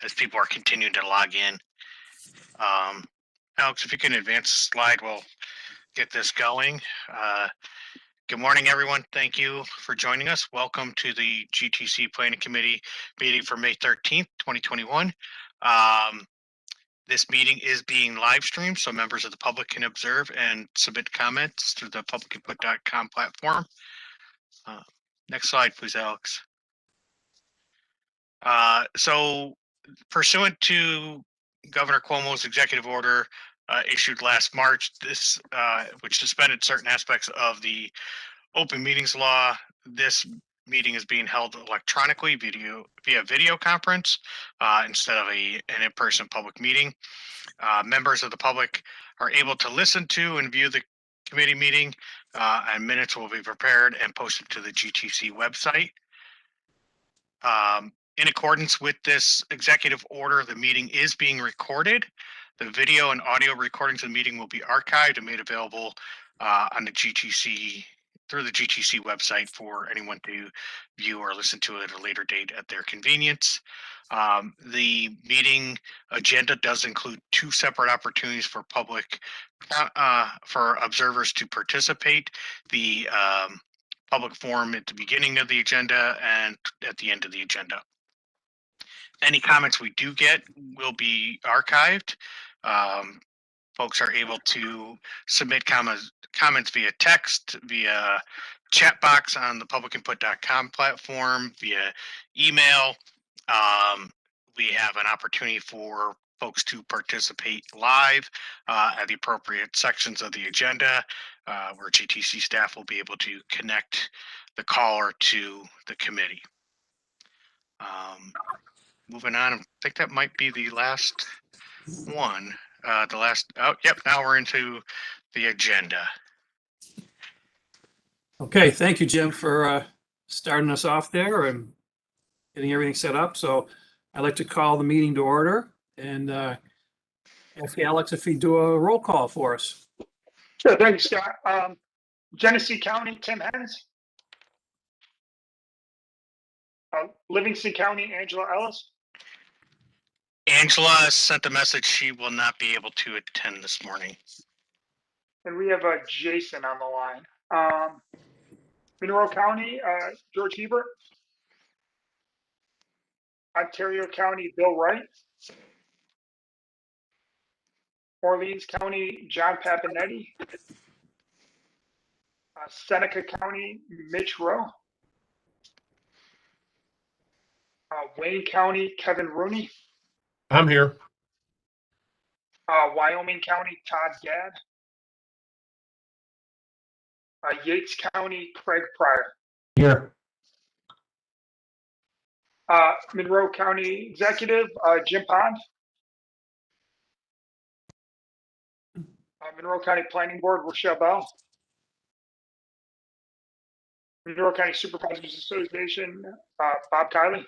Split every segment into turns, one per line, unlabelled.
as people are continuing to log in. Alex, if you can advance the slide, we'll get this going. Good morning, everyone. Thank you for joining us. Welcome to the GTC Planning Committee meeting for May 13th, 2021. This meeting is being live streamed, so members of the public can observe and submit comments through the publicinput.com platform. Next slide, please, Alex. So pursuant to Governor Cuomo's executive order issued last March, this which suspended certain aspects of the open meetings law, this meeting is being held electronically via video conference instead of an in-person public meeting. Members of the public are able to listen to and view the committee meeting, and minutes will be prepared and posted to the GTC website. In accordance with this executive order, the meeting is being recorded. The video and audio recordings of the meeting will be archived and made available on the GTC through the GTC website for anyone to view or listen to it at a later date at their convenience. The meeting agenda does include two separate opportunities for for observers to participate. The public forum at the beginning of the agenda and at the end of the agenda. Any comments we do get will be archived. Folks are able to submit comments via text, via chat box on the publicinput.com platform, via email. We have an opportunity for folks to participate live at the appropriate sections of the agenda, where GTC staff will be able to connect the caller to the committee. Moving on, I think that might be the last one. Now we're into the agenda.
Okay, thank you, Jim, for starting us off there and getting everything set up. So I'd like to call the meeting to order and ask Alex if he'd do a roll call for us.
Sure, thank you, Scott. Genesee County, Tim Hens. Livingston County, Angela Ellis.
Angela sent a message she will not be able to attend this morning.
And we have Jason on the line. Monroe County, George Hebert. Ontario County, Bill Wright. Orleans County, John Papinetti. Seneca County, Mitch Rowe. Wayne County, Kevin Rooney.
I'm here.
Wyoming County, Todd Gadd. Yates County, Craig Pryor.
Here.
Monroe County Executive, Jim Pond. Monroe County Planning Board, Rochelle Bell. Monroe County Supervisors Association, Bob Kiley.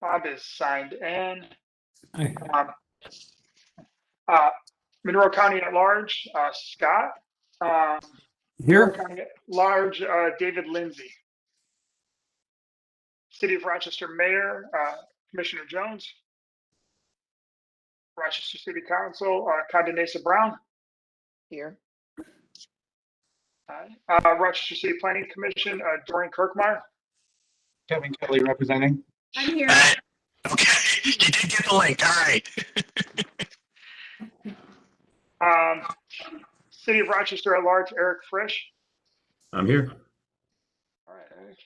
Bob is signed in. Monroe County at large, Scott.
Here.
Monroe County at large, David Lindsay. City of Rochester Mayor, Commissioner Jones. Rochester City Council, Condonesa Brown.
Here.
Rochester City Planning Commission, Dorian Kirkmeyer.
Kevin Kelly representing.
I'm here.
Okay, you did get the link. All right.
City of Rochester at large, Eric Frisch.
I'm here.
All right, Eric.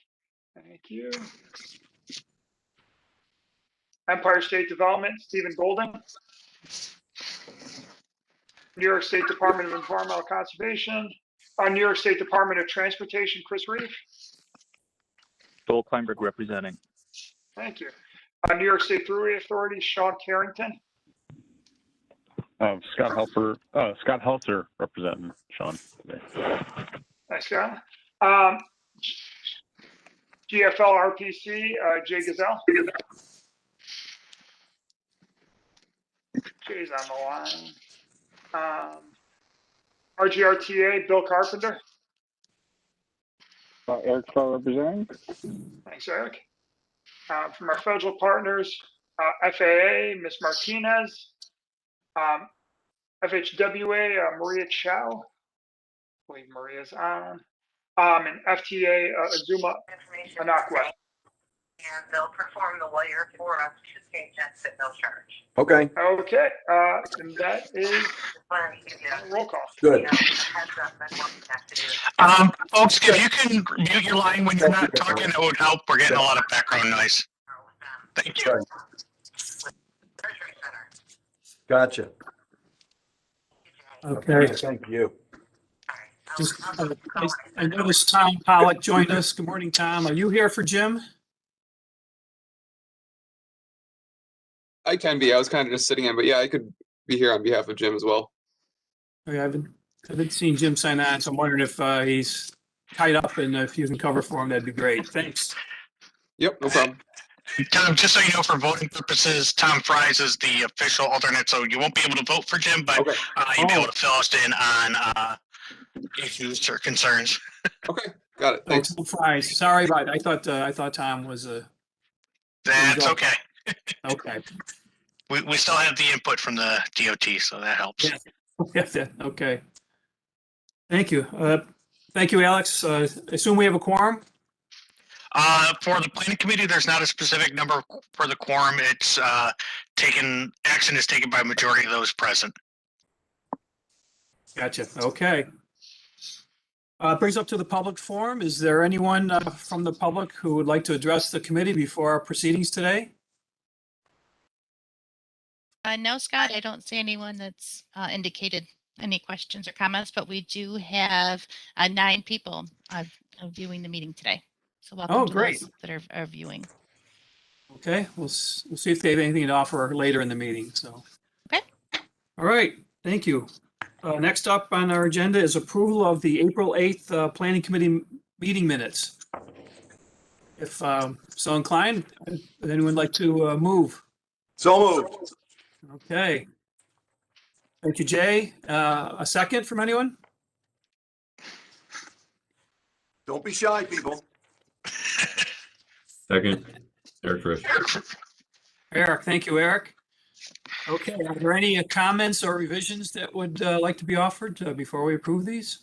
Thank you. Empire State Development, Stephen Golden. New York State Department of Environmental Conservation. New York State Department of Transportation, Chris Reeve.
Joel Kleinberg representing.
Thank you. New York State Thruway Authority, Sean Carrington.
Scott Helser representing Sean today.
Thanks, Scott. GFL RPC, Jay Gazelle. Jay's on the line. RGRTA, Bill Carpenter.
Eric Starr representing.
Thanks, Eric. From our federal partners, FAA, Ms. Martinez, FHWA, Maria Chow, I believe Maria's on, and FTA, Azuma Anakwe.
And they'll perform the wire for us to patients at no charge.
Okay,
Okay, and that is
Just wanted to give you a
roll call.
good.
heads up and what we have to do.
Folks, if you can mute your line when you're not talking, it would help. We're getting a lot of background noise. Thank you.
Right.
Surgery center.
Gotcha.
Okay.
Thank you.
All right.
Just,
I'll call
I noticed Tom Pollock joined us. Good morning, Tom. Are you here for Jim?
I can be. I was kind of just sitting in, but yeah, I could be here on behalf of Jim as well.
Okay, I haven't seen Jim sign on, so I'm wondering if he's tied up, and if you can cover for him, that'd be great. Thanks.
Yep, no problem.
Tom, just so you know, for voting purposes, Tom Fries is the official alternate, so you won't be able to vote for Jim, but
Okay.
you'll be able to fill us in on issues or concerns.
Okay, got it.
Oh,
Thanks.
Tom Fries. Sorry about it. I thought Tom was
That's okay.
okay.
We still have the input from the DOT, so that helps.
Yeah. Yes, yeah, okay. Thank you. Thank you, Alex. I assume we have a quorum?
For the planning committee, there's not a specific number for the quorum. It's action is taken by majority of those present.
Gotcha. Okay. Brings up to the public forum. Is there anyone from the public who would like to address the committee before our proceedings today?
No, Scott, I don't see anyone that's indicated any questions or comments, but we do have 9 people viewing the meeting today. So welcome
Oh,
to
great.
those that are viewing.
Okay, we'll see if they have anything to offer later in the meeting, so.
Okay.
All right, thank you. Next up on our agenda is approval of the April 8th Planning Committee meeting minutes. If so inclined, would anyone like to move?
So moved.
Okay. Thank you, Jay. A second from anyone?
Don't be shy, people.
Second, Eric Trish.
Eric, thank you, Eric. Okay, are there any comments or revisions that would like to be offered before we approve these?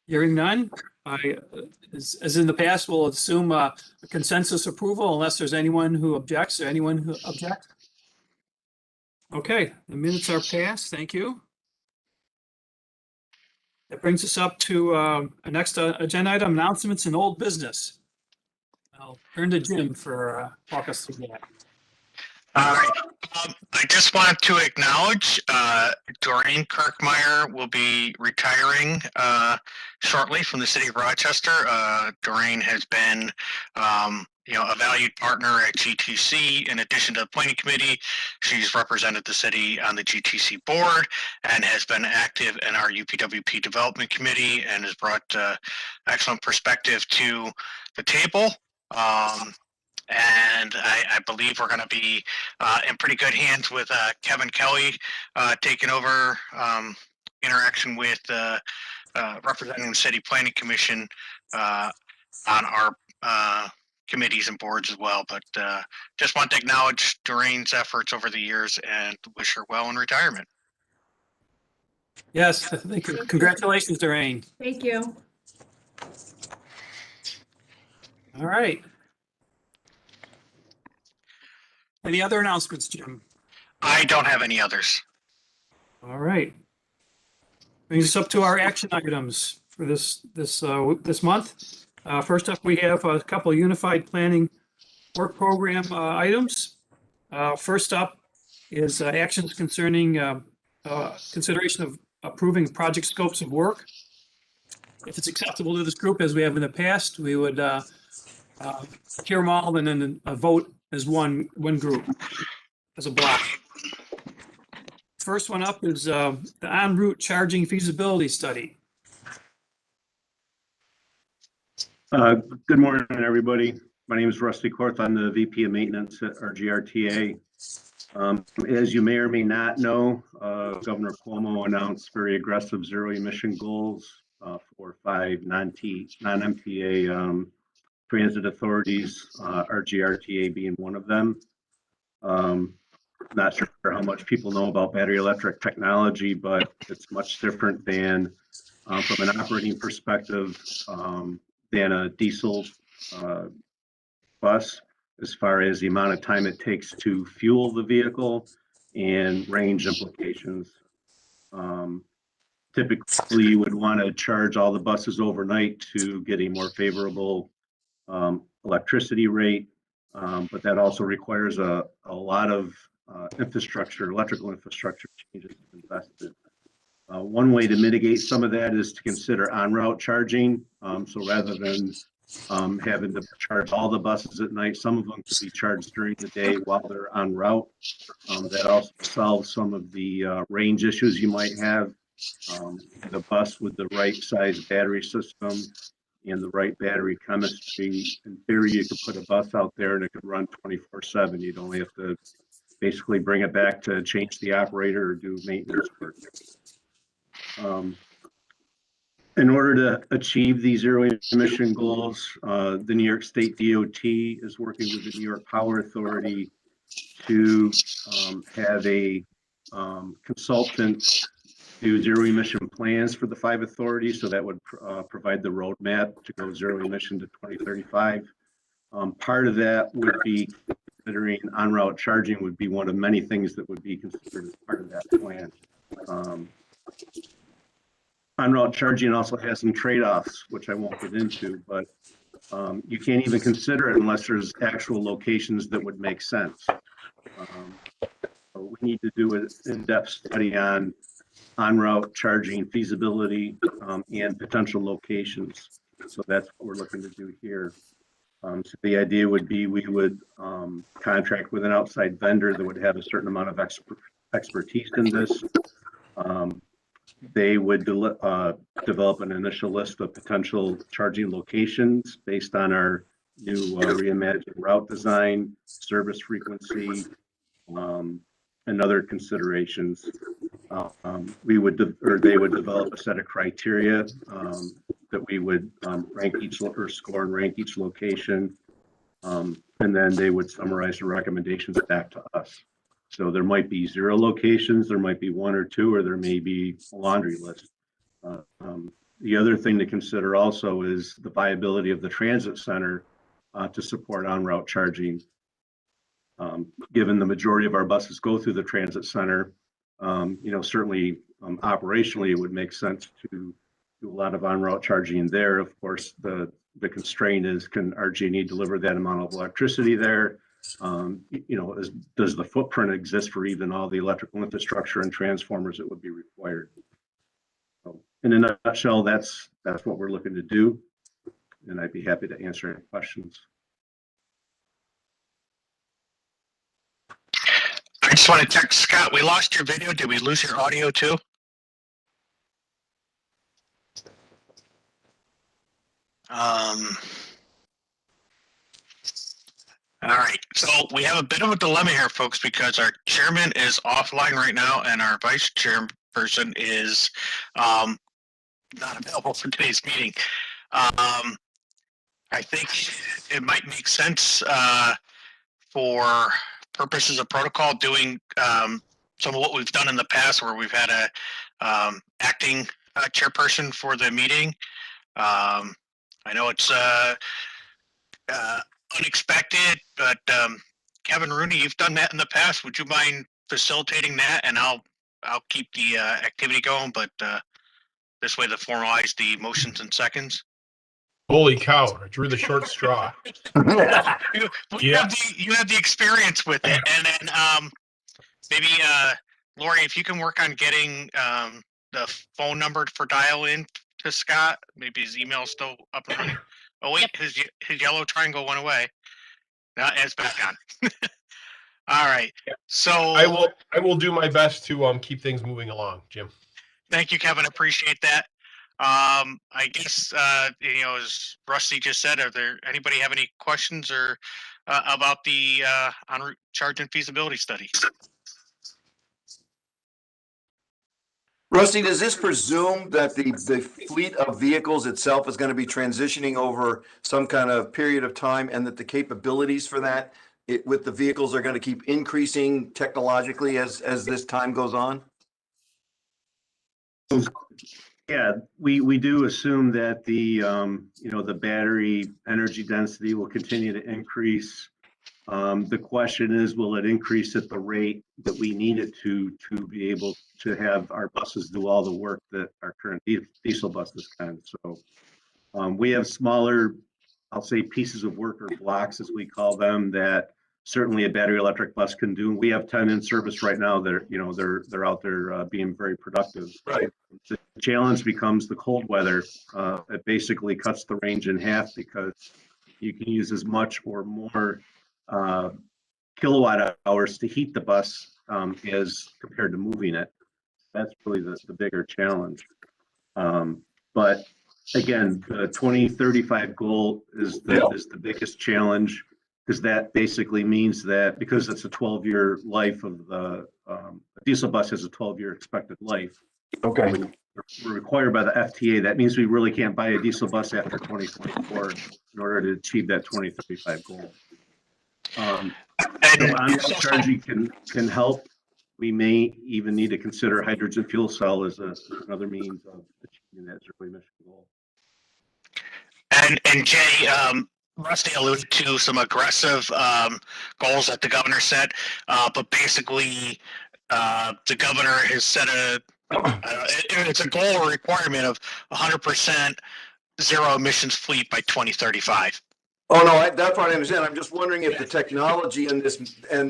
Hearing none, as in the past, we'll assume a consensus approval unless there's anyone who objects or anyone who objects. Okay, the minutes are passed. Thank you. That brings us up to our next agenda item, announcements and old business. I'll turn to Jim for walk us through that.
All right. I just want to acknowledge Doreen Kirkmeyer will be retiring shortly from the city of Rochester. Doreen has been a valued partner at GTC. In addition to the planning committee, she's represented the city on the GTC board and has been active in our UPWP development committee and has brought excellent perspective to the table. And I believe we're going to be in pretty good hands with Kevin Kelly taking over interaction with representing the city planning commission on our committees and boards as well. But just want to acknowledge Doreen's efforts over the years and wish her well in retirement.
Yes, thank you. Congratulations, Doreen.
Thank you.
All right. Any other announcements, Jim?
I don't have any others.
All right. Brings us up to our action items for this month. First up, we have a couple of unified planning work program items. First up is actions concerning consideration of approving project scopes of work. If it's acceptable to this group, as we have in the past, we would hear them all and then vote as one group, as a block. First one up is the en route charging feasibility study.
Good morning, everybody. My name is Rusty Korth. I'm the VP of Maintenance at our GRTA. As you may or may not know, Governor Cuomo announced very aggressive zero emission goals for 5 non-MTA transit authorities, RGRTA being one of them. Not sure how much people know about battery electric technology, but it's much different than, from an operating perspective, than a diesel bus, as far as the amount of time it takes to fuel the vehicle and range implications. Typically, you would want to charge all the buses overnight to get a more favorable electricity rate, but that also requires a lot of infrastructure, electrical infrastructure changes invested. One way to mitigate some of that is to consider en-route charging. So rather than having to charge all the buses at night, some of them could be charged during the day while they're en route. That also solves some of the range issues you might have. The bus with the right size battery system and the right battery chemistry, in theory, you could put a bus out there and it could run 24/7. You'd only have to basically bring it back to change the operator or do maintenance work. In order to achieve these zero emission goals, the New York State DOT is working with the New York Power Authority to have a consultant do zero emission plans for the 5 authorities. So that would provide the roadmap to go zero emission to 2035. Part of that would be considering on-route charging would be one of many things that would be considered as part of that plan. On-route charging also has some trade-offs, which I won't get into, but you can't even consider it unless there's actual locations that would make sense. So we need to do an in-depth study on route charging feasibility and potential locations. So that's what we're looking to do here. So the idea would be we would contract with an outside vendor that would have a certain amount of expertise in this. They would develop an initial list of potential charging locations based on our new reimagined route design, service frequency, and other considerations. We would, or they would develop a set of criteria that we would rank each or score and rank each location, and then they would summarize the recommendations back to us. So there might be 0 locations, there might be 1 or 2, or there may be a laundry list. The other thing to consider also is the viability of the transit center to support on-route charging. Given the majority of our buses go through the transit center, certainly operationally it would make sense to do a lot of on-route charging there. Of course, the constraint is, can RG&E deliver that amount of electricity there? Does the footprint exist for even all the electrical infrastructure and transformers that would be required? So in a nutshell, that's what we're looking to do, and I'd be happy to answer any questions.
I just want to check, Scott, we lost your video. Did we lose your audio too? All right, so we have a bit of a dilemma here, folks, because our chairman is offline right now and our vice chairperson is not available for today's meeting. I think it might make sense for purposes of protocol doing some of what we've done in the past, where we've had a acting chairperson for the meeting. I know it's unexpected, but Kevin Rooney, you've done that in the past. Would you mind facilitating that? And I'll keep the activity going, but this way to formalize the motions and seconds.
Holy cow! I drew the short straw.
You have the experience with it, and then maybe Lori, if you can work on getting the phone number for dial in to Scott. Maybe his email is still up and running. Oh wait, his yellow triangle went away. Now it's back on. All right. So
I will do my best to keep things moving along, Jim.
Thank you, Kevin. Appreciate that. I guess as Rusty just said, are there anybody have any questions or about the en route charge and feasibility study?
Rusty, does this presume that the fleet of vehicles itself is going to be transitioning over some kind of period of time and that the capabilities for that with the vehicles are going to keep increasing technologically as this time goes on?
Yeah, we do assume that the, the battery energy density will continue to increase. The question is, will it increase at the rate that we need it to be able to have our buses do all the work that our current diesel buses can? So we have smaller, I'll say, pieces of work or blocks, as we call them, that certainly a battery electric bus can do. We have 10 in service right now that are, they're out there being very productive.
Right.
The challenge becomes the cold weather. It basically cuts the range in half because you can use as much or more kilowatt hours to heat the bus as compared to moving it. That's really the bigger challenge. But again, the 2035 goal is the biggest challenge, because that basically means that because it's a 12-year life of the diesel bus has a 12-year expected life.
Okay.
We're required by the FTA. That means we really can't buy a diesel bus after 2024 in order to achieve that 2035 goal. So onboard charging can help. We may even need to consider hydrogen fuel cell as another means of achieving that zero emission goal.
And Jay, Rusty alluded to some aggressive goals that the governor set, but basically the governor has set it's a goal or requirement of 100% zero emissions fleet by 2035.
Oh, no, that's what I understand. I'm just wondering if the technology and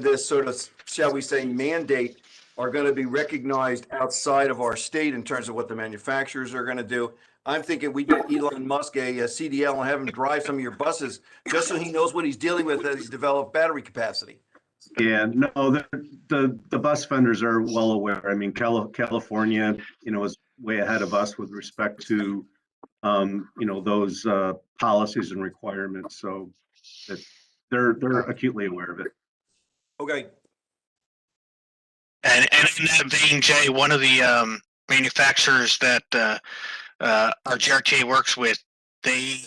this sort of, shall we say, mandate are going to be recognized outside of our state in terms of what the manufacturers are going to do. I'm thinking we get Elon Musk a CDL and have him drive some of your buses just so he knows what he's dealing with as he's developed battery capacity.
Yeah, no, the bus vendors are well aware. I mean, California, is way ahead of us with respect to, those policies and requirements. So that they're acutely aware of it.
Okay.
And in that vein, Jay, one of the manufacturers that our GRTA works with, they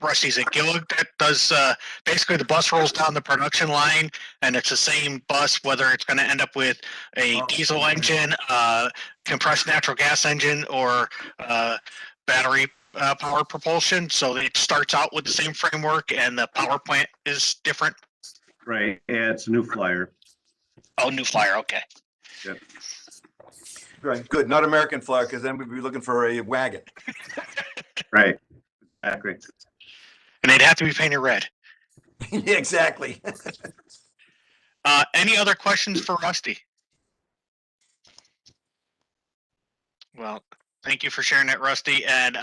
Rusty's at Gillig that does basically the bus rolls down the production line, and it's the same bus whether it's going to end up with a diesel engine, compressed natural gas engine, or battery power propulsion. So it starts out with the same framework, and the power plant is different.
Right. Yeah, it's a New Flyer.
Oh, New Flyer. Okay.
Yep.
Right. Good. Not American Flyer, because then we'd be looking for a wagon.
Right. Exactly.
And they'd have to be painted red.
Yeah, exactly.
Any other questions for Rusty? Well, thank you for sharing that, Rusty. And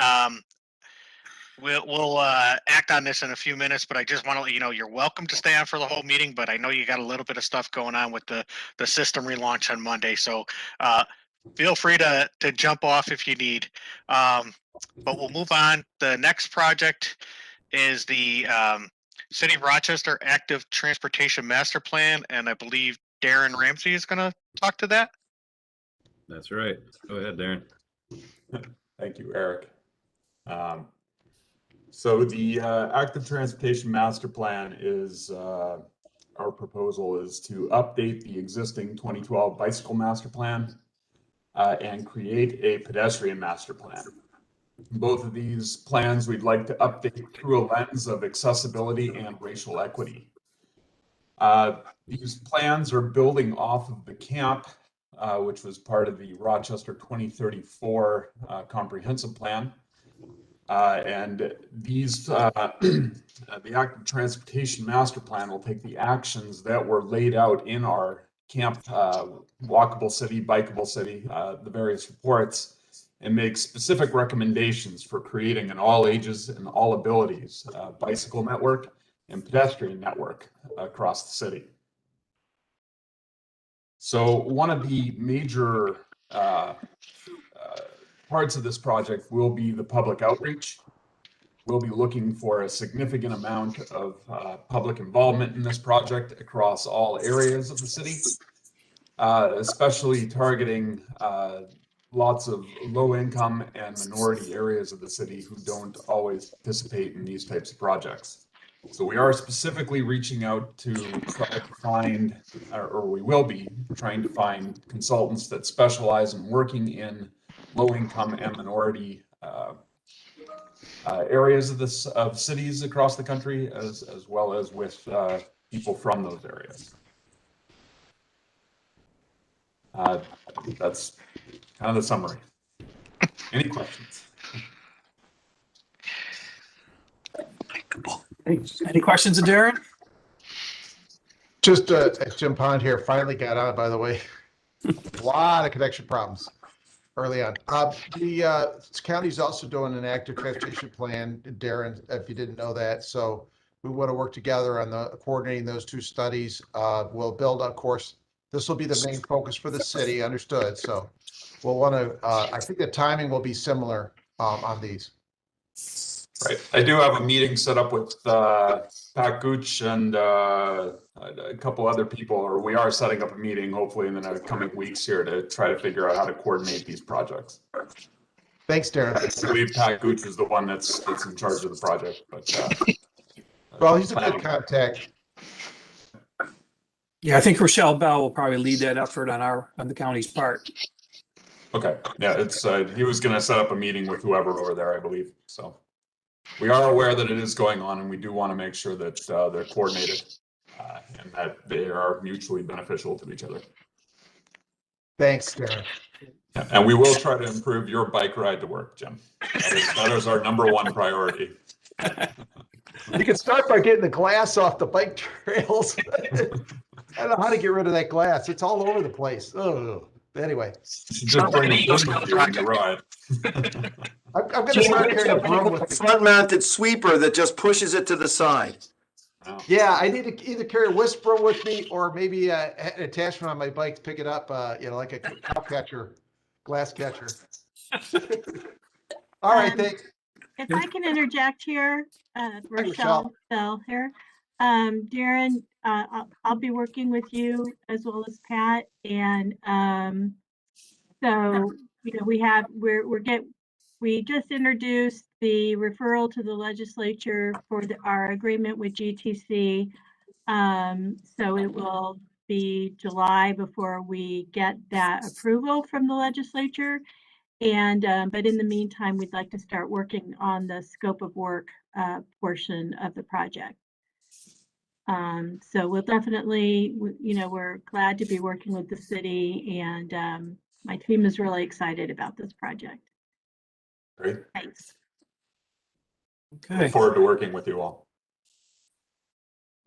we'll act on this in a few minutes, but I just want to let you know you're welcome to stay on for the whole meeting, but I know you got a little bit of stuff going on with the system relaunch on Monday. So feel free to jump off if you need. But we'll move on. The next project is the City of Rochester Active Transportation Master Plan, and I believe Darren Ramsey is going to talk to that.
That's right. Go ahead, Darren.
Thank you, Eric. So the Active Transportation Master Plan is, our proposal is to update the existing 2012 Bicycle Master Plan and create a pedestrian master plan. Both of these plans we'd like to update through a lens of accessibility and racial equity. These plans are building off of the CAMP, which was part of the Rochester 2034 comprehensive plan. And these, the Active Transportation Master Plan will take the actions that were laid out in our CAMP, Walkable City, Bikeable City, the various reports, and make specific recommendations for creating an all ages and all abilities bicycle network and pedestrian network across the city. So one of the major parts of this project will be the public outreach. We'll be looking for a significant amount of public involvement in this project across all areas of the city. especially targeting lots of low-income and minority areas of the city who don't always participate in these types of projects. So we are specifically reaching out to try to find, or we will be trying to find consultants that specialize in working in low-income and minority areas of cities across the country, as well as with people from those areas. That's kind of the summary. Any questions?
Any questions of Darren?
Just Jim Pond here, finally got on, by the way. A lot of connection problems early on. The county's also doing an active transportation plan, Darren, if you didn't know that. So we want to work together on coordinating those two studies. We'll build, of course, this will be the main focus for the city, understood. So we'll want to, I think the timing will be similar on these.
Right. I do have a meeting set up with Pat Gooch and a couple other people, or we are setting up a meeting hopefully in the coming weeks here to try to figure out how to coordinate these projects.
Thanks, Darren.
I believe Pat Gooch is the one that's in charge of the project, but
well, he's a good contact.
Yeah, I think Rochelle Bell will probably lead that effort on the county's part.
Okay. Yeah, it's he was going to set up a meeting with whoever over there, I believe. So we are aware that it is going on, and we do want to make sure that they're coordinated and that they are mutually beneficial to each other.
Thanks, Darren.
Yeah, and we will try to improve your bike ride to work, Jim. That is our #1 priority.
You can start by getting the glass off the bike trails. I don't know how to get rid of that glass. It's all over the place. Oh, anyway.
Just bring a broom with you when you ride.
I'm going to start carrying a broom with me.
Front-mounted sweeper that just pushes it to the side.
Wow.
Yeah, I need to either carry a whisk broom with me or maybe an attachment on my bike to pick it up, like a cow catcher, glass catcher. All right, thanks.
If I can interject here, Rochelle Bell here. Darren, I'll be working with you as well as Pat, and so we just introduced the referral to the legislature for our agreement with GTC. So it will be July before we get that approval from the legislature. And but in the meantime, we'd like to start working on the scope of work portion of the project. So we'll definitely, we're glad to be working with the city, and my team is really excited about this project.
Great.
Thanks.
Okay.
Look forward to working with you all.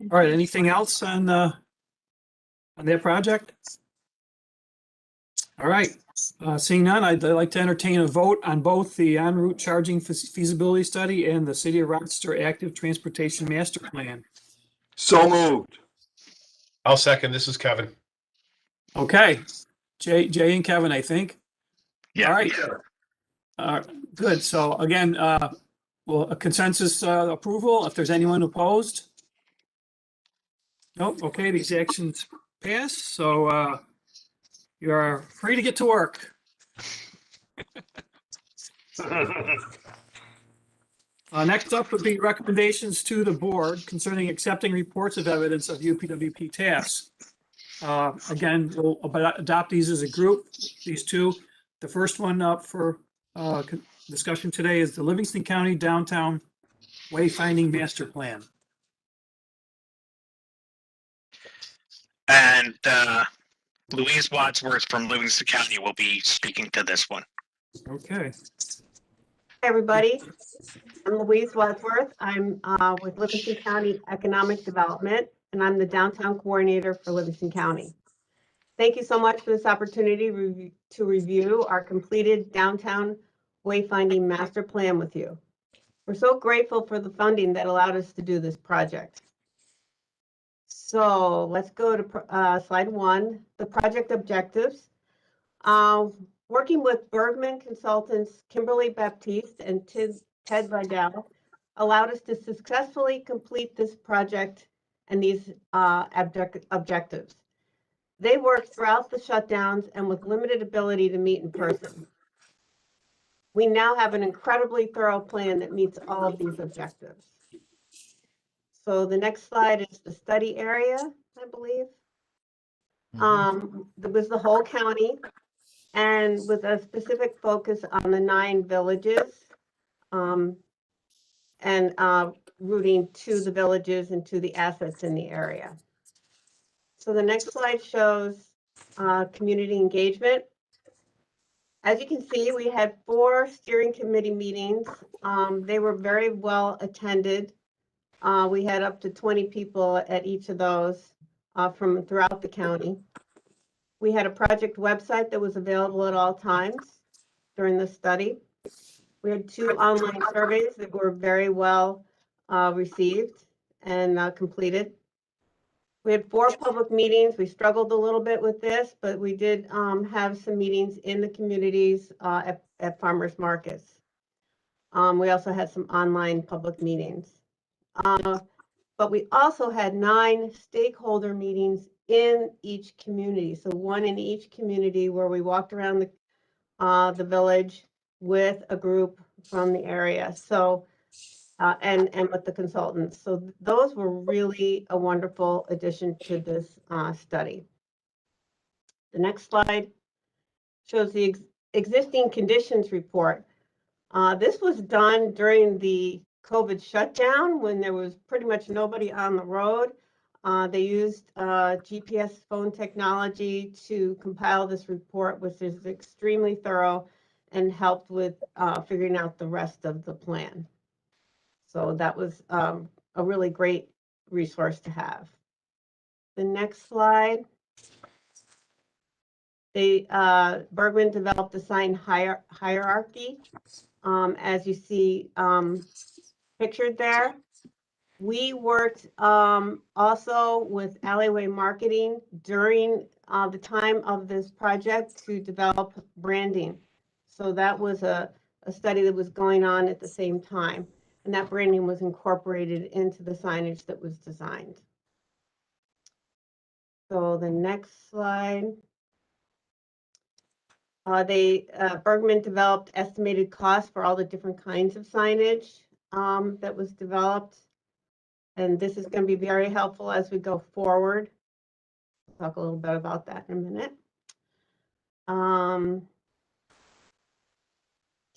All right. Anything else on that project? All right. Seeing none, I'd like to entertain a vote on both the en route charging feasibility study and the City of Rochester Active Transportation Master Plan.
So moved.
I'll second. This is Kevin.
Okay. Jay and Kevin, I think.
Yeah.
All right. Good. So again, well, a consensus approval. If there's anyone opposed. Nope. Okay. These actions pass. So you are free to get to work. Next up would be recommendations to the board concerning accepting reports of evidence of UPWP tasks. Again, we'll adopt these as a group, these two. The first one up for discussion today is the Livingston County Downtown Wayfinding Master Plan.
And Louise Wadsworth from Livingston County will be speaking to this one.
Okay.
Hi, everybody. I'm Louise Wadsworth. I'm with Livingston County Economic Development, and I'm the downtown coordinator for Livingston County. Thank you so much for this opportunity to review our completed downtown wayfinding master plan with you. We're so grateful for the funding that allowed us to do this project. So let's go to slide 1, the project objectives. Working with Bergman Consultants, Kimberly Baptiste and Ted Vidal allowed us to successfully complete this project and these objectives. They worked throughout the shutdowns and with limited ability to meet in person. We now have an incredibly thorough plan that meets all of these objectives. So the next slide is the study area, I believe. That was the whole county, and with a specific focus on the 9 villages, and routing to the villages and to the assets in the area. So the next slide shows community engagement. As you can see, we had 4 steering committee meetings. They were very well attended. We had up to 20 people at each of those from throughout the county. We had a project website that was available at all times during the study. We had 2 online surveys that were very well received and completed. We had 4 public meetings. We struggled a little bit with this, but we did have some meetings in the communities at farmers markets. We also had some online public meetings. But we also had 9 stakeholder meetings in each community. So 1 in each community where we walked around the village with a group from the area. So and with the consultants. So those were really a wonderful addition to this study. The next slide shows the existing conditions report. This was done during the COVID shutdown when there was pretty much nobody on the road. They used GPS phone technology to compile this report, which is extremely thorough and helped with figuring out the rest of the plan. So that was a really great resource to have. The next slide. Bergman developed a sign hierarchy, as you see pictured there. We worked also with alleyway marketing during the time of this project to develop branding. So that was a study that was going on at the same time. And that branding was incorporated into the signage that was designed. So the next slide. Bergman developed estimated costs for all the different kinds of signage that was developed. And this is going to be very helpful as we go forward. I'll talk a little bit about that in a minute.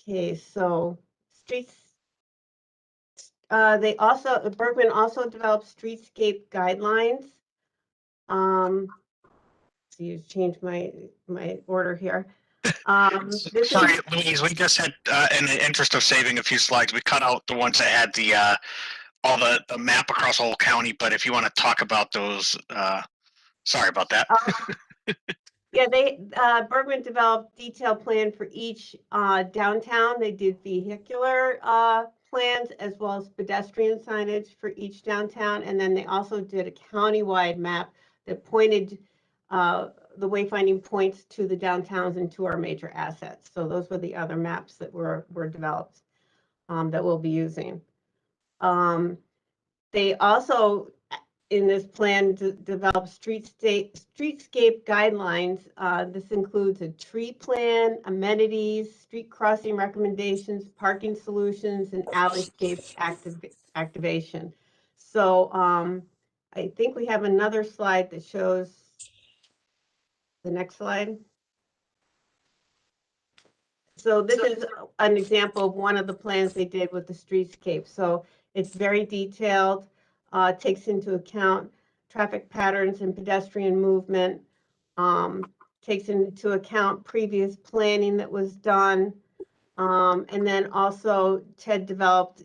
Okay, so streets. Bergman also developed streetscape guidelines. So you change my order here.
Sorry, Louise, we just had, in the interest of saving a few slides, we cut out the ones that had the all the map across the whole county. But if you want to talk about those, sorry about that.
Yeah, Bergman developed detailed plan for each downtown. They did vehicular plans as well as pedestrian signage for each downtown. And then they also did a countywide map that pointed the wayfinding points to the downtowns and to our major assets. So those were the other maps that were developed that we'll be using. They also, in this plan, develop streetscape guidelines. This includes a tree plan, amenities, street crossing recommendations, parking solutions, and alleyscape activation. So I think we have another slide that shows the next slide. So this is an example of one of the plans they did with the streetscape. So it's very detailed, takes into account traffic patterns and pedestrian movement, takes into account previous planning that was done. And then also Ted developed,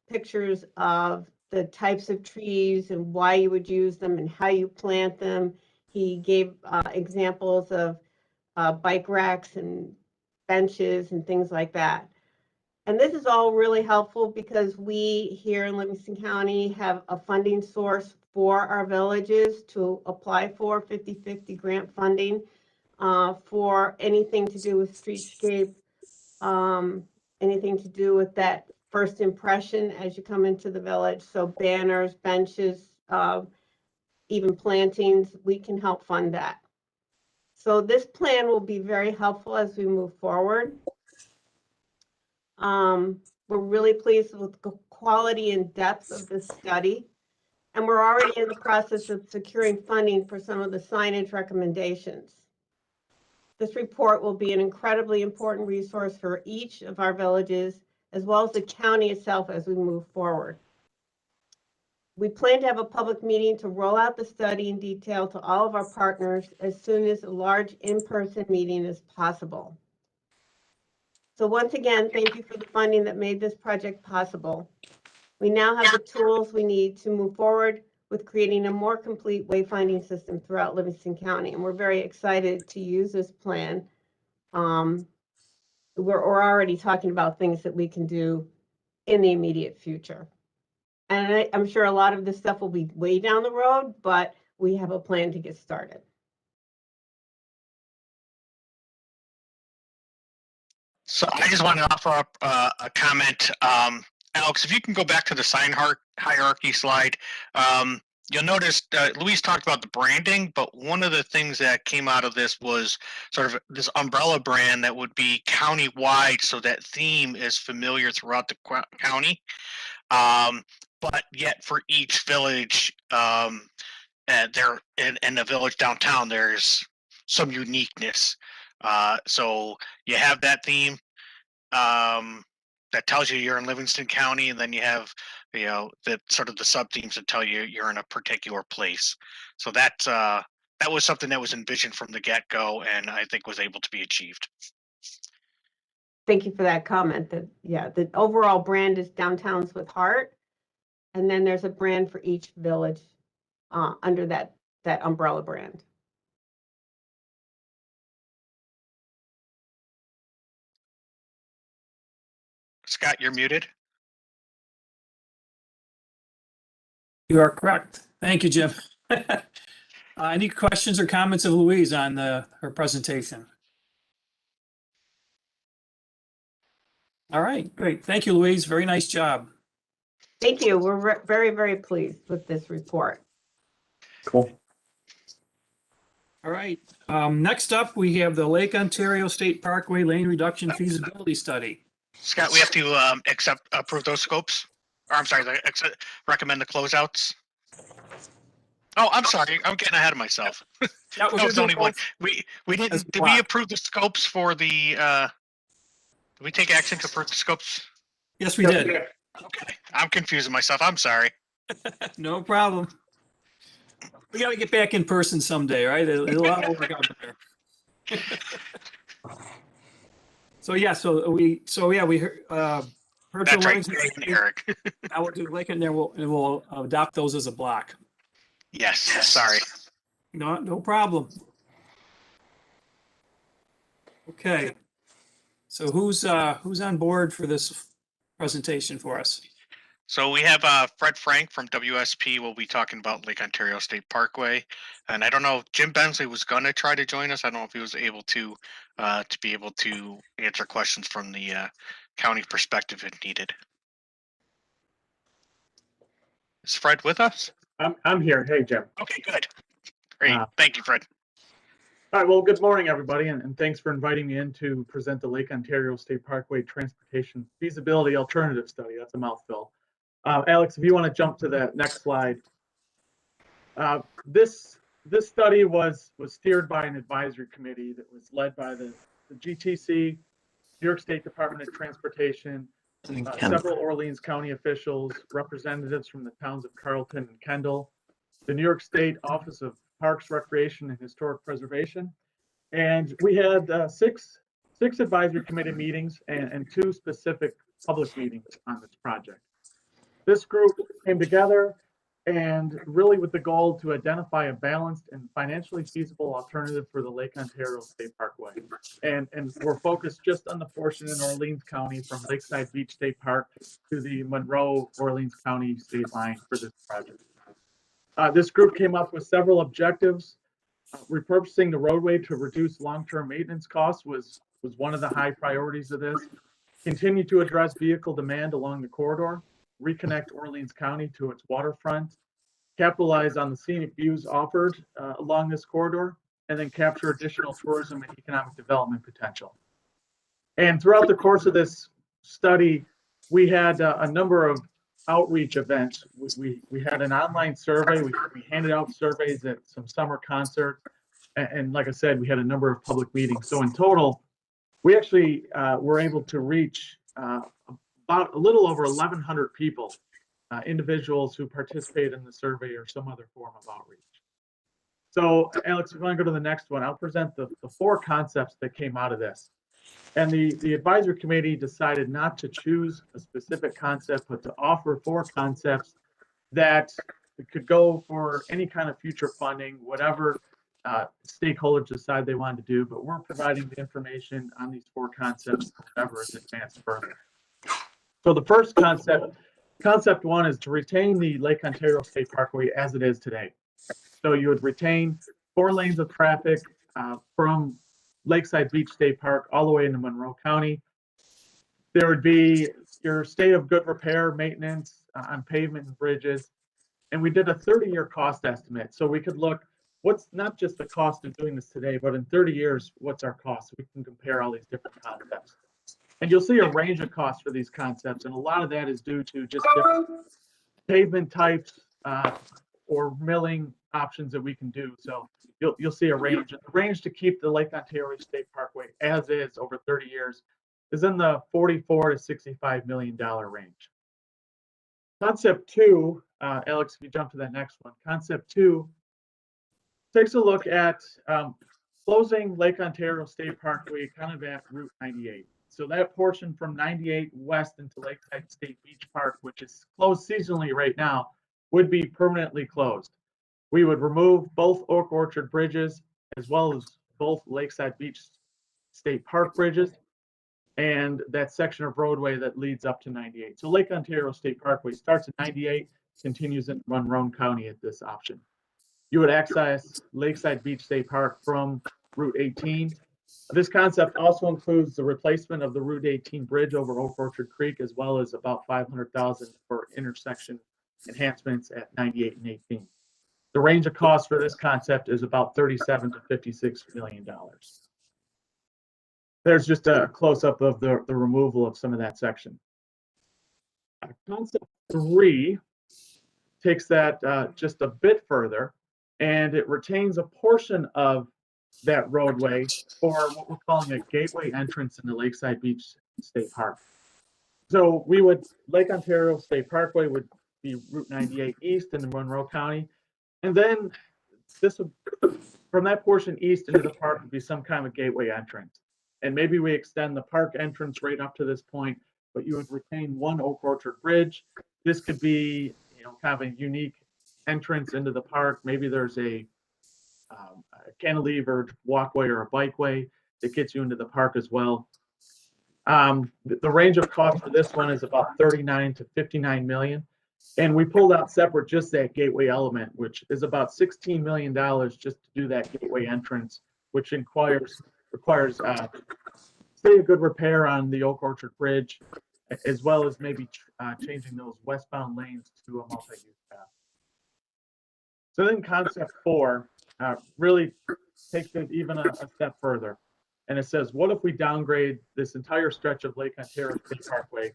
pictures of the types of trees and why you would use them and how you plant them. He gave examples of bike racks and benches and things like that. And this is all really helpful because we here in Livingston County have a funding source for our villages to apply for 50-50 grant funding for anything to do with streetscape, anything to do with that first impression as you come into the village. So banners, benches, even plantings, we can help fund that. So this plan will be very helpful as we move forward. We're really pleased with the quality and depth of this study. And we're already in the process of securing funding for some of the signage recommendations. This report will be an incredibly important resource for each of our villages, as well as the county itself as we move forward. We plan to have a public meeting to roll out the study in detail to all of our partners as soon as a large in-person meeting is possible. So once again, thank you for the funding that made this project possible. We now have the tools we need to move forward with creating a more complete wayfinding system throughout Livingston County. And we're very excited to use this plan. We're already talking about things that we can do in the immediate future. And I'm sure a lot of this stuff will be way down the road, but we have a plan to get started.
So I just want to offer up a comment. Alex, if you can go back to the sign hierarchy slide, you'll notice Louise talked about the branding, but one of the things that came out of this was sort of this umbrella brand that would be county-wide, so that theme is familiar throughout the county. But yet for each village, and there in the village downtown, there's some uniqueness. So you have that theme that tells you you're in Livingston County, and then you have, you know, the sort of the sub themes that tell you you're in a particular place. So that was something that was envisioned from the get-go, and I think was able to be achieved.
Thank you for that comment. That, yeah, the overall brand is Downtowns with Heart, and then there's a brand for each village under that umbrella brand.
Scott, you're muted.
You are correct. Thank you, Jim. Any questions or comments of Louise on her presentation? All right, great. Thank you, Louise. Very nice job.
Thank you. We're very, very pleased with this report.
Cool.
All right. Next up, we have the Lake Ontario State Parkway Lane Reduction Feasibility Study.
Scott, we have to approve those scopes. Or I'm sorry, recommend the closeouts. Oh, I'm sorry. I'm getting ahead of myself. That was only one. We didn't. Did we approve the scopes for the? Did we take action to approve the scopes?
Yes, we did.
Okay, I'm confusing myself. I'm sorry.
No problem. We got to get back in person someday, right? It'll all work out there. So yeah, we heard.
That's right, Eric.
I will do Lake, and then we'll adopt those as a block.
Yes. Sorry.
No problem. Okay. So who's on board for this presentation for us?
So we have Fred Frank from WSP will be talking about Lake Ontario State Parkway, and I don't know if Jim Bensley was going to try to join us. I don't know if he was able to be able to answer questions from the county perspective if needed. Is Fred with us?
I'm here. Hey, Jim.
Okay, good. Great. Thank you, Fred.
All right. Well, good morning, everybody, and thanks for inviting me in to present the Lake Ontario State Parkway Transportation Feasibility Alternative Study. That's a mouthful. Alex, if you want to jump to that next slide. This study was steered by an advisory committee that was led by the GTC, New York State Department of Transportation, several Orleans County officials, representatives from the towns of Carlton and Kendall, the New York State Office of Parks, Recreation, and Historic Preservation. And we had six advisory committee meetings and 2 specific public meetings on this project. This group came together and really with the goal to identify a balanced and financially feasible alternative for the Lake Ontario State Parkway. And we're focused just on the portion in Orleans County from Lakeside Beach State Park to the Monroe-Orleans County state line for this project. This group came up with several objectives. Repurposing the roadway to reduce long-term maintenance costs was one of the high priorities of this. Continue to address vehicle demand along the corridor. Reconnect Orleans County to its waterfront, capitalize on the scenic views offered along this corridor, and then capture additional tourism and economic development potential. And throughout the course of this study, we had a number of outreach events. We had an online survey. We handed out surveys at some summer concerts. And like I said, we had a number of public meetings. So in total, we actually were able to reach about a little over 1,100 people, individuals who participated in the survey or some other form of outreach. So Alex, if you want to go to the next one, I'll present the 4 concepts that came out of this. And the advisory committee decided not to choose a specific concept, but to offer 4 concepts that could go for any kind of future funding, whatever stakeholders decide they want to do. But we're providing the information on these 4 concepts, whatever is advanced further. So the first concept 1 is to retain the Lake Ontario State Parkway as it is today. So you would retain 4 lanes of traffic from Lakeside Beach State Park all the way into Monroe County. There would be your state of good repair, maintenance on pavement and bridges. And we did a 30-year cost estimate. So we could look, what's not just the cost of doing this today, but in 30 years, what's our cost? We can compare all these different concepts. And you'll see a range of costs for these concepts. And a lot of that is due to just different pavement types or milling options that we can do. So you'll see a range. The range to keep the Lake Ontario State Parkway as is over 30 years is in the $44 to $65 million range. Concept 2, Alex, if you jump to that next one, concept 2 takes a look at closing Lake Ontario State Parkway kind of at Route 98. So that portion from 98 west into Lakeside State Beach Park, which is closed seasonally right now, would be permanently closed. We would remove both Oak Orchard bridges as well as both Lakeside Beach State Park bridges and that section of roadway that leads up to 98. So Lake Ontario State Parkway starts at 98, continues in Monroe County at this option. You would access Lakeside Beach State Park from Route 18. This concept also includes the replacement of the Route 18 bridge over Oak Orchard Creek, as well as about $500,000 for intersection enhancements at 98 and 18. The range of cost for this concept is about $37 to $56 million. There's just a close-up of the removal of some of that section. Concept 3 takes that just a bit further, and it retains a portion of that roadway, or what we're calling a gateway entrance into Lakeside Beach State Park. So Lake Ontario State Parkway would be Route 98 east into Monroe County. And then from that portion east into the park would be some kind of gateway entrance. And maybe we extend the park entrance right up to this point, but you would retain one Oak Orchard Bridge. This could be, kind of a unique entrance into the park. Maybe there's a cantilevered walkway or a bikeway that gets you into the park as well. The range of cost for this one is about 39 to 59 million. And we pulled out separate just that gateway element, which is about $16 million just to do that gateway entrance, which requires state of good repair on the Oak Orchard Bridge, as well as maybe changing those westbound lanes to a multi-use path. So then concept 4 really takes it even a step further. And it says, what if we downgrade this entire stretch of Lake Ontario State Parkway?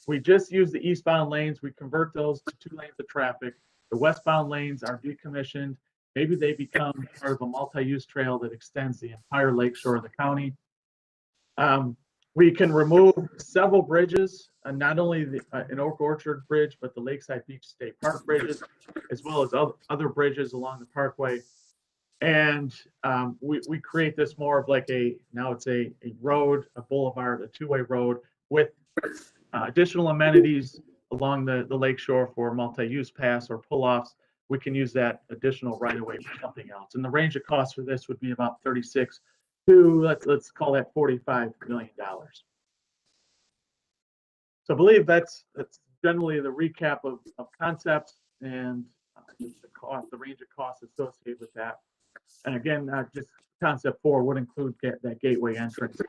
We just use the eastbound lanes. We convert those to 2 lanes of traffic. The westbound lanes are decommissioned. Maybe they become part of a multi-use trail that extends the entire lakeshore of the county. We can remove several bridges, not only an Oak Orchard Bridge, but the Lakeside Beach State Park bridges, as well as other bridges along the parkway. And we create this more of like now it's a road, a boulevard, a 2-way road with additional amenities along the lakeshore for multi-use paths or pull-offs. We can use that additional right-of-way for something else. And the range of costs for this would be about 36 to, let's call that $45 million. So I believe that's generally the recap of concepts and the range of costs associated with that. And again, just concept 4 would include that gateway entrance.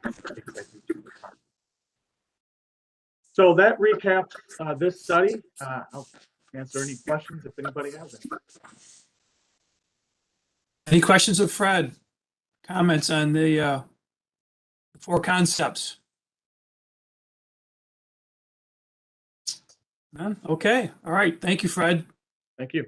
So that recaps this study. I'll answer any questions if anybody has any.
Any questions of Fred? Comments on the four concepts? None? Okay, all right. Thank you, Fred.
Thank you.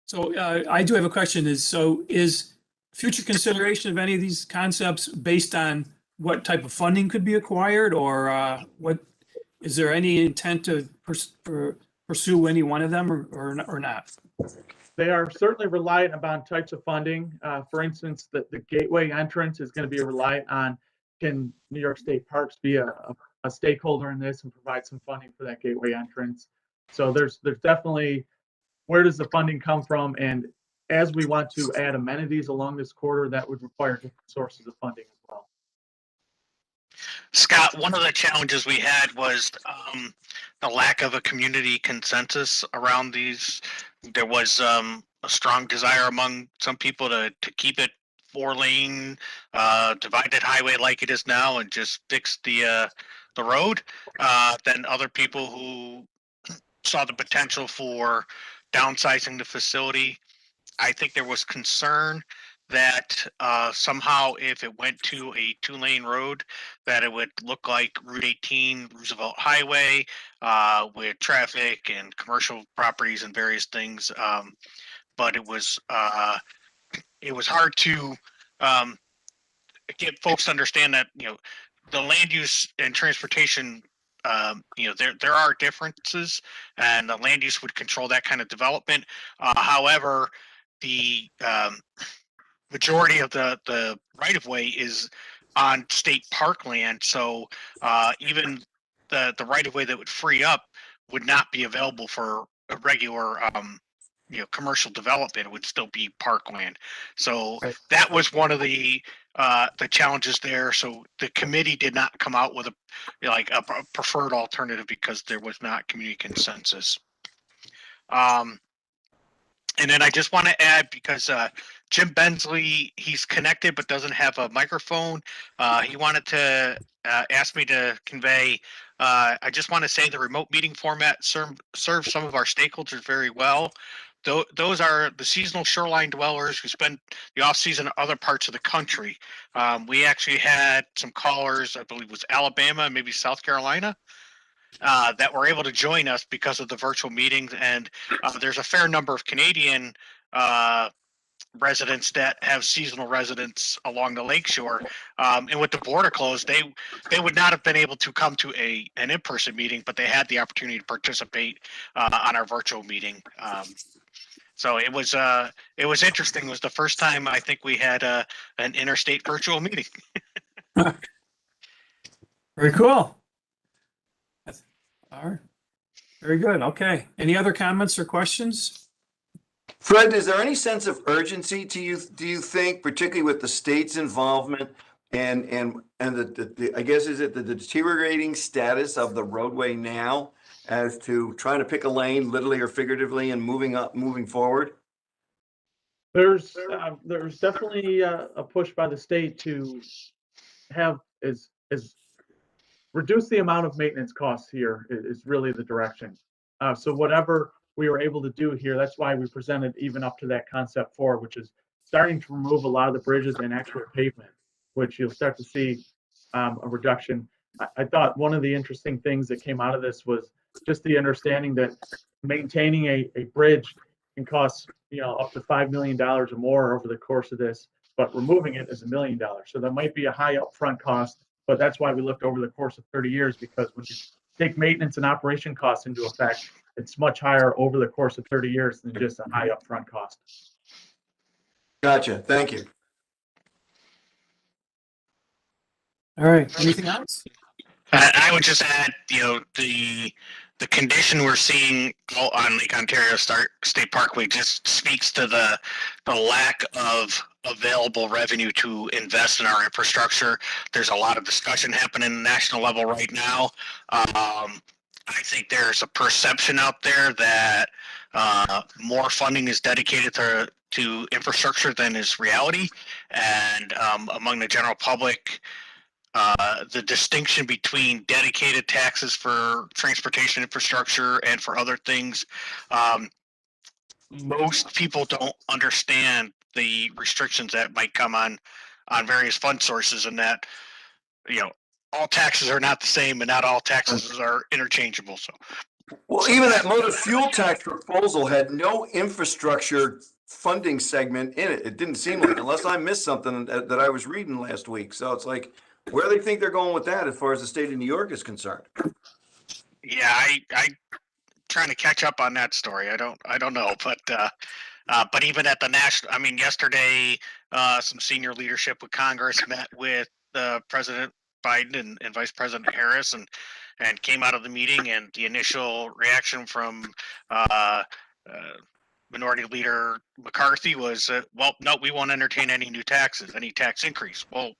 So I do have a question is future consideration of any of these concepts based on what type of funding could be acquired or what, is there any intent to pursue any one of them or not?
They are certainly reliant upon types of funding. For instance, the gateway entrance is going to be reliant on, can New York State Parks be a stakeholder in this and provide some funding for that gateway entrance? So there's definitely, where does the funding come from? And as we want to add amenities along this corridor, that would require different sources of funding as well.
Scott, one of the challenges we had was the lack of a community consensus around these. There was a strong desire among some people to keep it 4-lane divided highway like it is now and just fix the road. Then other people who saw the potential for downsizing the facility. I think there was concern that somehow if it went to a 2-lane road, that it would look like Route 18, Roosevelt Highway, with traffic and commercial properties and various things. But it was hard to get folks to understand that, you know, the land use and transportation, you know, there are differences, and the land use would control that kind of development. However, the majority of the right of way is on state park land, so even the right of way that would free up would not be available for a regular you know, commercial development. It would still be parkland. So that was one of the challenges there. So the committee did not come out with a preferred alternative because there was not community consensus. And then I just want to add, because Jim Bensley, he's connected but doesn't have a microphone. He wanted to ask me to convey, I just want to say the remote meeting format serves some of our stakeholders very well. Those are the seasonal shoreline dwellers who spend the off season in other parts of the country. We actually had some callers, I believe it was Alabama, maybe South Carolina, that were able to join us because of the virtual meetings. And there's a fair number of Canadian residents that have seasonal residents along the lakeshore. And with the border closed, they would not have been able to come to an in-person meeting, but they had the opportunity to participate on our virtual meeting. So it was interesting. It was the first time I think we had an interstate virtual meeting.
Very cool. All right. Very good. Okay. Any other comments or questions?
Fred, is there any sense of urgency do you think, particularly with the state's involvement and the I guess, is it the deteriorating status of the roadway now as to trying to pick a lane, literally or figuratively, and moving forward?
There's definitely a push by the state to have is reduce the amount of maintenance costs here is really the direction. So whatever we were able to do here, that's why we presented even up to that concept 4, which is starting to remove a lot of the bridges and actual pavement, which you'll start to see a reduction. I thought one of the interesting things that came out of this was just the understanding that maintaining a bridge can cost, you know, up to $5 million or more over the course of this, but removing it is $1 million. So that might be a high upfront cost, but that's why we looked over the course of 30 years, because when you take maintenance and operation costs into effect, it's much higher over the course of 30 years than just a high upfront cost.
Gotcha. Thank you.
All right. Anything else?
I would just add, you know, the condition we're seeing on Lake Ontario State Parkway just speaks to the lack of available revenue to invest in our infrastructure. There's a lot of discussion happening at the national level right now. I think there's a perception out there that more funding is dedicated to infrastructure than is reality, and among the general public, the distinction between dedicated taxes for transportation infrastructure and for other things. Most people don't understand the restrictions that might come on various fund sources, and that all taxes are not the same, and not all taxes are interchangeable. So,
Well, even that motor fuel tax proposal had no infrastructure funding segment in it. It didn't seem like, unless I missed something that I was reading last week. So it's like, where do they think they're going with that as far as the state of New York is concerned?
yeah, I trying to catch up on that story. I don't know, but even at the national, I mean, yesterday, some senior leadership with Congress met with President Biden and Vice President Harris, and came out of the meeting, and the initial reaction from Minority Leader McCarthy was, well, no, we won't entertain any new taxes, any tax increase. Well,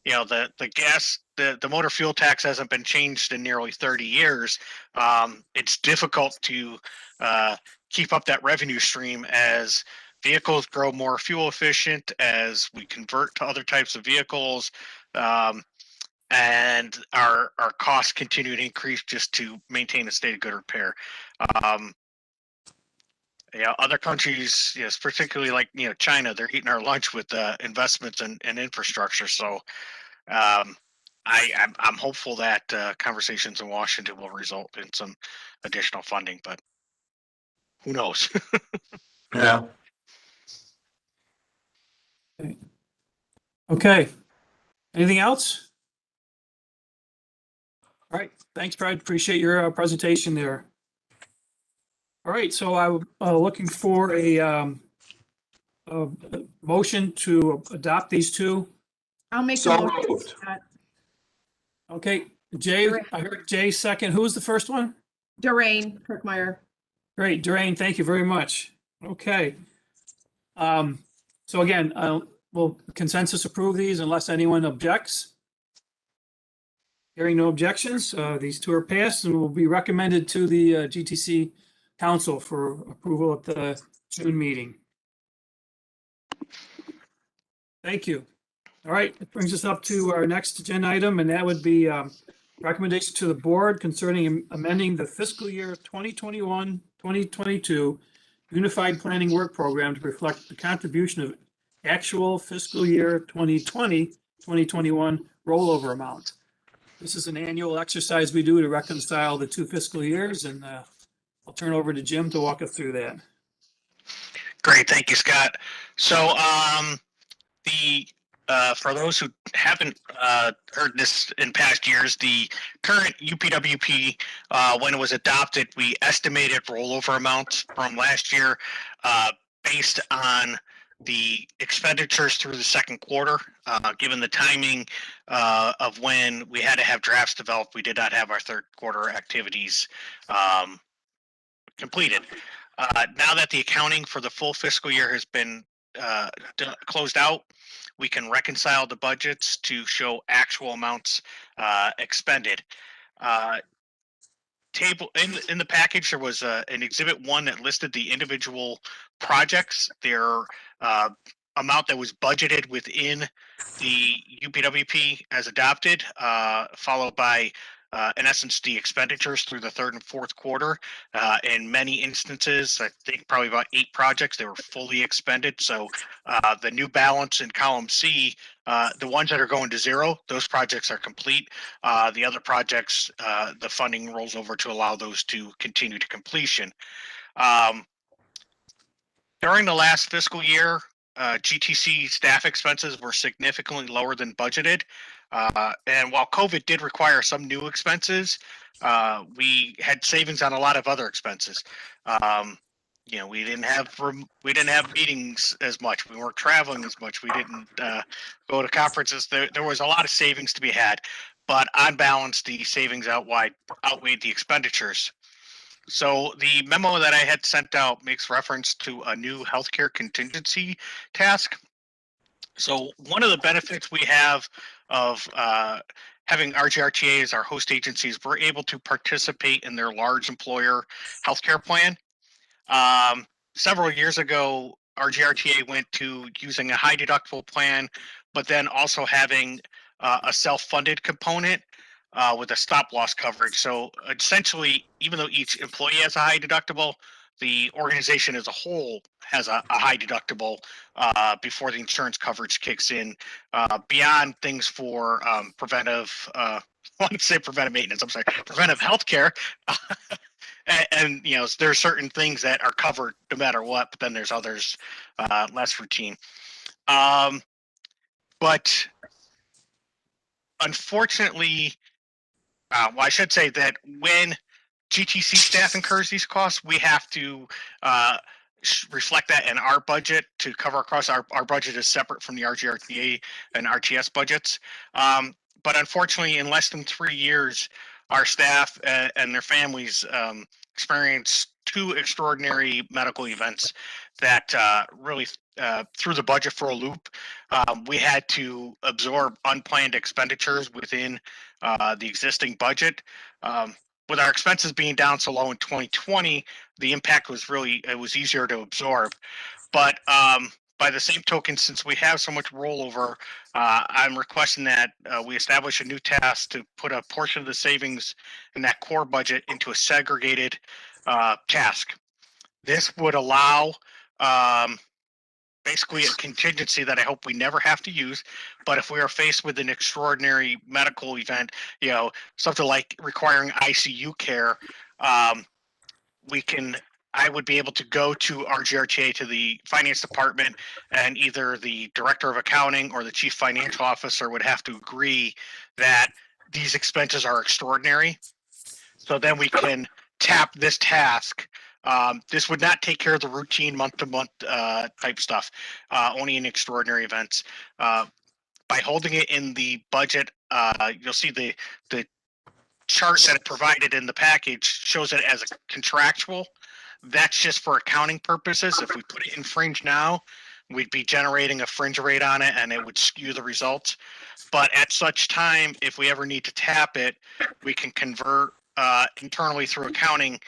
the motor fuel tax hasn't been changed in nearly 30 years. It's difficult to keep up that revenue stream as vehicles grow more fuel efficient, as we convert to other types of vehicles, and our costs continue to increase just to maintain a state of good repair. Other countries, yes, particularly like China, they're eating our lunch with investments and infrastructure. So I'm hopeful that conversations in Washington will result in some additional funding, but who knows?
Yeah.
Okay. Anything else? All right. Thanks, Brad. Appreciate your presentation there. All right. So I'm looking for a motion to adopt these two.
I'll make the
So
motion.
moved.
Scott.
Okay, Jay, I heard Jay second. Who was the first one?
Doreen Kirkmeyer.
Great, Doreen, thank you very much. Okay. So again, we'll consensus approve these unless anyone objects. Hearing no objections, these two are passed and will be recommended to the GTC Council for approval at the June meeting. Thank you. All right, it brings us up to our next agenda item, and that would be recommendation to the board concerning amending the fiscal year 2021-2022 Unified Planning Work Program to reflect the contribution of actual fiscal year 2020-2021 rollover amount. This is an annual exercise we do to reconcile the two fiscal years, and I'll turn over to Jim to walk us through that.
Great, thank you, Scott. So for those who haven't heard this in past years, the current UPWP, when it was adopted, we estimated rollover amounts from last year based on the expenditures through the second quarter. Given the timing of when we had to have drafts developed, we did not have our third quarter activities completed. Now that the accounting for the full fiscal year has been closed out, we can reconcile the budgets to show actual amounts expended. Table in the package, there was an exhibit 1 that listed the individual projects, their amount that was budgeted within the UPWP as adopted, followed by in essence the expenditures through the third and fourth quarter. In many instances, I think probably about 8 projects, they were fully expended. So the new balance in column C, the ones that are going to zero, those projects are complete. The other projects, the funding rolls over to allow those to continue to completion. During the last fiscal year, GTC staff expenses were significantly lower than budgeted. And while COVID did require some new expenses, we had savings on a lot of other expenses. We didn't have meetings as much. We weren't traveling as much. We didn't go to conferences. There was a lot of savings to be had, but on balance, the savings outweighed the expenditures. So the memo that I had sent out makes reference to a new healthcare contingency task. So one of the benefits we have of having RGRTA as our host agencies, we're able to participate in their large employer healthcare plan. Several years ago, RGRTA went to using a high deductible plan, but then also having a self-funded component with a stop loss coverage. So essentially, even though each employee has a high deductible, the organization as a whole has a high deductible before the insurance coverage kicks in, beyond things for preventive. I want to say preventive maintenance. I'm sorry, preventive healthcare. And you know, there are certain things that are covered no matter what, but then there's others less routine. But unfortunately, well, I should say that when GTC staff incurs these costs, we have to reflect that in our budget to cover our costs. Our budget is separate from the RGRTA and RTS budgets. But unfortunately, in less than 3 years, our staff and their families experienced 2 extraordinary medical events that really threw the budget for a loop. We had to absorb unplanned expenditures within the existing budget. With our expenses being down so low in 2020, the impact was it was easier to absorb. But by the same token, since we have so much rollover, I'm requesting that we establish a new task to put a portion of the savings in that core budget into a segregated task. This would allow basically a contingency that I hope we never have to use. But if we are faced with an extraordinary medical event, you know, something like requiring ICU care, I would be able to go to RGRTA, to the finance department, and either the director of accounting or the chief financial officer would have to agree that these expenses are extraordinary. So then we can tap this task. This would not take care of the routine month-to-month type stuff, only in extraordinary events. By holding it in the budget, you'll see the chart that it provided in the package shows it as a contractual. That's just for accounting purposes. If we put it in fringe now, we'd be generating a fringe rate on it and it would skew the results. But at such time, if we ever need to tap it, we can convert internally through accounting,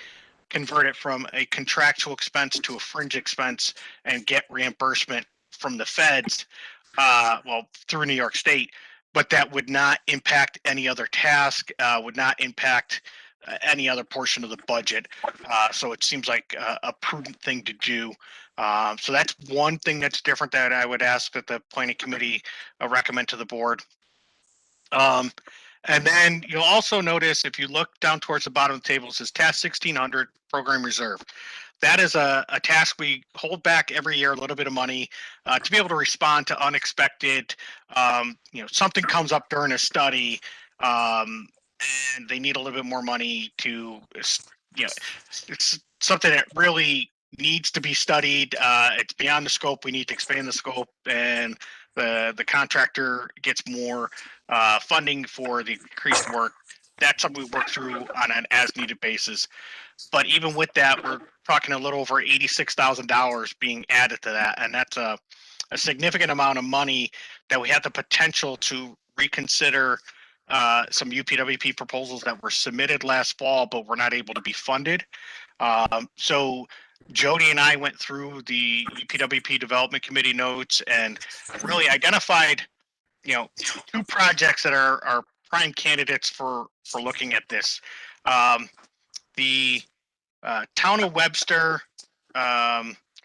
convert it from a contractual expense to a fringe expense and get reimbursement from the feds, through New York State. But that would not impact any other task, would not impact any other portion of the budget. So it seems like a prudent thing to do. So that's one thing that's different that I would ask that the planning committee recommend to the board. And then you'll also notice, if you look down towards the bottom of the table, it says task 1600 program reserve. That is a task we hold back every year, a little bit of money to be able to respond to unexpected, something comes up during a study and they need a little bit more money to, it's something that really needs to be studied. It's beyond the scope. We need to expand the scope, and the contractor gets more funding for the increased work. That's something we work through on an as-needed basis. But even with that, we're talking a little over $86,000 being added to that, and that's a significant amount of money that we have the potential to reconsider some UPWP proposals that were submitted last fall, but were not able to be funded. So Jody and I went through the UPWP Development Committee notes and really identified, 2 projects that are prime candidates for looking at this. The town of Webster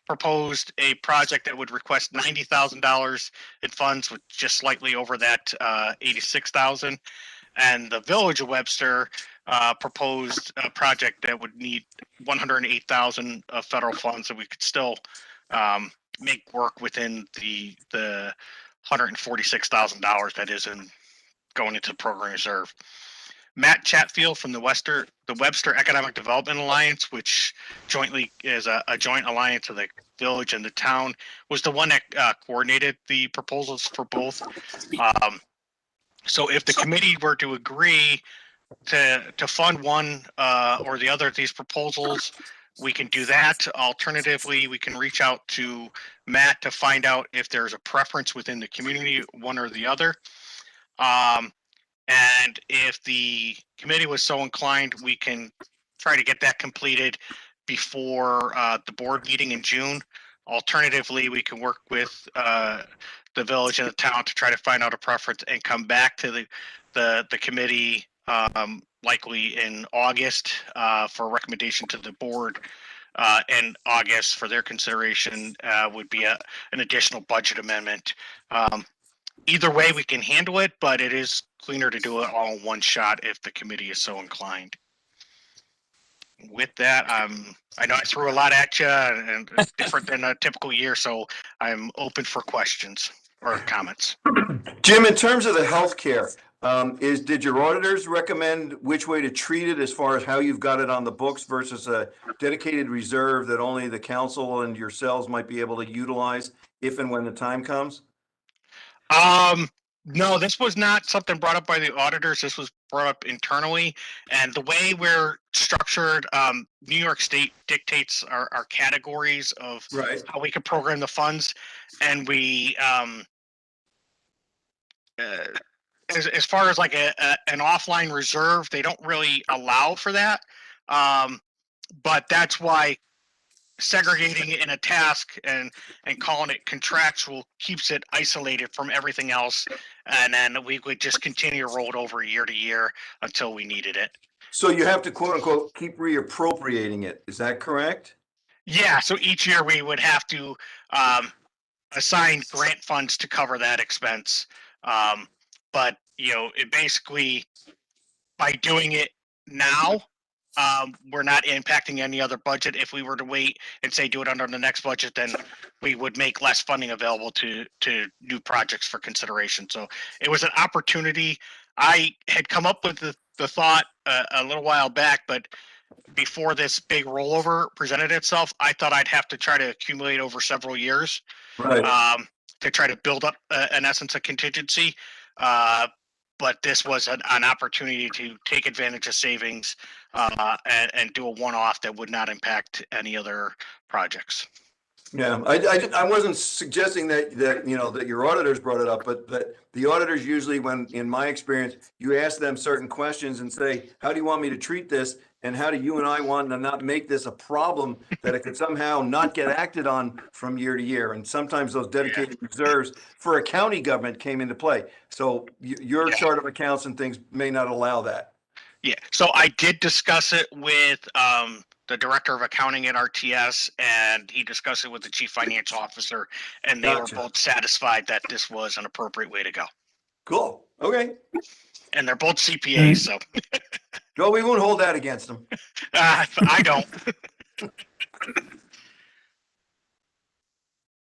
proposed a project that would request $90,000 in funds, with just slightly over that 86,000. And the village of Webster proposed a project that would need 108,000 of federal funds, that we could still make work within the $146,000 that is going into the program reserve. Matt Chatfield from the Webster Economic Development Alliance, which jointly is a joint alliance of the village and the town, was the one that coordinated the proposals for both. So if the committee were to agree to fund one or the other of these proposals, we can do that. Alternatively, we can reach out to Matt to find out if there's a preference within the community, one or the other. And if the committee was so inclined, we can try to get that completed before the board meeting in June. Alternatively, we can work with the the village and the town to try to find out a preference and come back to the committee likely in August for recommendation to the board in August for their consideration would be an additional budget amendment. Either way, we can handle it, but it is cleaner to do it all in one shot if the committee is so inclined. With that, I know I threw a lot at you and different than a typical year, so I'm open for questions or comments.
Jim, in terms of the healthcare, did your auditors recommend which way to treat it as far as how you've got it on the books versus a dedicated reserve that only the council and yourselves might be able to utilize if and when the time comes?
No, this was not something brought up by the auditors. This was brought up internally. And the way we're structured, New York State dictates our categories of how we can program the funds. And we, as far as like an offline reserve, they don't really allow for that. But that's why segregating it in a task and calling it contractual keeps it isolated from everything else, and then we would just continue to roll it over year to year until we needed it.
So you have to quote unquote keep reappropriating it. Is that correct?
Yeah, so each year we would have to assign grant funds to cover that expense. But it basically, by doing it now, we're not impacting any other budget. If we were to wait and say do it under the next budget, then we would make less funding available to new projects for consideration. So it was an opportunity. I had come up with the thought a little while back, but before this big rollover presented itself, I thought I'd have to try to accumulate over several years to try to build up, in essence, a contingency. But this was an opportunity to take advantage of savings and do a one-off that would not impact any other projects.
Yeah, I wasn't suggesting that your auditors brought it up, but the auditors usually, when, in my experience, you ask them certain questions and say, how do you want me to treat this? And how do you and I want to not make this a problem that it could somehow not get acted on from year to year? And sometimes those dedicated reserves for a county government came into play. So your chart of accounts and things may not allow that.
Yeah, so I did discuss it with the director of accounting at RTS, and he discussed it with the chief financial officer, and they were both satisfied that this was an appropriate way to go.
Cool. Okay.
And they're both CPAs, so.
Well, we won't hold that against them.
I don't.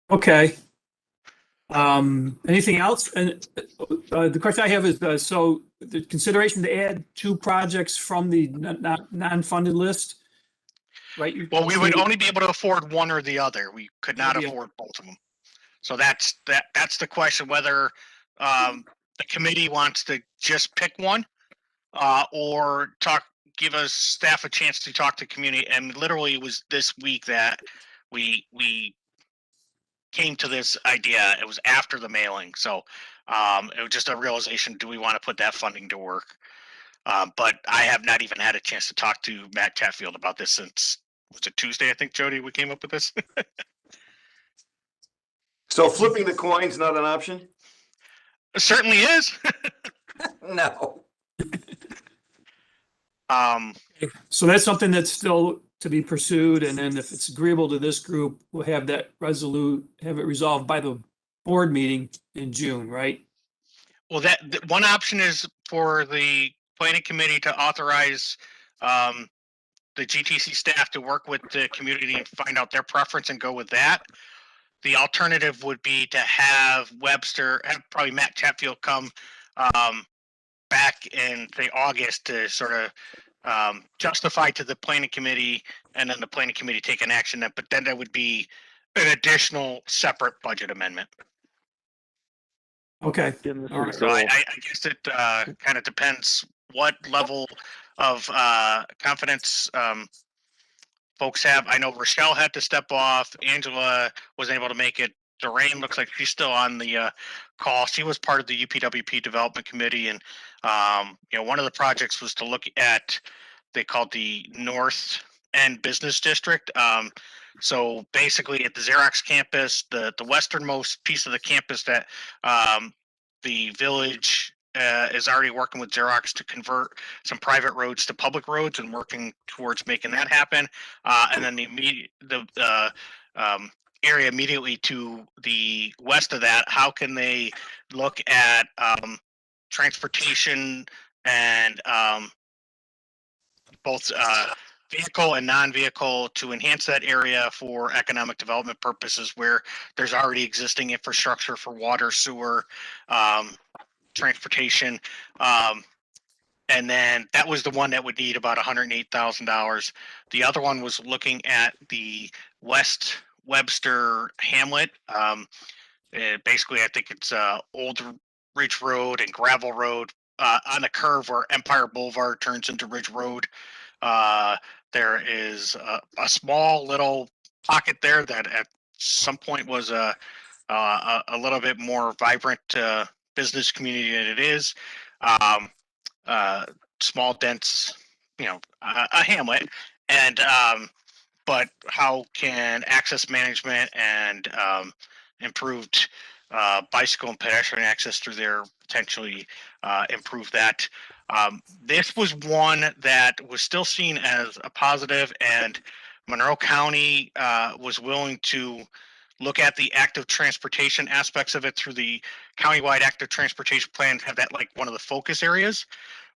Okay. Anything else? And the question I have is, so the consideration to add 2 projects from the non-funded list, right?
Well, we would only be able to afford one or the other. We could not afford both of them. So that's the question, whether the committee wants to just pick one or give us staff a chance to talk to community. And literally it was this week that we came to this idea. It was after the mailing. So it was just a realization, do we want to put that funding to work? But I have not even had a chance to talk to Matt Chatfield about this since, was it Tuesday, I think, Jody, we came up with this?
So flipping the coin's not an option?
It certainly is.
No.
So that's something that's still to be pursued, and then if it's agreeable to this group, we'll have that have it resolved by the board meeting in June, right?
Well, one option is for the planning committee to authorize the GTC staff to work with the community and find out their preference and go with that. The alternative would be to have probably Matt Chatfield come back in, say, August to sort of justify to the planning committee, and then the planning committee take an action. But then that would be an additional separate budget amendment.
Okay.
All right. So I guess it kind of depends what level of confidence folks have. I know Rochelle had to step off. Angela wasn't able to make it. Doreen looks like she's still on the call. She was part of the UPWP development committee, and one of the projects was to look at, they called the North End Business District. So basically at the Xerox campus, the westernmost piece of the campus that the village is already working with Xerox to convert some private roads to public roads and working towards making that happen. And then the area immediately to the west of that, how can they look at transportation and both vehicle and non-vehicle to enhance that area for economic development purposes where there's already existing infrastructure for water, sewer, transportation. And then that was the one that would need about $108,000. The other one was looking at the West Webster Hamlet. Basically, I think it's Old Ridge Road and Gravel Road on the curve where Empire Boulevard turns into Ridge Road. There is a small little pocket there that at some point was a little bit more vibrant business community than it is. Small, dense, a hamlet. And but how can access management and improved bicycle and pedestrian access through there potentially improve that? This was one that was still seen as a positive, and Monroe County was willing to look at the active transportation aspects of it through the countywide active transportation plan, have that like one of the focus areas,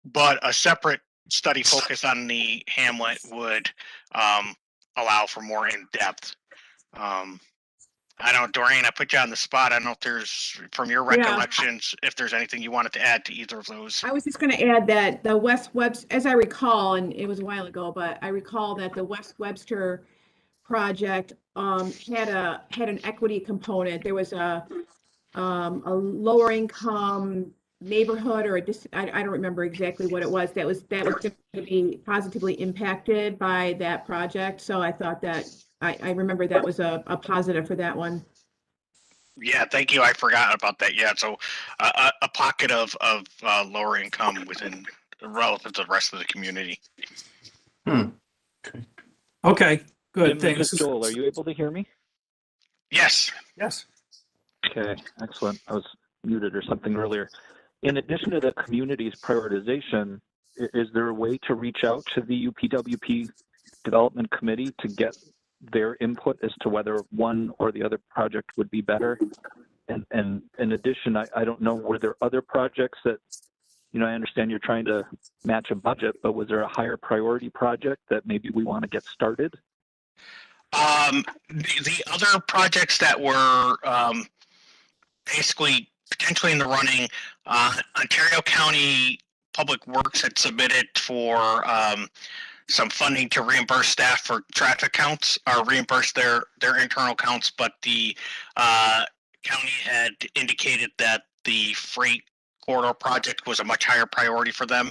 but a separate study focus on the hamlet would allow for more in-depth. I don't, Doreen, I put you on the spot. I don't know if there's, from your
Yeah.
recollections, if there's anything you wanted to add to either of those.
I was just going to add that the West Webster, as I recall, and it was a while ago, but I recall that the West Webster project had an equity component. There was a lower income neighborhood or I don't remember exactly what it was that was going to be positively impacted by that project. So I thought that I remember that was a positive for that one.
Yeah, thank you. I forgot about that. Yeah, so a pocket of lower income within relative to the rest of the community.
Okay, good.
Jim,
Thanks.
this is Joel. Are you able to hear me?
Yes.
Yes.
Okay, excellent. I was muted or something earlier. In addition to the community's prioritization, is there a way to reach out to the UPWP Development Committee to get their input as to whether one or the other project would be better? And in addition, I don't know, were there other projects that, I understand you're trying to match a budget, but was there a higher priority project that maybe we want to get started?
The other projects that were basically potentially in the running, Ontario County Public Works had submitted for some funding to reimburse staff for traffic counts or reimburse their internal counts, but the county had indicated that the freight corridor project was a much higher priority for them.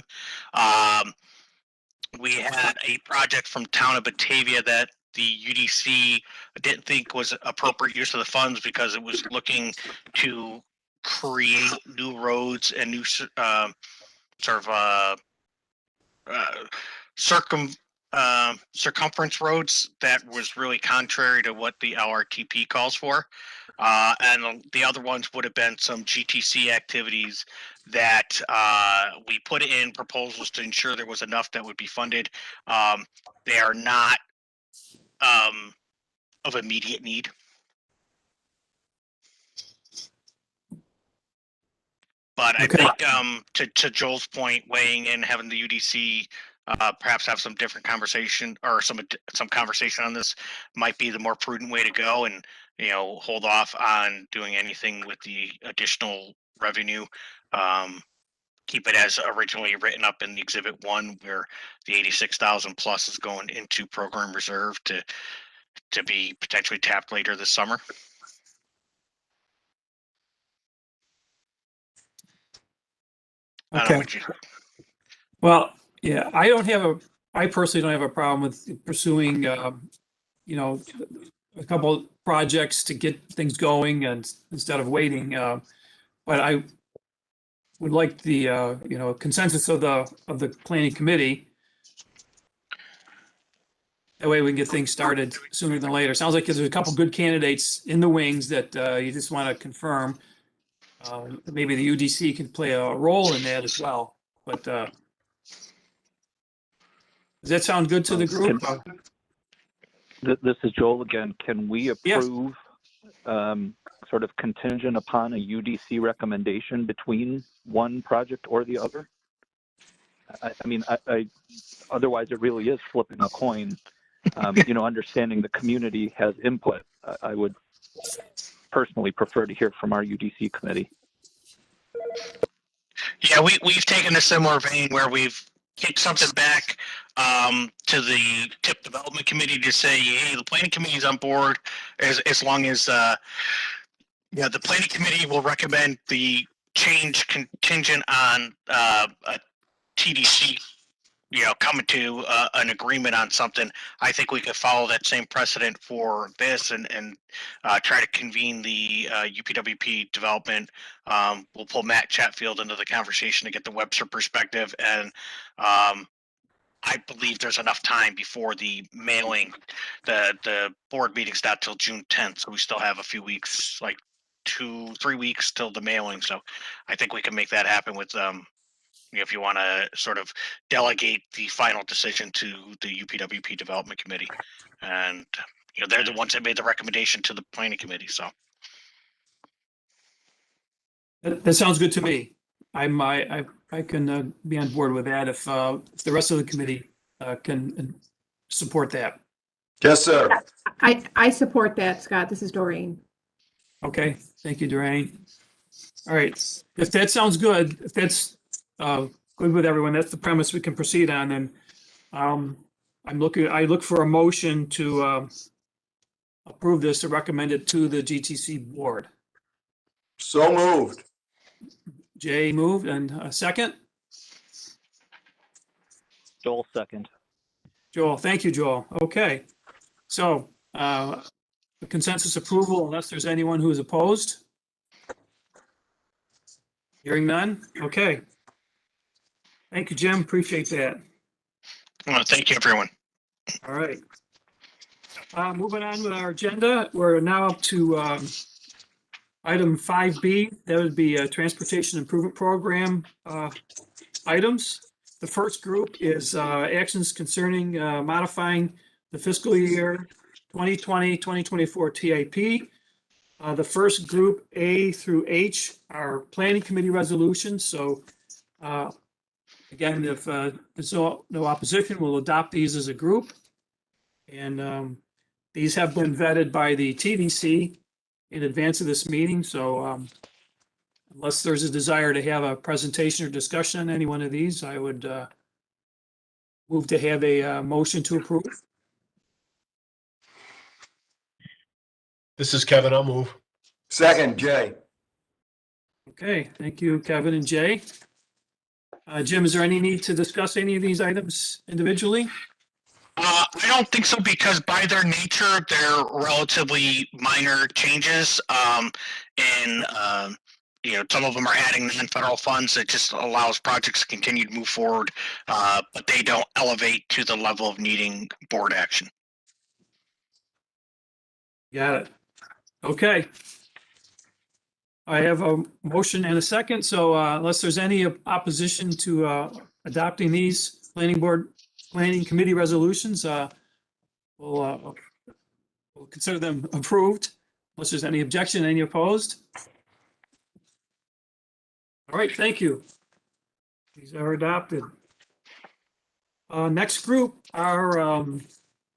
We had a project from town of Batavia that the UDC didn't think was appropriate use of the funds because it was looking to create new roads and new circumference roads that was really contrary to what the LRTP calls for. And the other ones would have been some GTC activities that we put in proposals to ensure there was enough that would be funded. They are not of immediate need. But I think to Joel's point, weighing in, having the UDC perhaps have some different conversation or some conversation on this might be the more prudent way to go, and hold off on doing anything with the additional revenue. Keep it as originally written up in the Exhibit 1, where the 86,000 plus is going into program reserve to be potentially tapped later this summer.
Okay. Well, yeah, I personally don't have a problem with pursuing, a couple of projects to get things going and instead of waiting. But I would like the, consensus of the planning committee. That way we can get things started sooner than later. Sounds like there's a couple good candidates in the wings that you just want to confirm. Maybe the UDC can play a role in that as well. But does that sound good to the group?
This is Joel again. Can we
Yes.
approve sort of contingent upon a UDC recommendation between one project or the other? I mean, otherwise it really is flipping a coin. Understanding the community has input. I would personally prefer to hear from our UDC committee.
Yeah, we've taken a similar vein where we've kicked something back to the TIP development committee to say, hey, the planning committee is on board as long as the planning committee will recommend the change contingent on a TDC, coming to an agreement on something. I think we could follow that same precedent for this and try to convene the UPWP development. We'll pull Matt Chatfield into the conversation to get the Webster perspective. And I believe there's enough time before the mailing. The board meeting's not till June 10th. So we still have a few weeks, like 2-3 weeks till the mailing. So I think we can make that happen with if you want to sort of delegate the final decision to the UPWP development committee. And they're the ones that made the recommendation to the planning committee. So
That sounds good to me. I can be on board with that if the rest of the committee can support that.
Yes, sir.
I support that, Scott. This is Doreen.
Okay, thank you, Doreen. All right, if that sounds good, if that's good with everyone, that's the premise we can proceed on. And I look for a motion to approve this, to recommend it to the GTC board.
So moved.
Jay moved, and a second.
Joel second.
Joel, thank you, Joel. Okay, so the consensus approval, unless there's anyone who is opposed. Hearing none. Okay. Thank you, Jim. Appreciate that.
Thank you, everyone.
All right. Moving on with our agenda, we're now up to item 5B. That would be a transportation improvement program items. The first group is actions concerning modifying the fiscal year 2020-2024 TIP. The first group, A through H, are planning committee resolutions. So again, if there's no opposition, we'll adopt these as a group. And these have been vetted by the TDC in advance of this meeting. So unless there's a desire to have a presentation or discussion on any one of these, I would move to have a motion to approve.
This is Kevin. I'll move.
Second, Jay.
Okay, thank you, Kevin and Jay. Jim, is there any need to discuss any of these items individually?
I don't think so, because by their nature, they're relatively minor changes. And some of them are adding non-federal funds that just allows projects to continue to move forward, but they don't elevate to the level of needing board action.
Got it. Okay. I have a motion and a second, so unless there's any opposition to adopting these planning committee resolutions, we'll consider them approved. Unless there's any objection, any opposed? All right, thank you. These are adopted. Next group are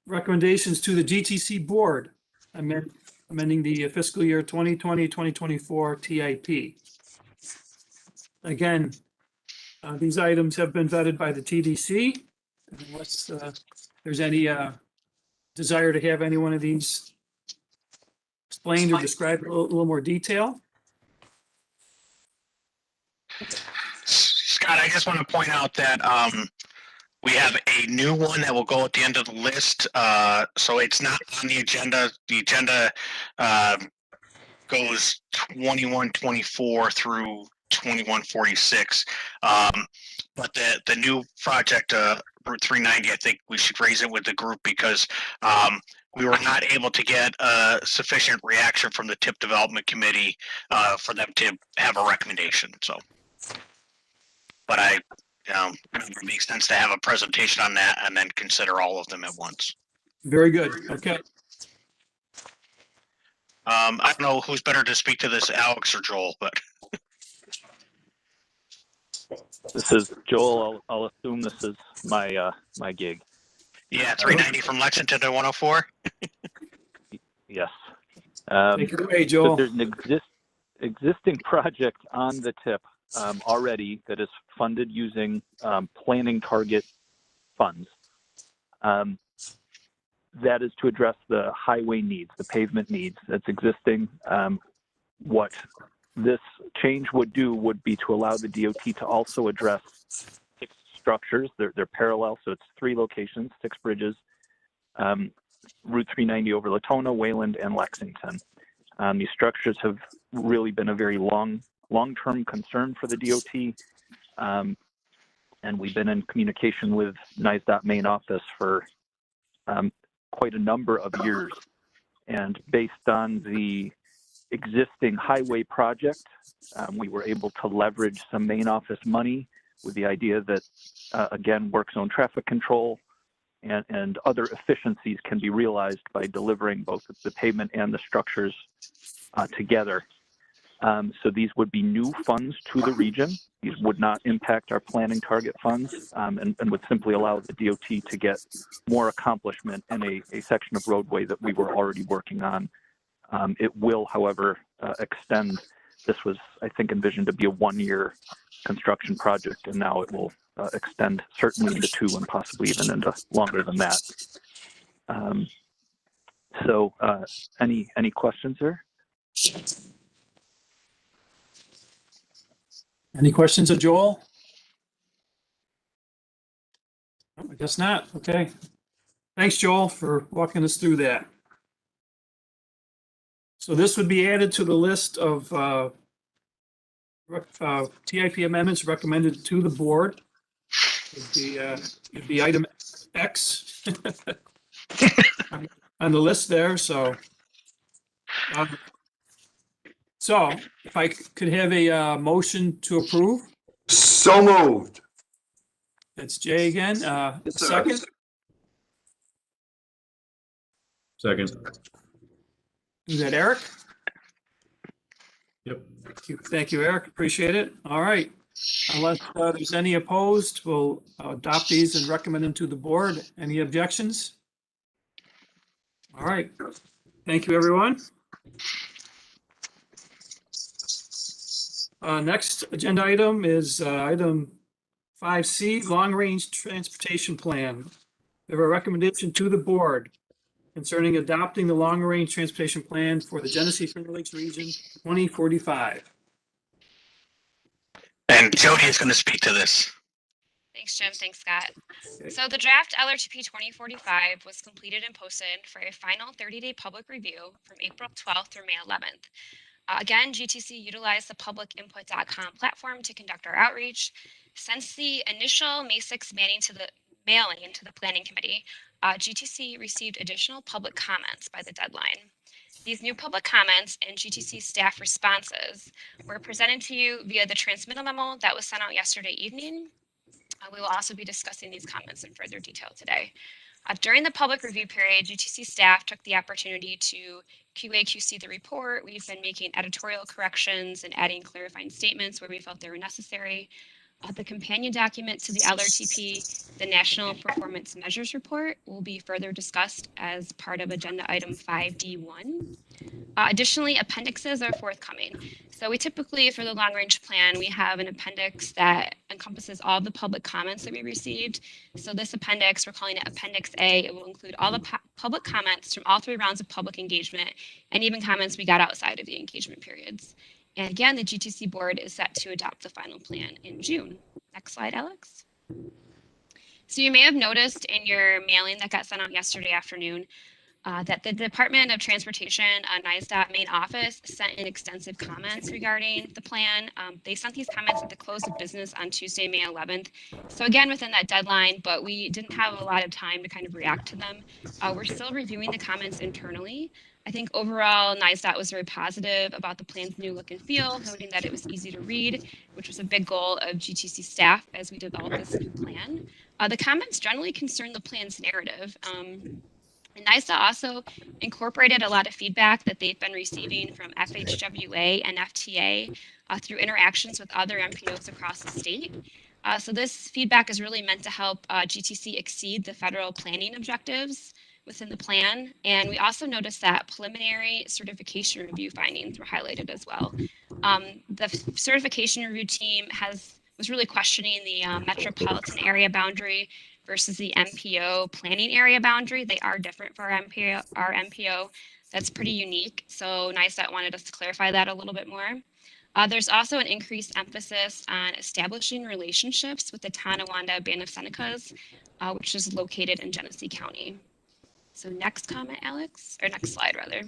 recommendations to the GTC board, amending the fiscal year 2020-2024 TIP. Again, these items have been vetted by the TDC. Unless there's any desire to have any one of these explained or described in a little more detail.
Scott, I just want to point out that we have a new one that will go at the end of the list. So it's not on the agenda. The agenda goes 21-24 through 21-46. But the new project Route 390, I think we should raise it with the group because we were not able to get sufficient reaction from the TIP Development Committee for them to have a recommendation. So, but it makes sense to have a presentation on that and then consider all of them at once.
Very good. Okay.
I don't know who's better to speak to this, Alex or Joel, but
This is Joel. I'll assume this is my my gig.
yeah, 390 from Lexington to 104.
Yes.
Take it away,
So
Joel.
there's an existing project on the tip already that is funded using planning target funds. That is to address the highway needs, the pavement needs that's existing. What this change would do would be to allow the DOT to also address 6 structures. They're parallel, so it's 3 locations, 6 bridges, Route 390 over Latona, Wayland, and Lexington. These structures have really been a very long-term concern for the DOT, and we've been in communication with NYSDOT main office for quite a number of years. And based on the existing highway project, we were able to leverage some main office money with the idea that, again, work zone traffic control and other efficiencies can be realized by delivering both the pavement and the structures together. So these would be new funds to the region. These would not impact our planning target funds and would simply allow the DOT to get more accomplishment in a section of roadway that we were already working on. It will, however, extend. This was, I think, envisioned to be a 1-year construction project, and now it will extend certainly into 2 and possibly even into longer than that. So any questions there?
Any questions of Joel? Oh, I guess not. Okay. Thanks, Joel, for walking us through that. So this would be added to the list of TIP amendments recommended to the board. It'd be item X on the list there. So if I could have a motion to approve.
So moved.
That's Jay again.
Yes, sir.
Second.
Second.
Is that Eric?
Yep.
Thank you, Eric. Appreciate it. All right. Unless there's any opposed, we'll adopt these and recommend them to the board. Any objections? All right. Thank you, everyone. Next agenda item is item 5C, long-range transportation plan. We have a recommendation to the board concerning adopting the long-range transportation plan for the Genesee Finger Lakes region 2045.
And Jody is going to speak to this.
Thanks, Jim. Thanks, Scott.
Okay.
So the draft LRTP 2045 was completed and posted for a final 30-day public review from April 12th through May 11th. Again, GTC utilized the publicinput.com platform to conduct our outreach. Since the initial May 6th mailing to the Planning Committee, GTC received additional public comments by the deadline. These new public comments and GTC staff responses were presented to you via the transmittal memo that was sent out yesterday evening. We will also be discussing these comments in further detail today. During the public review period, GTC staff took the opportunity to QA/QC the report. We've been making editorial corrections and adding clarifying statements where we felt they were necessary. The companion document to the LRTP, the National Performance Measures Report, will be further discussed as part of agenda item 5D1. Additionally, appendixes are forthcoming. So we typically, for the long range plan, we have an appendix that encompasses all the public comments that we received. So this appendix, we're calling it Appendix A. It will include all the public comments from all 3 rounds of public engagement and even comments we got outside of the engagement periods. And again, the GTC board is set to adopt the final plan in June. Next slide, Alex. So you may have noticed in your mailing that got sent out yesterday afternoon, that the Department of Transportation, NISDOT main office, sent in extensive comments regarding the plan. They sent these comments at the close of business on Tuesday, May 11th. So again, within that deadline, but we didn't have a lot of time to kind of react to them. We're still reviewing the comments internally. I think overall, NISDOT was very positive about the plan's new look and feel, noting that it was easy to read, which was a big goal of GTC staff as we developed this new plan. The comments generally concern the plan's narrative. And NISA also incorporated a lot of feedback that they've been receiving from FHWA and FTA through interactions with other MPOs across the state. So this feedback is really meant to help GTC exceed the federal planning objectives within the plan. And we also noticed that preliminary certification review findings were highlighted as well. The certification review team was really questioning the metropolitan area boundary versus the MPO planning area boundary. They are different for our MPO. That's pretty unique. So NISDOT wanted us to clarify that a little bit more. There's also an increased emphasis on establishing relationships with the Tonawanda Band of Senecas, which is located in Genesee County. So next comment, Alex, or next slide rather.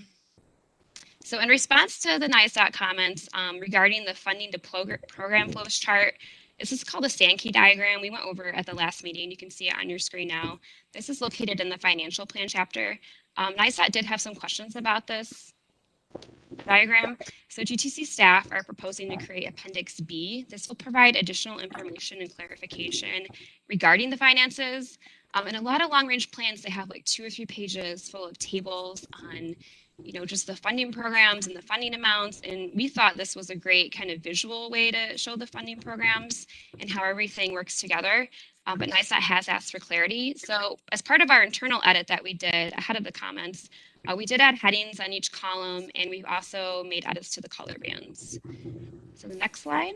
So in response to the NISDOT comments regarding the funding to program flows chart, this is called a Sankey diagram. We went over at the last meeting. You can see it on your screen now. This is located in the financial plan chapter. NISDOT did have some questions about this diagram. So GTC staff are proposing to create Appendix B. This will provide additional information and clarification regarding the finances. In a lot of long-range plans, they have like 2 or 3 pages full of tables on, just the funding programs and the funding amounts. And we thought this was a great kind of visual way to show the funding programs and how everything works together. But NISDOT has asked for clarity. So as part of our internal edit that we did ahead of the comments, we did add headings on each column, and we've also made edits to the color bands. So the next slide.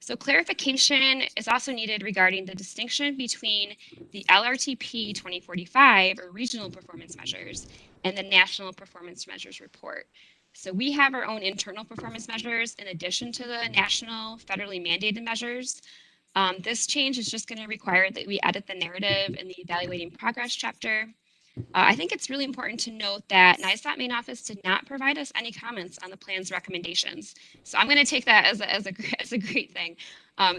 So clarification is also needed regarding the distinction between the LRTP 2045 or regional performance measures and the national performance measures report. So we have our own internal performance measures in addition to the national federally mandated measures. This change is just going to require that we edit the narrative in the evaluating progress chapter. I think it's really important to note that NISDOT main office did not provide us any comments on the plan's recommendations. So I'm going to take that as a great thing.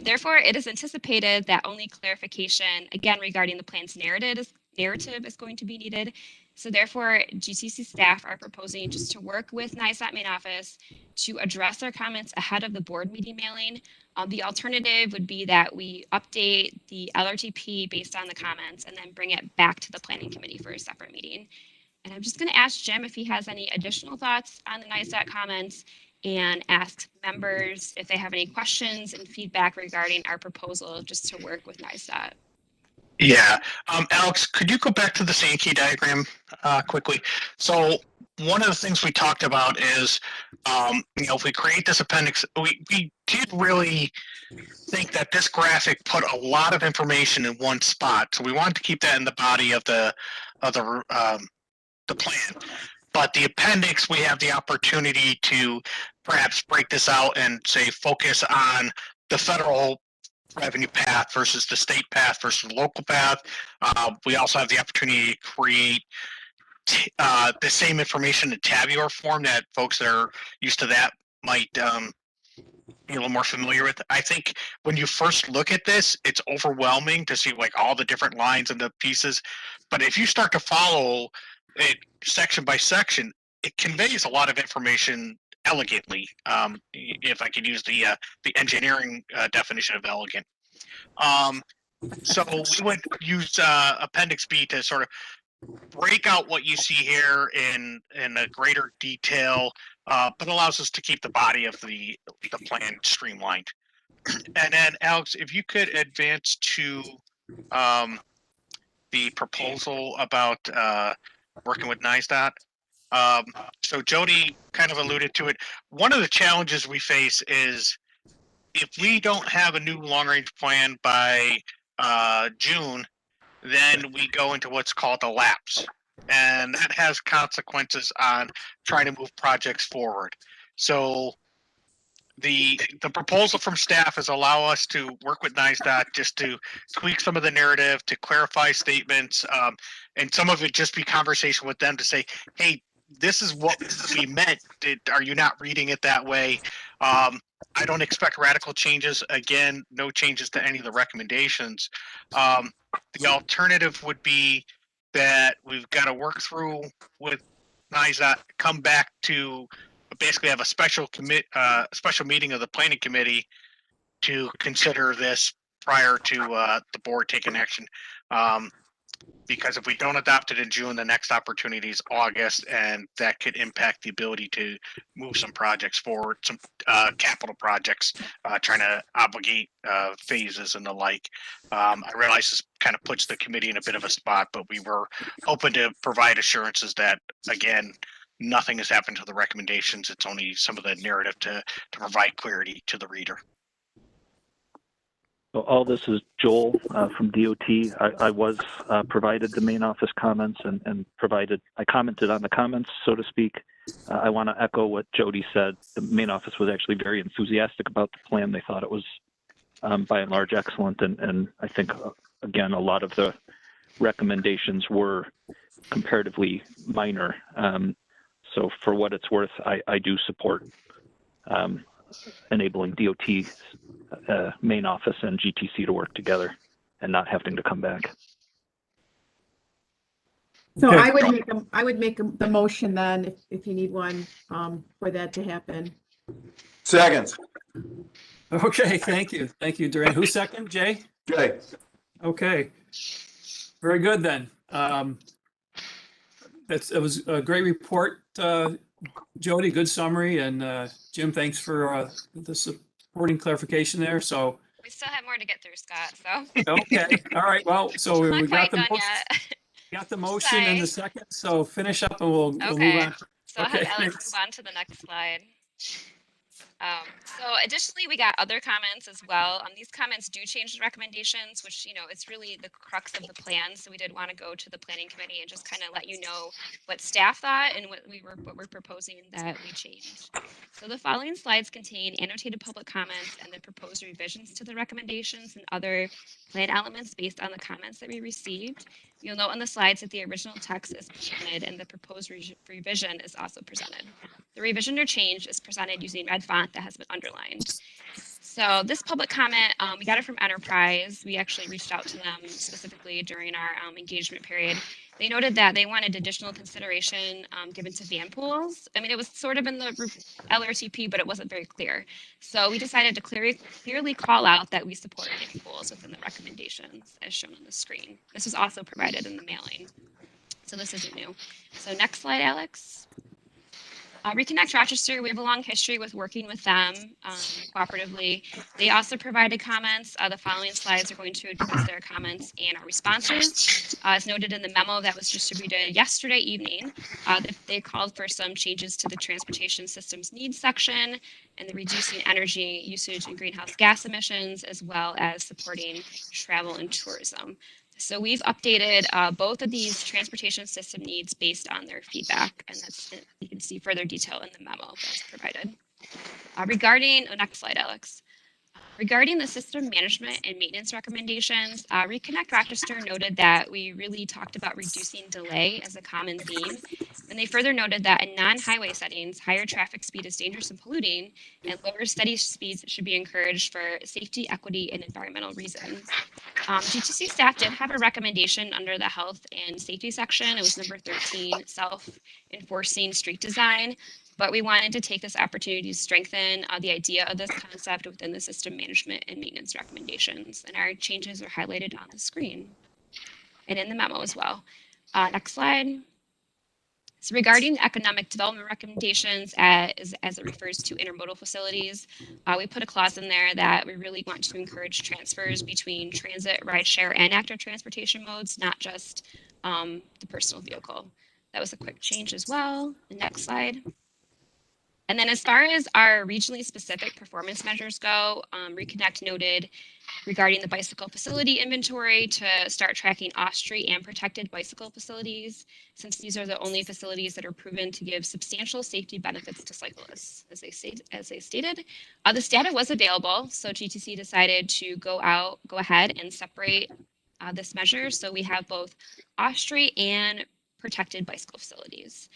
Therefore, it is anticipated that only clarification, again, regarding the plan's narrative is going to be needed. So therefore, GTC staff are proposing just to work with NISDOT main office to address their comments ahead of the board meeting mailing. The alternative would be that we update the LRTP based on the comments and then bring it back to the planning committee for a separate meeting. And I'm just going to ask Jim if he has any additional thoughts on the NISDOT comments and ask members if they have any questions and feedback regarding our proposal just to work with NISDOT.
Yeah. Alex, could you go back to the Sankey diagram quickly? So one of the things we talked about is, if we create this appendix, we did really think that this graphic put a lot of information in one spot. So we wanted to keep that in the body of the plan. But the appendix, we have the opportunity to perhaps break this out and say focus on the federal revenue path versus the state path versus the local path. We also have the opportunity to create the same information in tabular form that folks that are used to that might be a little more familiar with. I think when you first look at this, it's overwhelming to see like all the different lines and the pieces. But if you start to follow it section by section, it conveys a lot of information elegantly, if I could use the engineering definition of elegant. So we would use Appendix B to sort of break out what you see here in a greater detail, but allows us to keep the body of the plan streamlined. And then Alex, if you could advance to the proposal about working with NISDOT. So Jody kind of alluded to it. One of the challenges we face is if we don't have a new long-range plan by June, then we go into what's called a lapse. And that has consequences on trying to move projects forward. So the proposal from staff is allow us to work with NISDOT just to tweak some of the narrative, to clarify statements, and some of it just be conversation with them to say, hey, this is what we meant. Are you not reading it that way? I don't expect radical changes. Again, no changes to any of the recommendations. The alternative would be that we've got to work through with NISDOT, come back to basically have a special meeting of the planning committee to consider this prior to the board taking action. Because if we don't adopt it in June, the next opportunity is August, and that could impact the ability to move some projects forward, some capital projects, trying to obligate phases and the like. I realize this kind of puts the committee in a bit of a spot, but we were hoping to provide assurances that, again, nothing has happened to the recommendations. It's only some of the narrative to provide clarity to the reader.
So all this is Joel from DOT. I was provided the main office comments and I commented on the comments, so to speak. I want to echo what Jody said. The main office was actually very enthusiastic about the plan. They thought it was by and large excellent. And I think, again, a lot of the recommendations were comparatively minor. So for what it's worth, I do support enabling DOT main office and GTC to work together and not having to come back.
So
Okay.
I would make the motion then if you need one for that to happen.
Second.
Okay, thank you. Thank you, Duran. Who's second, Jay?
Jay.
Okay. Very good then. It was a great report, Jody, good summary, and Jim, thanks for the supporting clarification there. So
We still have more to get through, Scott, so.
okay, all right, well, so
Not
we got
quite
the
done
motion,
yet.
got the motion in the second, so finish up and we'll move
Okay,
on.
so I'll have
Okay,
Alex
thanks.
move on to the next slide. So additionally, we got other comments as well. These comments do change the recommendations, which, you know, it's really the crux of the plan. So we did want to go to the planning committee and just kind of let you know what staff thought and what we're proposing that we changed. So the following slides contain annotated public comments and the proposed revisions to the recommendations and other plan elements based on the comments that we received. You'll note on the slides that the original text is presented and the proposed revision is also presented. The revision or change is presented using red font that has been underlined. So this public comment, we got it from Enterprise. We actually reached out to them specifically during our engagement period. They noted that they wanted additional consideration given to van pools. I mean, it was sort of in the LRTP, but it wasn't very clear. So we decided to clearly call out that we support van pools within the recommendations as shown on the screen. This was also provided in the mailing. So this isn't new. So next slide, Alex. Reconnect Rochester, we have a long history with working with them cooperatively. They also provided comments. The following slides are going to address their comments and our responses. As noted in the memo that was distributed yesterday evening, they called for some changes to the transportation systems needs section and the reducing energy usage and greenhouse gas emissions, as well as supporting travel and tourism. So we've updated both of these transportation system needs based on their feedback, and that's, you can see further detail in the memo that's provided. Regarding, next slide, Alex. Regarding the system management and maintenance recommendations, Reconnect Rochester noted that we really talked about reducing delay as a common theme. And they further noted that in non-highway settings, higher traffic speed is dangerous and polluting, and lower steady speeds should be encouraged for safety, equity, and environmental reasons. GTC staff did have a recommendation under the health and safety section. It was number 13, self-enforcing street design. But we wanted to take this opportunity to strengthen the idea of this concept within the system management and maintenance recommendations. And our changes are highlighted on the screen and in the memo as well. Next slide. So regarding economic development recommendations as it refers to intermodal facilities, we put a clause in there that we really want to encourage transfers between transit, rideshare, and active transportation modes, not just the personal vehicle. That was a quick change as well. The next slide. And then as far as our regionally specific performance measures go, Reconnect noted regarding the bicycle facility inventory to start tracking off-street and protected bicycle facilities, since these are the only facilities that are proven to give substantial safety benefits to cyclists. As they stated, this data was available, so GTC decided to go ahead and separate this measure, so we have both off-street and protected bicycle facilities.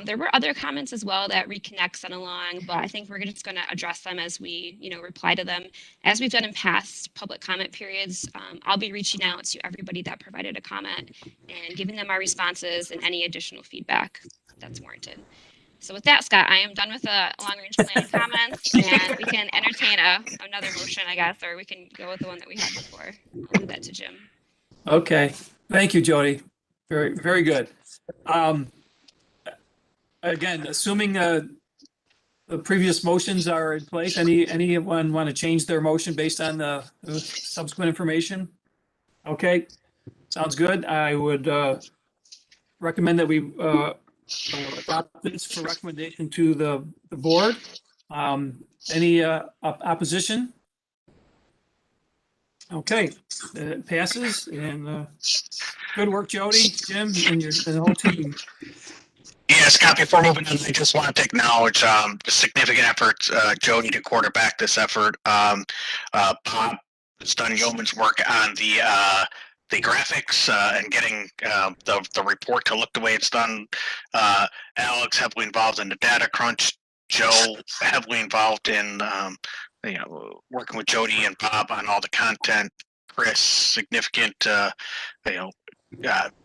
There were other comments as well that Reconnect sent along, but I think we're just going to address them as we, reply to them. As we've done in past public comment periods, I'll be reaching out to everybody that provided a comment and giving them our responses and any additional feedback that's warranted. So with that, Scott, I am done with the long-range plan comments, and we can entertain another motion, I guess, or we can go with the one that we had before. I'll leave that to Jim.
Okay, thank you, Jody. Very, very good. Again, assuming the previous motions are in place, anyone want to change their motion based on the subsequent information? Okay, sounds good. I would recommend that we adopt this for recommendation to the board. Any opposition? Okay, it passes, and good work, Jody, Jim, and the whole team.
Yeah, Scott, before moving on, I just wanted to acknowledge the significant efforts, Jody, to quarterback this effort. Bob has done yeoman's work on the graphics and getting the report to look the way it's done. Alex heavily involved in the data crunch. Joe heavily involved in working with Jody and Bob on all the content. Chris, significant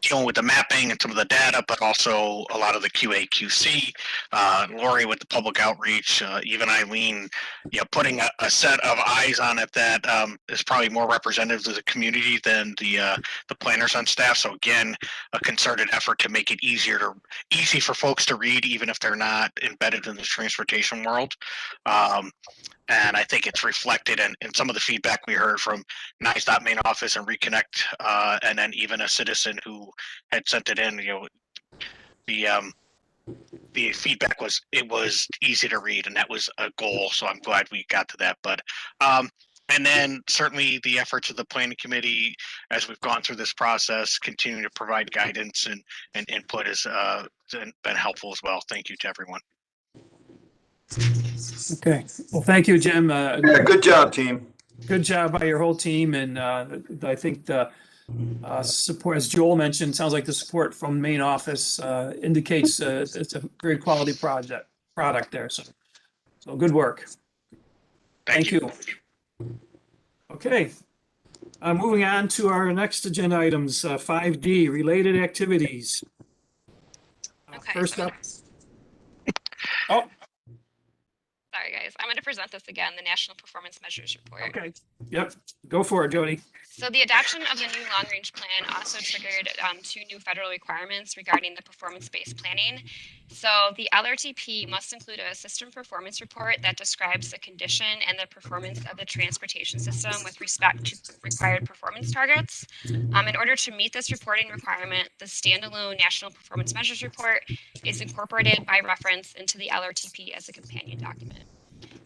dealing with the mapping and some of the data, but also a lot of the QA QC. Lori with the public outreach, even Eileen, putting a set of eyes on it that is probably more representative of the community than the planners on staff. So again, a concerted effort to make it easy for folks to read, even if they're not embedded in the transportation world. And I think it's reflected in some of the feedback we heard from NICE main office and Reconnect, and then even a citizen who had sent it in. The feedback was it was easy to read, and that was a goal. So I'm glad we got to that. But and then certainly the efforts of the planning committee as we've gone through this process, continuing to provide guidance and input has been helpful as well. Thank you to everyone.
Okay, well, thank you, Jim.
Yeah, good job, team.
Good job by your whole team, and I think the support, as Joel mentioned, sounds like the support from main office indicates it's a very quality product there. So good work. Thank you. Okay, moving on to our next agenda items, 5D, related activities.
Okay.
First up. Oh.
Sorry, guys. I'm going to present this again, the National Performance Measures Report.
Okay. Yep. Go for it, Jody.
So the adoption of the new long-range plan also triggered 2 new federal requirements regarding the performance-based planning. So the LRTP must include a system performance report that describes the condition and the performance of the transportation system with respect to required performance targets. In order to meet this reporting requirement, the standalone National Performance Measures Report is incorporated by reference into the LRTP as a companion document.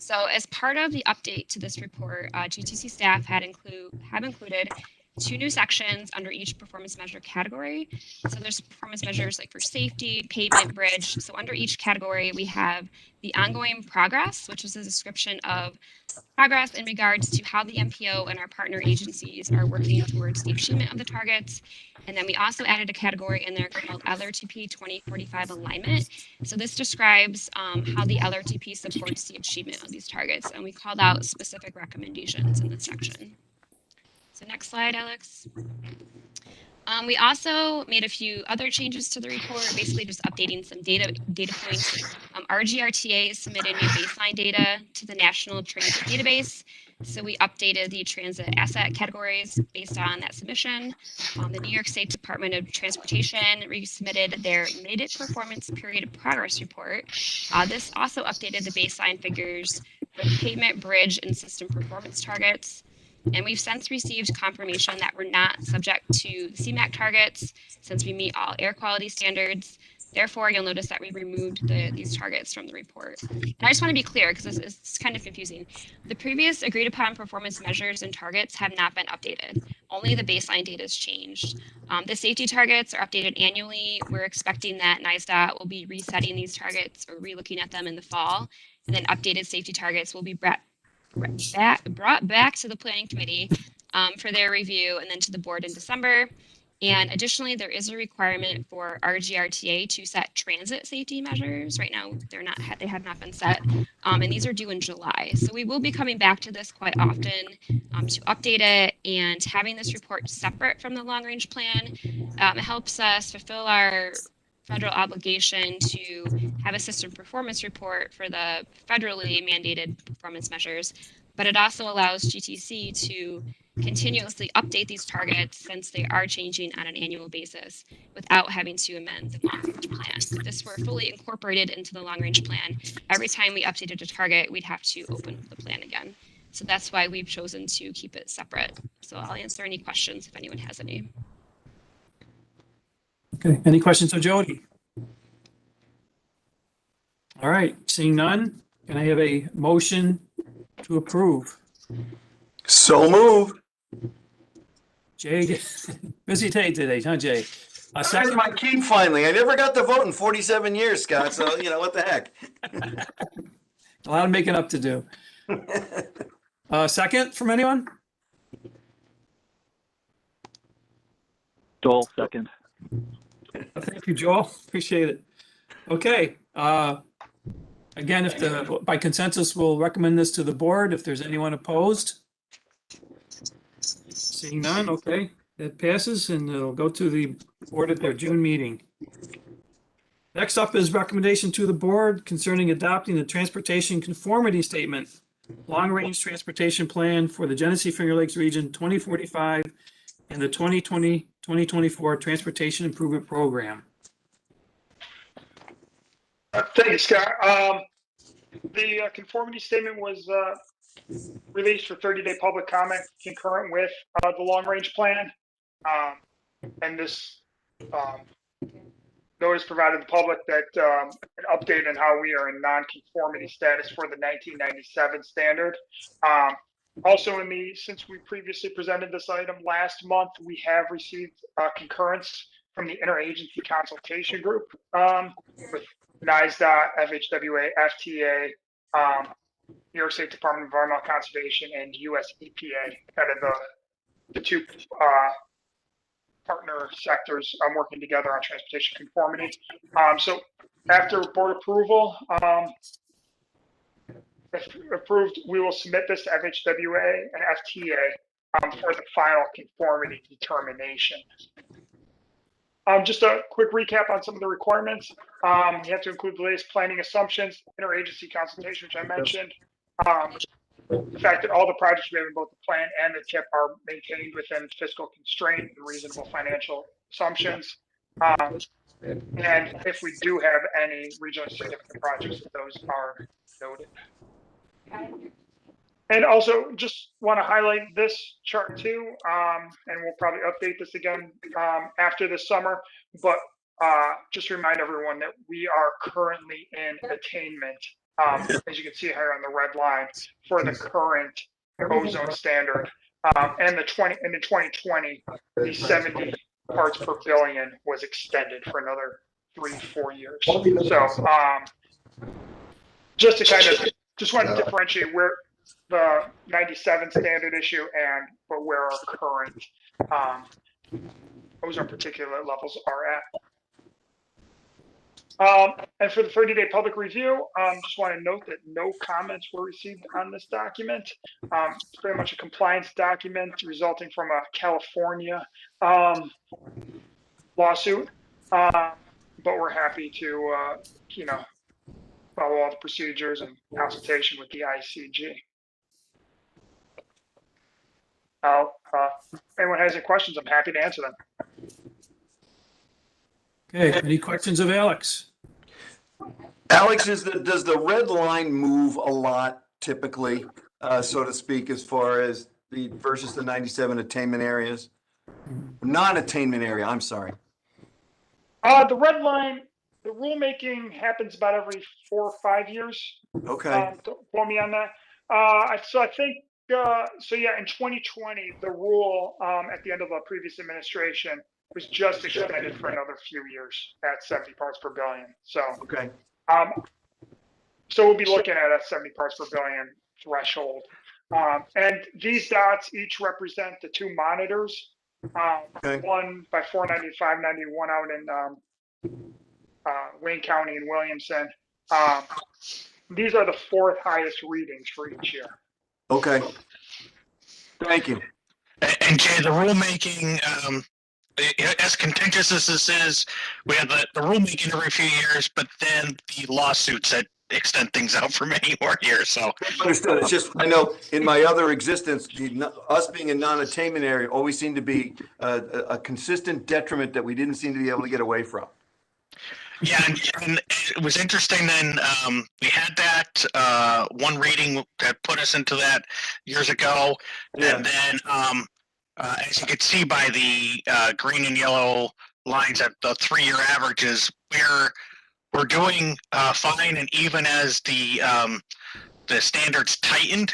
So as part of the update to this report, GTC staff have included 2 new sections under each performance measure category. So there's performance measures like for safety, pavement, bridge. So under each category, we have the ongoing progress, which is a description of progress in regards to how the MPO and our partner agencies are working towards the achievement of the targets. And then we also added a category in there called LRTP 2045 alignment. So this describes how the LRTP supports the achievement of these targets. And we called out specific recommendations in this section. So next slide, Alex. We also made a few other changes to the report, basically just updating some data points. Our GRTA submitted new baseline data to the National Transit Database. So we updated the transit asset categories based on that submission. The New York State Department of Transportation resubmitted their mid-performance period progress report. This also updated the baseline figures for the pavement, bridge, and system performance targets. And we've since received confirmation that we're not subject to the CMAQ targets since we meet all air quality standards. Therefore, you'll notice that we removed these targets from the report. And I just want to be clear because it's kind of confusing. The previous agreed upon performance measures and targets have not been updated. Only the baseline data has changed. The safety targets are updated annually. We're expecting that NISDOT will be resetting these targets or relooking at them in the fall. And then updated safety targets will be brought back to the planning committee for their review and then to the board in December. And additionally, there is a requirement for RGRTA to set transit safety measures. Right now, they have not been set, and these are due in July. So we will be coming back to this quite often to update it, and having this report separate from the long range plan helps us fulfill our federal obligation to have a system performance report for the federally mandated performance measures, but it also allows GTC to continuously update these targets since they are changing on an annual basis without having to amend the long range plan. If this were fully incorporated into the long range plan, every time we updated a target, we'd have to open up the plan again. So that's why we've chosen to keep it separate. So I'll answer any questions if anyone has any.
Okay, any questions of Jody? All right, seeing none, can I have a motion to approve?
So moved.
Jay, busy day today, huh, Jay? A
I
second?
earned my keep finally. I never got to vote in 47 years, Scott. So, you know, what the heck?
A lot of making up to do. Second from anyone?
Joel, second.
Thank you, Joel. Appreciate it. Okay. Again, if by consensus, we'll recommend this to the board. If there's anyone opposed. Seeing none, okay, that passes and it'll go to the board at their June meeting. Next up is recommendation to the board concerning adopting the transportation conformity statement, long-range transportation plan for the Genesee Finger Lakes region 2045 and the 2020-2024 transportation improvement program.
Thank you, Scott. The conformity statement was released for 30-day public comment concurrent with the long-range plan. And this notice provided the public that an update on how we are in non-conformity status for the 1997 standard. Also, since we previously presented this item last month, we have received concurrence from the interagency consultation group with NISDOT, FHWA, FTA, New York State Department of Environmental Conservation, and US EPA, kind of the two partner sectors working together on transportation conformity. So after board approval, if approved, we will submit this to FHWA and FTA for the final conformity determination. Just a quick recap on some of the requirements. You have to include the latest planning assumptions, interagency consultation, which I mentioned. The fact that all the projects we have in both the plan and the TIP are maintained within fiscal constraint and reasonable financial assumptions. And if we do have any regionally significant projects, those are noted. And also just want to highlight this chart too, and we'll probably update this again after the summer, but just remind everyone that we are currently in attainment, as you can see here on the red line, for the current ozone standard. And in 2020, the 70 parts per billion was extended for another 3-4 years. So just to kind of, just want to differentiate where the 97 standard issue but where our current ozone particulate levels are at. And for the 30-day public review, just want to note that no comments were received on this document. It's very much a compliance document resulting from a California lawsuit, but we're happy to, follow all the procedures and consultation with the ICG. If anyone has any questions, I'm happy to answer them.
Okay, any questions of Alex?
Alex, does the red line move a lot typically, so to speak, as far as versus the 97 attainment areas? Non-attainment area, I'm sorry.
The red line The rulemaking happens about every 4 or 5 years.
Okay,
Don't quote me on that. So I think, so yeah, in 2020, the rule at the end of the previous administration was just extended for another few years at 70 parts per billion. So,
okay,
um, so we'll be looking at a 70 parts per billion threshold. And these dots each represent the two monitors,
okay.
one by 490, 590, one out in Wayne County and Williamson. These are the fourth highest readings for each year.
Okay. Thank you.
And Jay, the rulemaking, as contentious as this is, we have the rulemaking every few years, but then the lawsuits that extend things out for many more years. So
Understood. It's just, I know in my other existence, us being a non-attainment area always seemed to be a consistent detriment that we didn't seem to be able to get away from.
yeah, and it was interesting then, we had that one reading that put us into that years ago.
Yeah.
And then as you can see by the green and yellow lines at the 3-year averages, we're doing fine, and even as the standards tightened,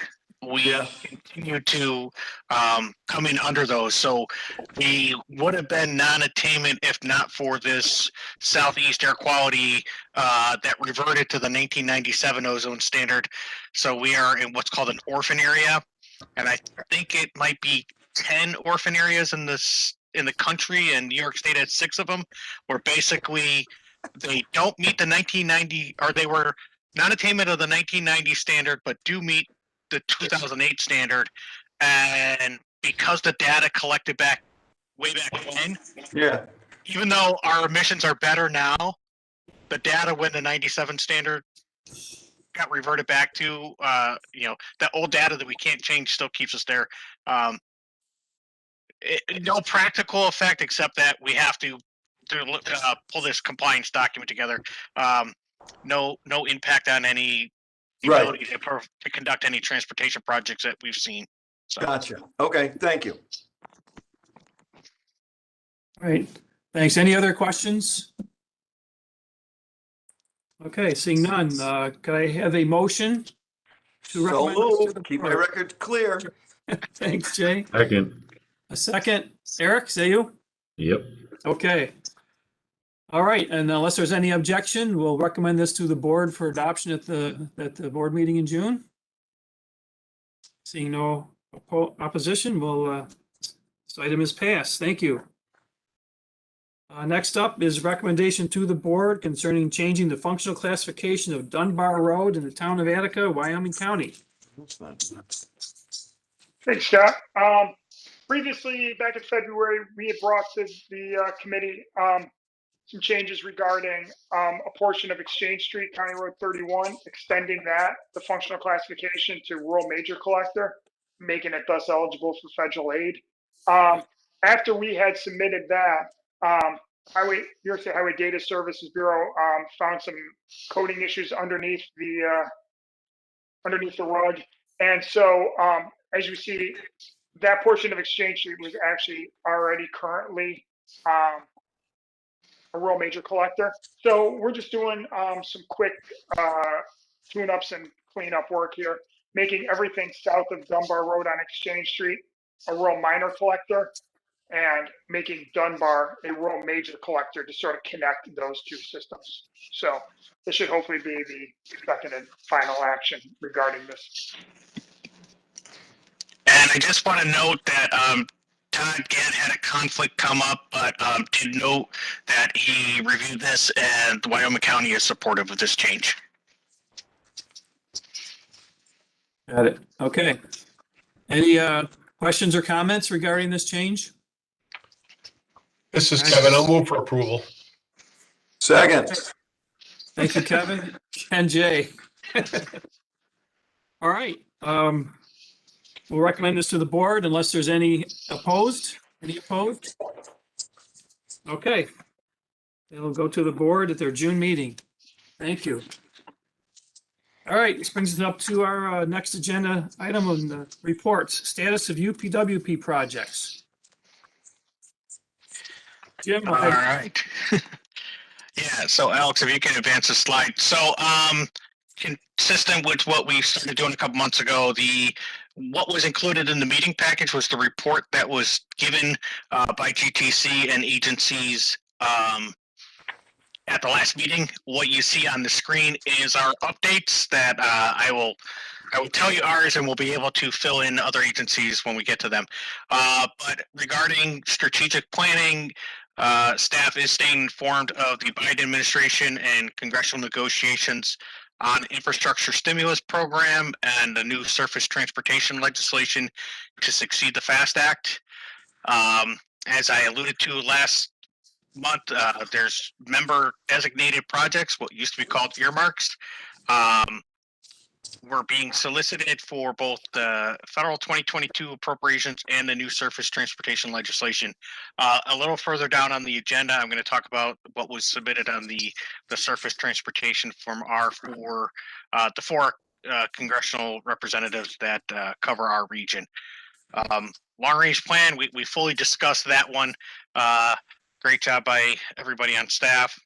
we continue to come in under those. So we would have been non-attainment if not for this Southeast air quality that reverted to the 1997 ozone standard. So we are in what's called an orphan area, and I think it might be 10 orphan areas in the country, and New York State had 6 of them, where basically they don't meet the 1990, or they were non-attainment of the 1990 standard, but do meet the 2008 standard. And because the data collected way back when,
yeah,
even though our emissions are better now, the data when the 97 standard got reverted back to, the old data that we can't change still keeps us there. No practical effect except that we have to pull this compliance document together. No impact on any ability to conduct any transportation projects that we've seen. So.
Gotcha. Okay, thank you.
All right, thanks. Any other questions? Okay, seeing none, could I have a motion to
So
recommend this to the
moved. Keep my
board?
record clear.
Thanks, Jay.
Second.
A second. Eric, say you?
Yep.
Okay. All right, and unless there's any objection, we'll recommend this to the board for adoption at the board meeting in June. Seeing no opposition, this item is passed. Thank you. Next up is recommendation to the board concerning changing the functional classification of Dunbar Road in the town of Attica, Wyoming County.
Thanks, Scott. Previously, back in February, we had brought to the committee some changes regarding a portion of Exchange Street, County Road 31, extending the functional classification to rural major collector, making it thus eligible for federal aid. After we had submitted that, New York State Highway Data Services Bureau found some coding issues underneath the rug, and so as you see, that portion of Exchange Street was actually already currently a rural major collector. So we're just doing some quick tune-ups and cleanup work here, making everything south of Dunbar Road on Exchange Street a rural minor collector, and making Dunbar a rural major collector to sort of connect those two systems. So this should hopefully be the second and final action regarding this.
And I just want to note that Todd Gant had a conflict come up, but did note that he reviewed this and Wyoming County is supportive of this change.
Got it. Okay. Any questions or comments regarding this change?
This is Kevin. I'll move for approval.
Second.
Thank you, Kevin and Jay. All right. We'll recommend this to the board unless there's any opposed. Any opposed? Okay. It'll go to the board at their June meeting. Thank you. All right, this brings us up to our next agenda item on the reports, status of UPWP projects. Jim,
All right. Yeah, so Alex, if you can advance the slide. So, consistent with what we started doing a couple months ago, what was included in the meeting package was the report that was given by GTC and agencies at the last meeting. What you see on the screen is our updates that I will tell you ours, and we'll be able to fill in other agencies when we get to them. But regarding strategic planning, staff is staying informed of the Biden administration and congressional negotiations on infrastructure stimulus program and the new surface transportation legislation to succeed the FAST Act. As I alluded to last month, there's member designated projects, what used to be called earmarks. We're being solicited for both the federal 2022 appropriations and the new surface transportation legislation. A little further down on the agenda, I'm going to talk about what was submitted on the surface transportation from the four congressional representatives that cover our region. Long range plan, we fully discussed that one. Great job by everybody on staff.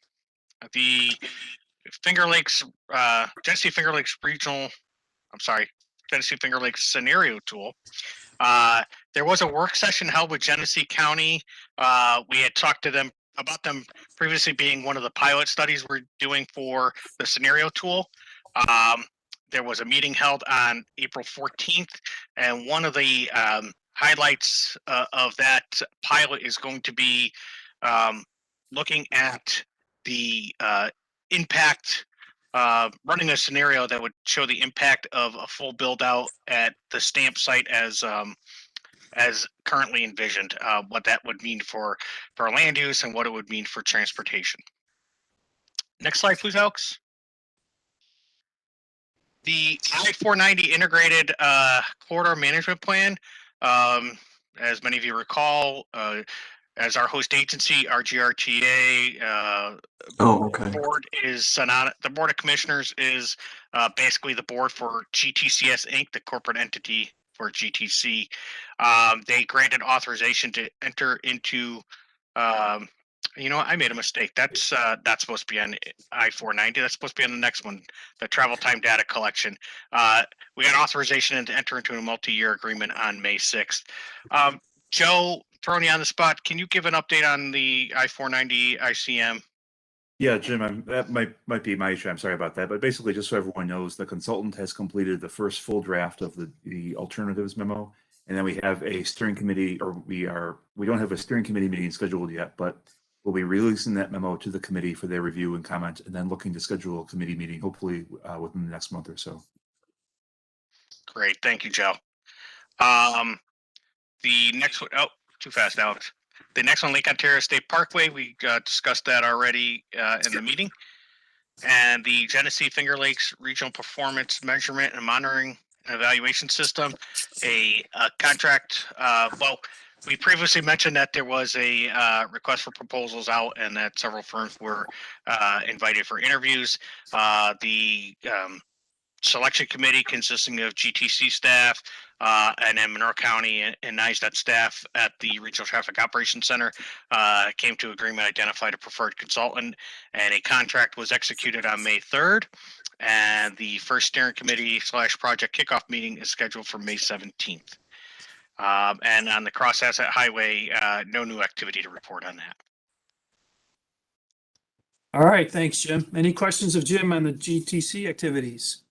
The Genesee Finger Lakes Genesee Finger Lakes scenario tool. There was a work session held with Genesee County. We had talked to them about them previously being one of the pilot studies we're doing for the scenario tool. There was a meeting held on April 14th, and one of the highlights of that pilot is going to be looking at the impact, running a scenario that would show the impact of a full build out at the stamp site as currently envisioned, what that would mean for land use and what it would mean for transportation. Next slide, please, Alex. The I-490 integrated corridor management plan, as many of you recall, as our host agency, our GRTA board is Sonata. The Board of Commissioners is basically the board for GTCS Inc., the corporate entity for GTC. They granted authorization to enter into. You know what? I made a mistake. That's supposed to be on I-490. That's supposed to be on the next one, the travel time data collection. We got authorization to enter into a multi-year agreement on May 6th. Joe, throwing you on the spot, can you give an update on the I-490 ICM?
Yeah, Jim, that might be my issue. I'm sorry about that. But basically, just so everyone knows, the consultant has completed the first full draft of the alternatives memo. And then we have a steering committee, or we don't have a steering committee meeting scheduled yet, but we'll be releasing that memo to the committee for their review and comment, and then looking to schedule a committee meeting, hopefully within the next month or so.
Great. Thank you, Joe. The next one, too fast, Alex. The next one, Lake Ontario State Parkway, we discussed that already in the meeting. And the Genesee Finger Lakes Regional Performance Measurement and Monitoring and Evaluation System, a contract. Well, we previously mentioned that there was a request for proposals out and that several firms were invited for interviews. The selection committee consisting of GTC staff and then Monroe County and NISDOT staff at the Regional Traffic Operations Center came to agreement, identified a preferred consultant, and a contract was executed on May 3rd. And the first steering committee / project kickoff meeting is scheduled for May 17th. And on the Cross Asset Highway, no new activity to report on that.
All right, thanks, Jim. Any questions of Jim on the GTC activities?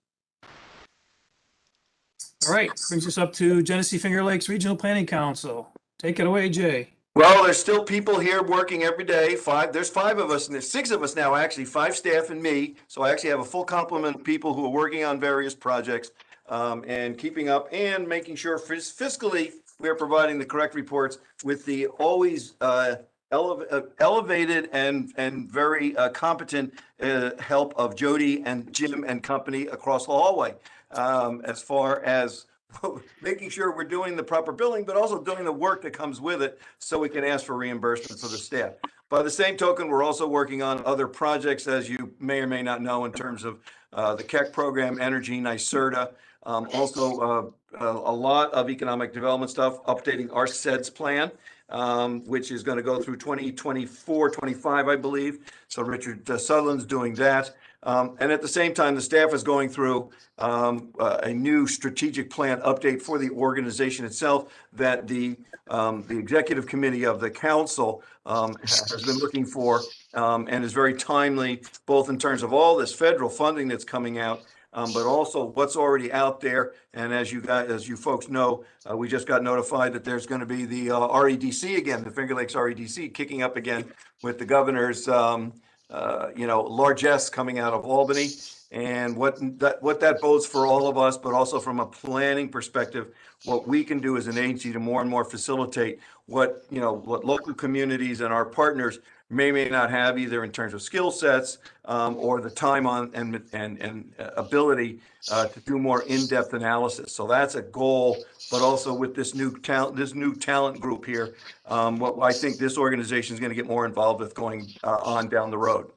All right, brings us up to Genesee Finger Lakes Regional Planning Council. Take it away, Jay.
Well, there's still people here working every day. There's 5 of us, and there's 6 of us now, actually, 5 staff and me. So I actually have a full complement of people who are working on various projects and keeping up and making sure fiscally we are providing the correct reports with the always elevated and very competent help of Jody and Jim and company across the hallway, as far as making sure we're doing the proper billing, but also doing the work that comes with it so we can ask for reimbursement for the staff. By the same token, we're also working on other projects, as you may or may not know, in terms of the KEC program, Energy, NYSERDA, also a lot of economic development stuff, updating our SEDS plan. which is going to go through 2024, 25, I believe. So Richard Sutherland's doing that. And at the same time, the staff is going through a new strategic plan update for the organization itself that the executive committee of the council has been looking for and is very timely, both in terms of all this federal funding that's coming out, but also what's already out there. And as you folks know, we just got notified that there's going to be the REDC again, the Finger Lakes REDC kicking up again with the governor's largesse coming out of Albany, and what that bodes for all of us, but also from a planning perspective, what we can do as an agency to more and more facilitate what local communities and our partners may not have, either in terms of skill sets or the time on and ability to do more in-depth analysis. So that's a goal, but also with this new talent group here, what I think this organization is going to get more involved with going on down the road.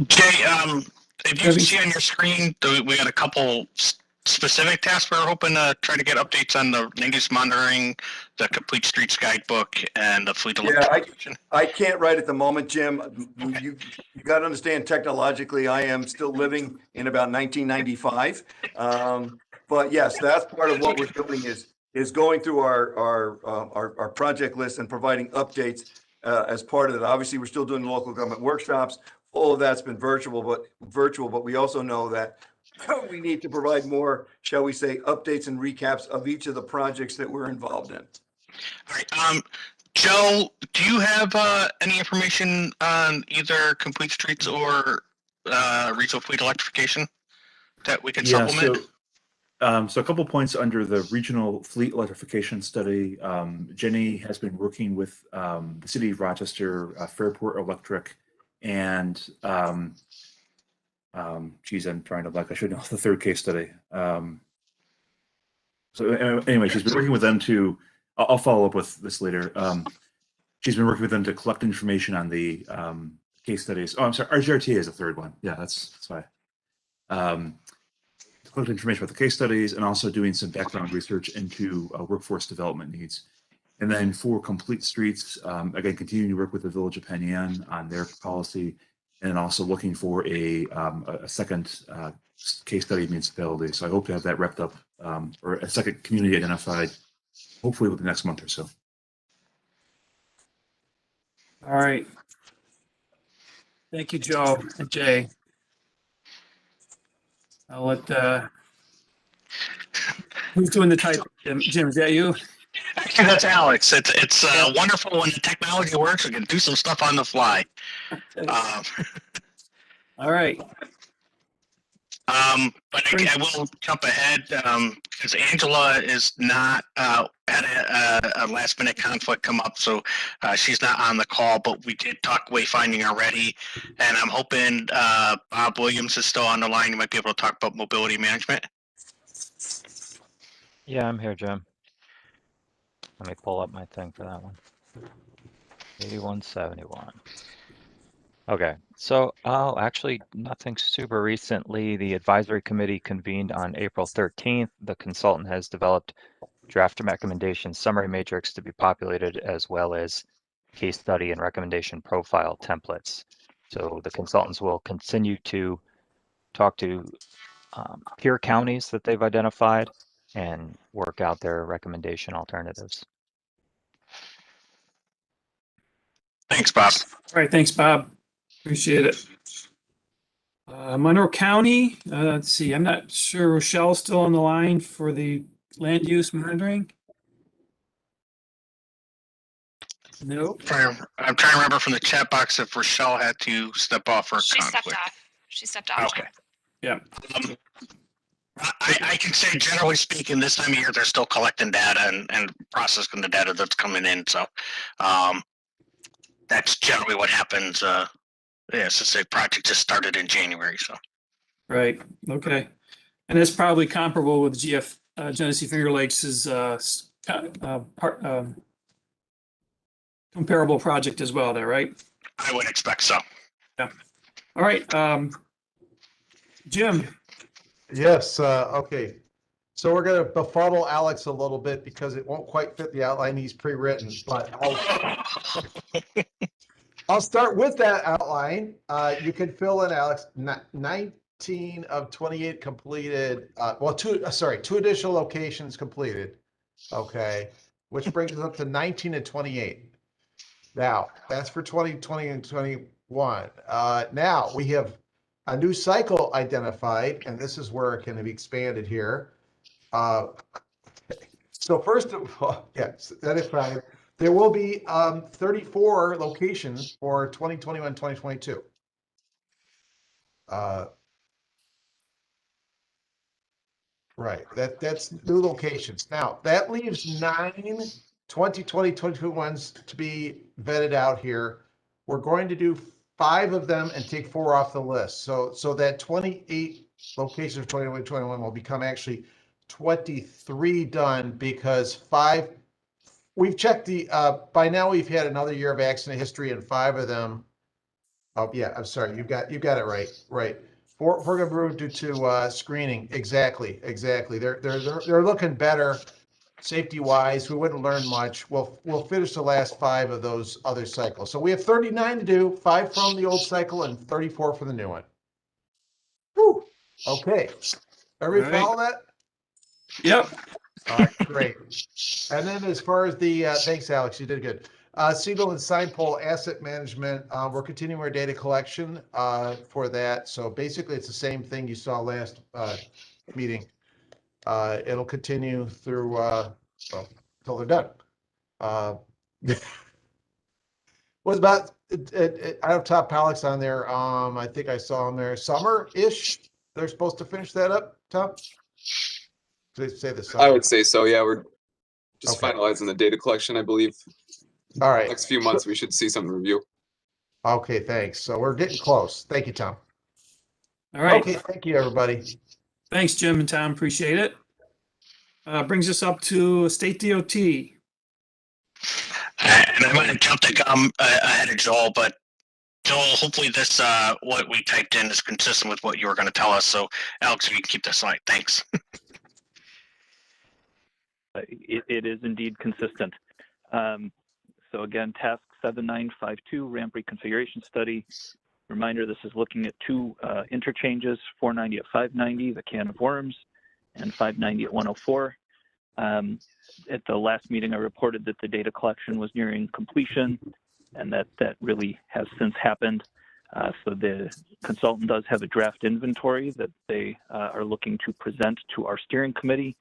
Jay, if you can see on your screen, we got a couple specific tasks we're hoping to try to get updates on: the land use monitoring, the Complete Streets Guidebook, and the fleet electrification.
I can't write at the moment, Jim. You got to understand, technologically, I am still living in about 1995. But yes, that's part of what we're doing is going through our project list and providing updates as part of it. Obviously, we're still doing local government workshops. All of that's been virtual, but we also know that we need to provide more, shall we say, updates and recaps of each of the projects that we're involved in.
All right. Joe, do you have any information on either Complete Streets or regional fleet electrification that we can supplement?
So a couple points under the regional fleet electrification study. Jenny has been working with the City of Rochester, Fairport Electric, and geez, I'm trying to I should know the third case study. So anyway, she's been working with them to, I'll follow up with this later. She's been working with them to collect information on the case studies. Oh, I'm sorry, RGRTA is the third one. Yeah, that's why. To collect information about the case studies and also doing some background research into workforce development needs. And then for Complete Streets, again, continuing to work with the Village of Penn Yan on their policy, and also looking for a second case study municipality. So I hope to have that wrapped up, or a second community identified, hopefully within the next month or so.
All right. Thank you, Joe and Jay. I'll let, who's doing the type? Jim, is that you?
Actually, that's Alex. It's wonderful when the technology works. We can do some stuff on the fly.
All right.
But I will jump ahead because Angela is not had a last minute conflict come up, so she's not on the call. But we did talk wayfinding already, and I'm hoping Bob Williams is still on the line. You might be able to talk about mobility management.
Yeah, I'm here, Jim. Let me pull up my thing for that one. 8171. Okay, so actually nothing super recently. The advisory committee convened on April 13th. The consultant has developed draft recommendation summary matrix to be populated, as well as case study and recommendation profile templates. So the consultants will continue to talk to peer counties that they've identified and work out their recommendation alternatives.
Thanks, Bob.
All right, thanks, Bob. Appreciate it. Monroe County, let's see, I'm not sure Rochelle's still on the line for the land use monitoring. No.
I'm trying to remember from the chat box if Rochelle had to step off for a conflict.
She stepped off.
Okay.
Yeah.
I can say, generally speaking, this time of year, they're still collecting data and processing the data that's coming in. So that's generally what happens. Since the project just started in January. So.
Right. Okay. And it's probably comparable with Genesee Finger Lakes' comparable project as well there, right?
I would expect so.
Yeah. All right. Jim.
Yes. Okay. So we're going to befuddle Alex a little bit because it won't quite fit the outline he's pre-written, but I'll start with that outline. You can fill in, Alex. 19 of 28 completed. Well, two additional locations completed. Okay, which brings us up to 19 and 28. Now that's for 2020 and 21. Now we have a new cycle identified, and this is where it can be expanded here. So first of all, yes, identified. There will be 34 locations for 2021, 2022. Right, that's new locations. Now, that leaves 9 2020, 2022 ones to be vetted out here. We're going to do 5 of them and take 4 off the list. So that 28 locations of 2021 will become actually 23 done because 5, we've checked the, by now we've had another year of accident history and 5 of them. Oh, yeah, I'm sorry. You've got it right. Right. We're going to move to screening. Exactly. They're looking better safety wise. We wouldn't learn much. We'll finish the last 5 of those other cycles. So we have 39 to do, 5 from the old cycle and 34 for the new one. Whew. Okay. Everybody follow that?
Yep.
All right, great. And then as far as the, thanks, Alex, you did good. Signal and sign pole asset management, we're continuing our data collection for that. So basically, it's the same thing you saw last meeting. It'll continue through, well, until they're done. Was about, I have top Alex on there. I think I saw him there summer-ish. They're supposed to finish that up, Tom? They say the summer.
I would say so. Yeah, we're just finalizing the data collection, I believe.
All right.
Next few months, we should see something to review.
Okay, thanks. So we're getting close. Thank you, Tom.
All right.
Okay, thank you, everybody.
Thanks, Jim and Tom. Appreciate it. Brings us up to State DOT.
And I might have jumped the gun ahead of Joel, but Joel, hopefully this what we typed in is consistent with what you were going to tell us. So, Alex, if you can keep this slide, thanks.
It is indeed consistent. So again, task 7952, ramp reconfiguration study. Reminder, this is looking at 2 interchanges, 490 at 590, the can of worms, and 590 at 104. At the last meeting, I reported that the data collection was nearing completion, and that really has since happened. So the consultant does have a draft inventory that they are looking to present to our steering committee.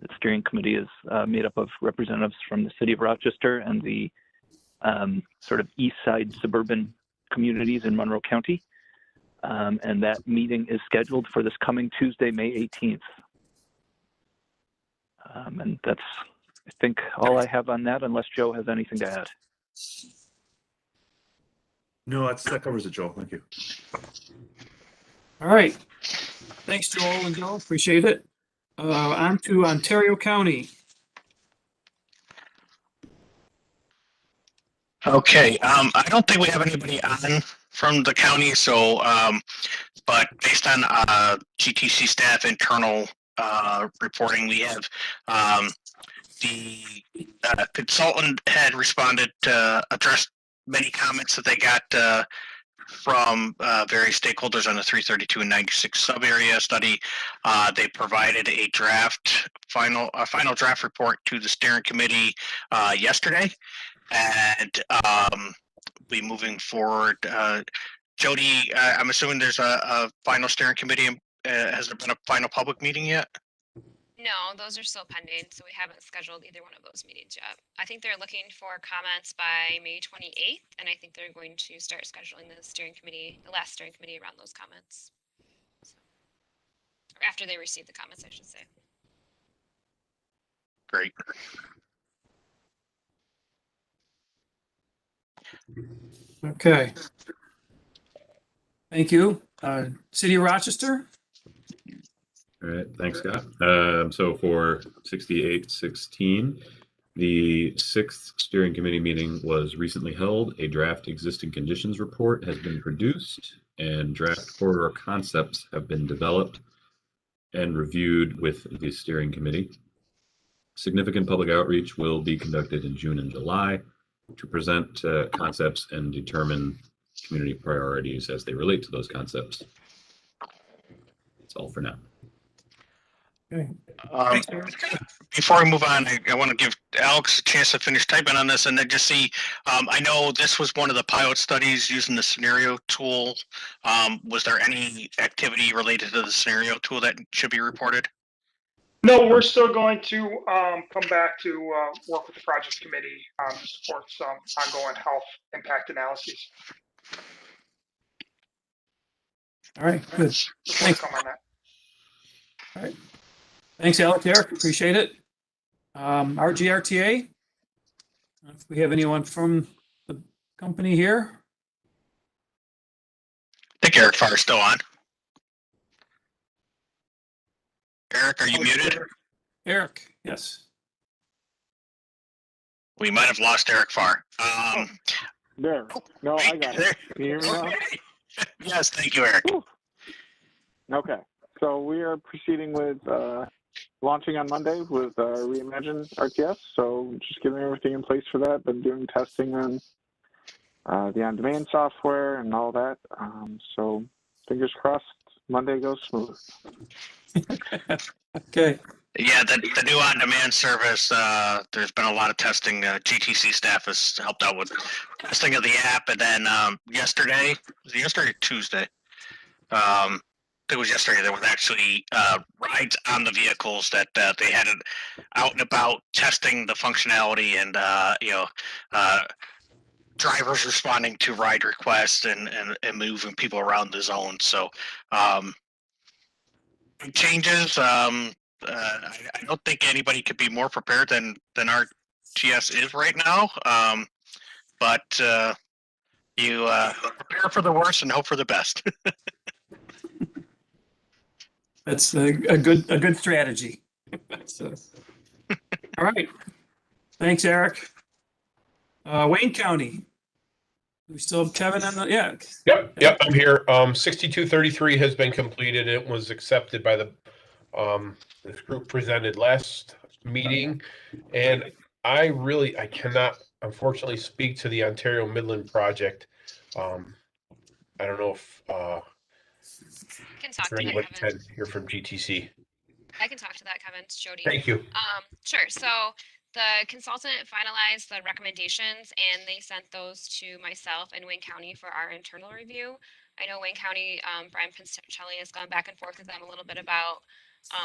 The steering committee is made up of representatives from the city of Rochester and the sort of east side suburban communities in Monroe County. And that meeting is scheduled for this coming Tuesday, May 18th. And that's, I think, all I have on that, unless Joe has anything to add.
No, that covers it, Joel. Thank you.
All right. Thanks, Joel and Joe. Appreciate it. On to Ontario County.
Okay, I don't think we have anybody on from the county, so but based on GTC staff internal reporting, we have the consultant had responded to address many comments that they got from various stakeholders on the 332 and 96 sub area study. They provided a final draft report to the steering committee yesterday. And be moving forward. Jody, I'm assuming there's a final steering committee. Has there been a final public meeting yet?
No, those are still pending, so we haven't scheduled either one of those meetings yet. I think they're looking for comments by May 28th, and I think they're going to start scheduling the last steering committee around those comments. So, or after they receive the comments, I should say.
Great.
Okay. Thank you. City of Rochester.
All right, thanks, Scott. So for 6816, the 6th steering committee meeting was recently held. A draft existing conditions report has been produced and draft corridor concepts have been developed. and reviewed with the steering committee. Significant public outreach will be conducted in June and July to present concepts and determine community priorities as they relate to those concepts. That's all for now.
Okay.
Before we move on, I want to give Alex a chance to finish typing on this and then just see, I know this was one of the pilot studies using the scenario tool. Was there any activity related to the scenario tool that should be reported?
No, we're still going to come back to work with the projects committee to support some ongoing health impact analyses.
All right, good. Thanks.
Come on that.
All right. Thanks, Alex, Eric. Appreciate it. RGRTA. If we have anyone from the company here.
I think Eric Farr is still on. Eric, are you muted?
Eric, yes.
We might have lost Eric Farr.
There. No, I got it. Can you hear me now?
Yes, thank you, Eric.
Whew. Okay. So we are proceeding with launching on Monday with Reimagine RTS. So just getting everything in place for that. Been doing testing on the on-demand software and all that. So fingers crossed, Monday goes smooth.
Okay.
Yeah, the new on-demand service, there's been a lot of testing. GTC staff has helped out with testing of the app. And then yesterday, was it yesterday or Tuesday? It was yesterday. There was actually rides on the vehicles that they had it out and about testing the functionality and, drivers responding to ride requests and moving people around the zone. So changes. I don't think anybody could be more prepared than our GS is right now. But you prepare for the worst and hope for the best.
That's a good strategy. So, all right. Thanks, Eric. Wayne County. We still have Kevin on the, yeah.
Yep, I'm here. 6233 has been completed. It was accepted by the this group presented last meeting, and I cannot unfortunately speak to the Ontario Midland project. I don't know if
can talk
for
to
anybody
that, Kevin.
can hear from GTC.
I can talk to that, Kevin. It's Jody.
Thank you.
Sure. So the consultant finalized the recommendations and they sent those to myself and Wayne County for our internal review. I know Wayne County, Brian Pincelli has gone back and forth with them a little bit about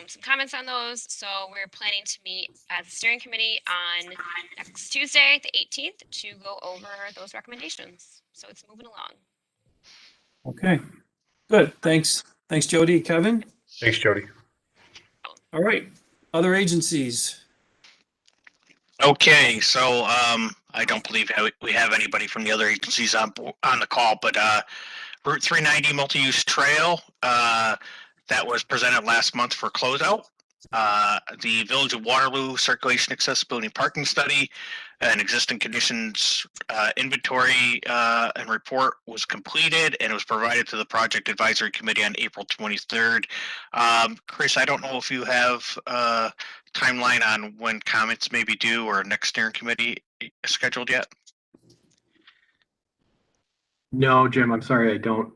some comments on those. So we're planning to meet as a steering committee on next Tuesday, the 18th, to go over those recommendations. So it's moving along.
Okay, good. Thanks. Thanks, Jody. Kevin?
Thanks, Jody.
All right. Other agencies.
Okay, so I don't believe we have anybody from the other agencies on the call, but Route 390 multi-use trail that was presented last month for closeout. The Village of Waterloo circulation accessibility and parking study and existing conditions inventory and report was completed and it was provided to the project advisory committee on April 23rd. Chris, I don't know if you have a timeline on when comments may be due or next steering committee scheduled yet.
No, Jim, I'm sorry, I don't.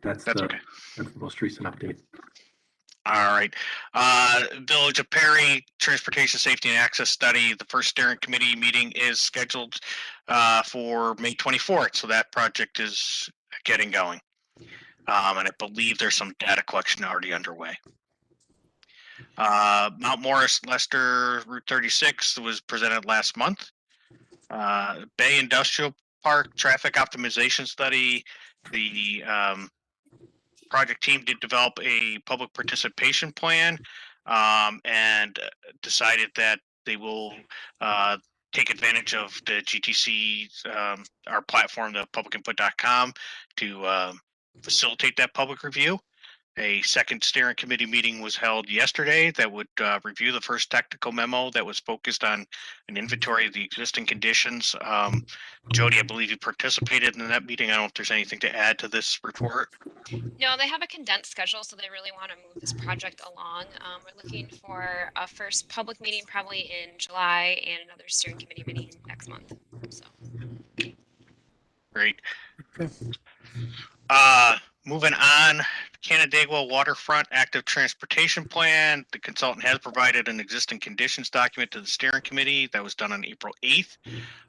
That's
okay.
That's the most recent update.
All right. Village of Perry Transportation Safety and Access Study. The first steering committee meeting is scheduled for May 24th. So that project is getting going. And I believe there's some data collection already underway. Mount Morris Lester Route 36 was presented last month. Bay Industrial Park Traffic Optimization Study. The project team did develop a public participation plan and decided that they will take advantage of the GTC, our platform, the publicinput.com, to facilitate that public review. A second steering committee meeting was held yesterday that would review the first technical memo that was focused on an inventory of the existing conditions. Jody, I believe you participated in that meeting. I don't know if there's anything to add to this report.
No, they have a condensed schedule, so they really want to move this project along. We're looking for a first public meeting probably in July and another steering committee meeting next month. So.
Great. Moving on, Canandaigua Waterfront Active Transportation Plan. The consultant has provided an existing conditions document to the steering committee. That was done on April 8th.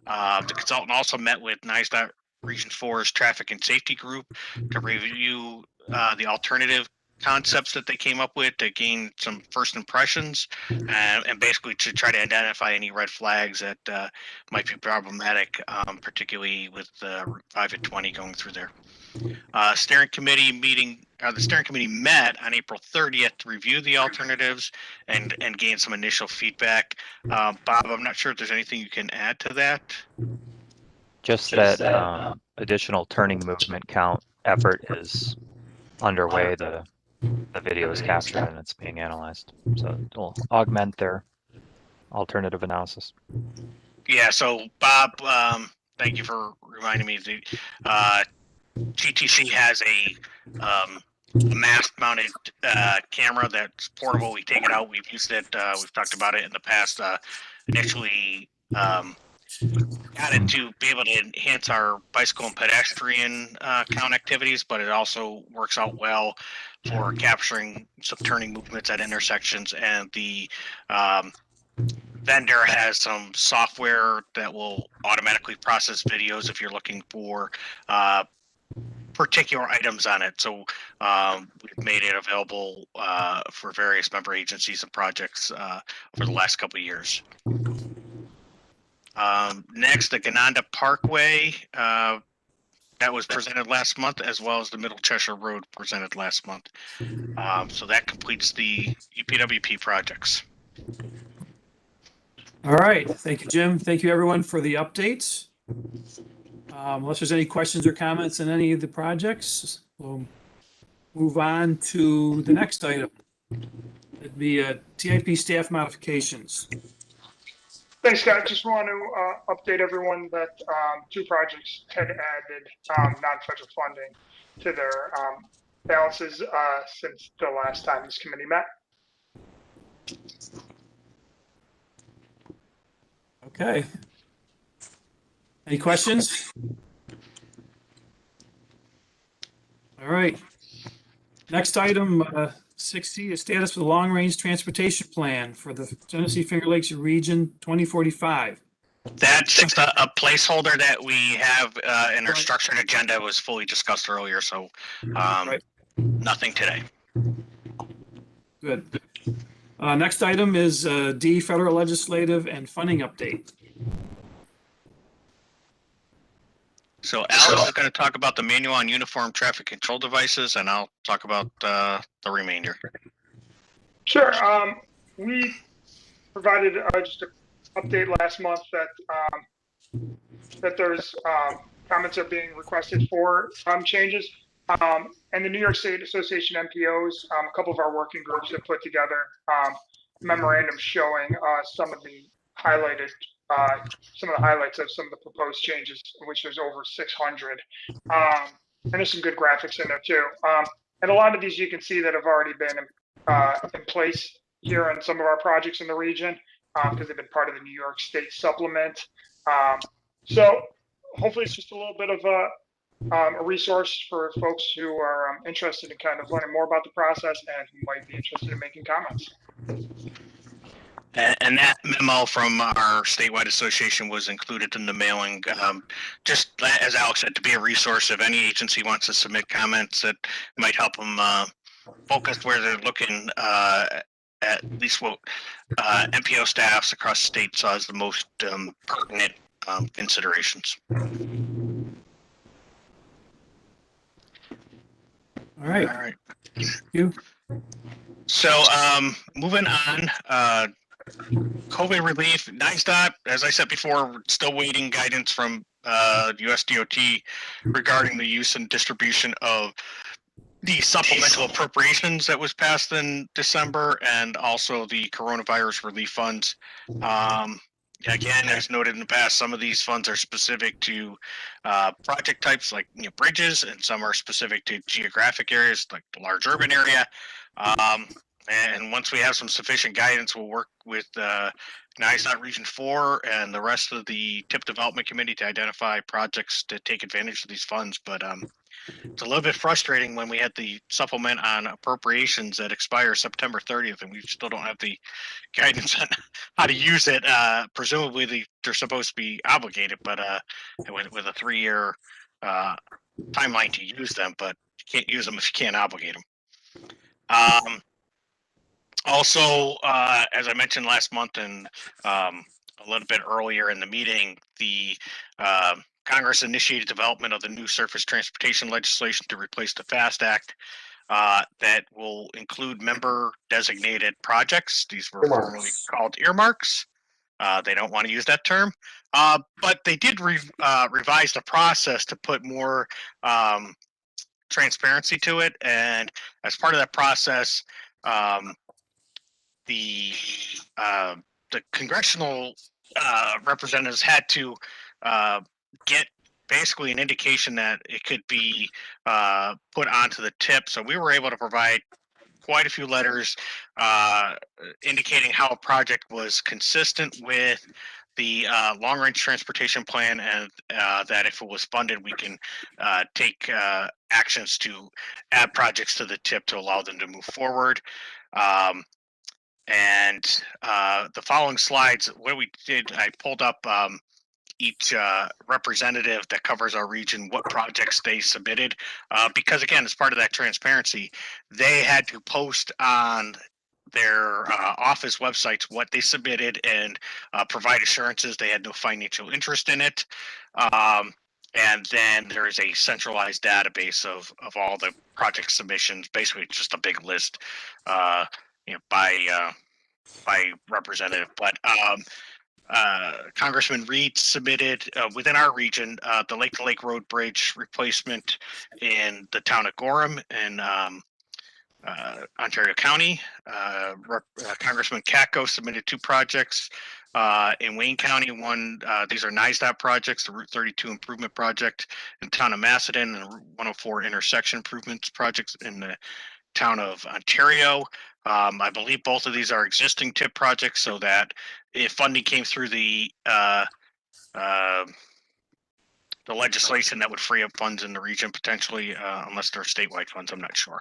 The consultant also met with NISDOT Region 4's Traffic and Safety Group to review the alternative concepts that they came up with to gain some first impressions and basically to try to identify any red flags that might be problematic, particularly with Route 5 and 20 going through there. The steering committee met on April 30th to review the alternatives and gain some initial feedback. Bob, I'm not sure if there's anything you can add to that.
Just that additional turning movement count effort is underway. The video is captured and it's being analyzed. So it'll augment their alternative analysis.
Yeah, so Bob, thank you for reminding me. The GTC has a mast-mounted camera that's portable. We take it out. We've used it. We've talked about it in the past. Initially, got it to be able to enhance our bicycle and pedestrian count activities, but it also works out well for capturing some turning movements at intersections. And the vendor has some software that will automatically process videos if you're looking for particular items on it. So we've made it available for various member agencies and projects over the last couple of years. Next, the Gananda Parkway that was presented last month, as well as the Middle Cheshire Road presented last month. So that completes the UPWP projects.
All right. Thank you, Jim. Thank you, everyone, for the updates. Unless there's any questions or comments on any of the projects, we'll move on to the next item. It'd be TIP staff modifications.
Thanks, Scott. Just want to update everyone that two projects had added non-federal funding to their balances since the last time this committee met.
Okay. Any questions? All right. Next item, 60, is status for the long-range transportation plan for the Genesee Finger Lakes Region 2045.
That's just a placeholder that we have in our structured agenda. Was fully discussed earlier, so nothing today.
Good. Next item is D, federal legislative and funding update.
So Alex is going to talk about the manual on uniform traffic control devices, and I'll talk about the remainder.
Sure. We provided just an update last month that that there's comments are being requested for changes. And the New York State Association MPOs, a couple of our working groups have put together memorandums showing some of the highlights of some of the proposed changes, which there's over 600. And there's some good graphics in there too. And a lot of these you can see that have already been in place here on some of our projects in the region because they've been part of the New York State supplement. So hopefully it's just a little bit of a resource for folks who are interested in kind of learning more about the process and who might be interested in making comments.
And that memo from our statewide association was included in the mailing. Just as Alex said, to be a resource if any agency wants to submit comments that might help them focus where they're looking at least what MPO staffs across the state saw as the most pertinent considerations.
All right.
All right.
Thank you.
So moving on, COVID relief, NISDOT, as I said before, we're still waiting guidance from USDOT regarding the use and distribution of the supplemental appropriations that was passed in December, and also the coronavirus relief funds. Again, as noted in the past, some of these funds are specific to project types like bridges, and some are specific to geographic areas like the large urban area. And once we have some sufficient guidance, we'll work with NISOT Region 4 and the rest of the TIP Development Committee to identify projects to take advantage of these funds. But it's a little bit frustrating when we had the supplement on appropriations that expire September 30th, and we still don't have the guidance on how to use it. Presumably, they're supposed to be obligated, but with a 3-year timeline to use them, but you can't use them if you can't obligate them. Also, as I mentioned last month and a little bit earlier in the meeting, the Congress initiated development of the new surface transportation legislation to replace the FAST Act that will include member designated projects. These were formerly called earmarks. They don't want to use that term, but they did revise the process to put more transparency to it. And as part of that process, the congressional representatives had to get basically an indication that it could be put onto the tip. So we were able to provide quite a few letters indicating how a project was consistent with the long-range transportation plan, and that if it was funded, we can take actions to add projects to the tip to allow them to move forward. And the following slides, what we did, I pulled up each representative that covers our region, what projects they submitted, because again, as part of that transparency, they had to post on their office websites what they submitted and provide assurances they had no financial interest in it. And then there is a centralized database of all the project submissions, basically just a big list by representative. But Congressman Reed submitted within our region the Lake to Lake Road Bridge replacement in the town of Gorham in Ontario County. Congressman Katko submitted 2 projects in Wayne County. One, these are NISDOT projects, the Route 32 improvement project in the town of Macedon, and the Route 104 intersection improvements projects in the town of Ontario. I believe both of these are existing TIP projects, so that if funding came through the legislation, that would free up funds in the region potentially, unless they're statewide funds, I'm not sure.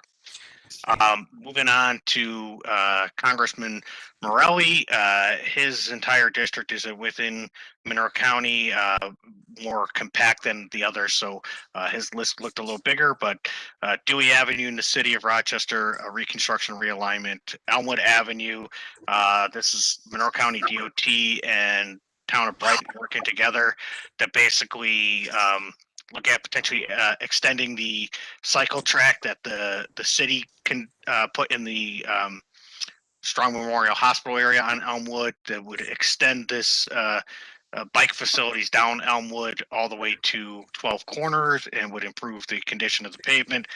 Moving on to Congressman Morelli, his entire district is within Monroe County, more compact than the others, so his list looked a little bigger. But Dewey Avenue in the city of Rochester, reconstruction realignment, Elmwood Avenue, this is Monroe County DOT and town of Brighton working together to basically look at potentially extending the cycle track that the city can put in the Strong Memorial Hospital area on Elmwood, that would extend this bike facilities down Elmwood all the way to 12 Corners, and would improve the condition of the pavement.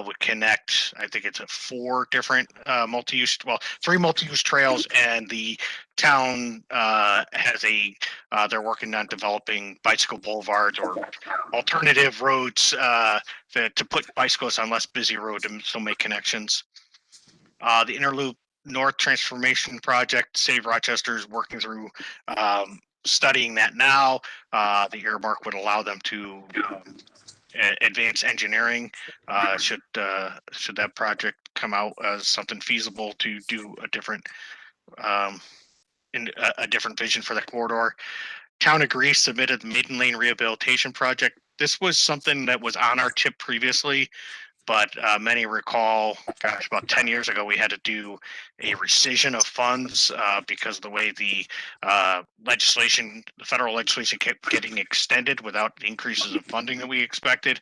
Would connect, I think it's 4 different multi-use, well, 3 multi-use trails, and the town has they're working on developing bicycle boulevards or alternative roads to put bicyclists on less busy roads and still make connections. The Interloop North Transformation Project, City of Rochester is working through studying that now. The earmark would allow them to advance engineering should that project come out as something feasible to do a different vision for the corridor. Town of Greece submitted the Maiden Lane Rehabilitation Project. This was something that was on our tip previously, but many recall, gosh, about 10 years ago, we had to do a rescission of funds because of the way the federal legislation kept getting extended without the increases in funding that we expected.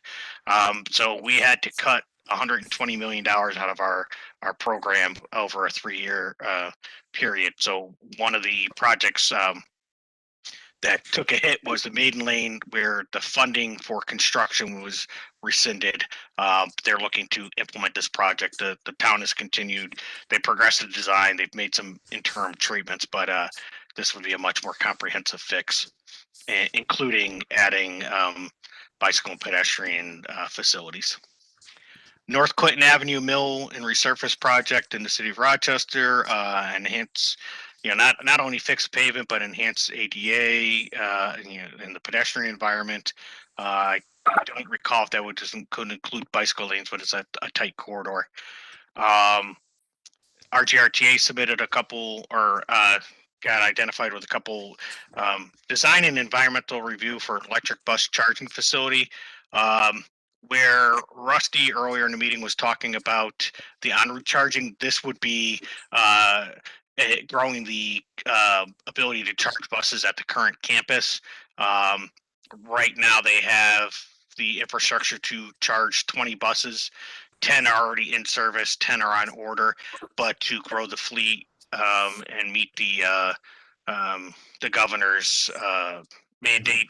So we had to cut $120 million out of our program over a 3-year period. So one of the projects that took a hit was the Maiden Lane, where the funding for construction was rescinded. They're looking to implement this project. The town has continued. They progressed the design. They've made some interim treatments, but this would be a much more comprehensive fix, including adding bicycle and pedestrian facilities. North Clinton Avenue Mill and Resurface Project in the city of Rochester, enhance, not only fix pavement, but enhance ADA, in the pedestrian environment. I don't recall if that could include bicycle lanes, but it's a tight corridor. RGRTA submitted a couple, or got identified with a couple, design and environmental review for electric bus charging facility, where Rusty earlier in the meeting was talking about the en route charging. This would be growing the ability to charge buses at the current campus. Right now they have the infrastructure to charge 20 buses. 10 are already in service, 10 are on order, but to grow the fleet and meet the governor's mandate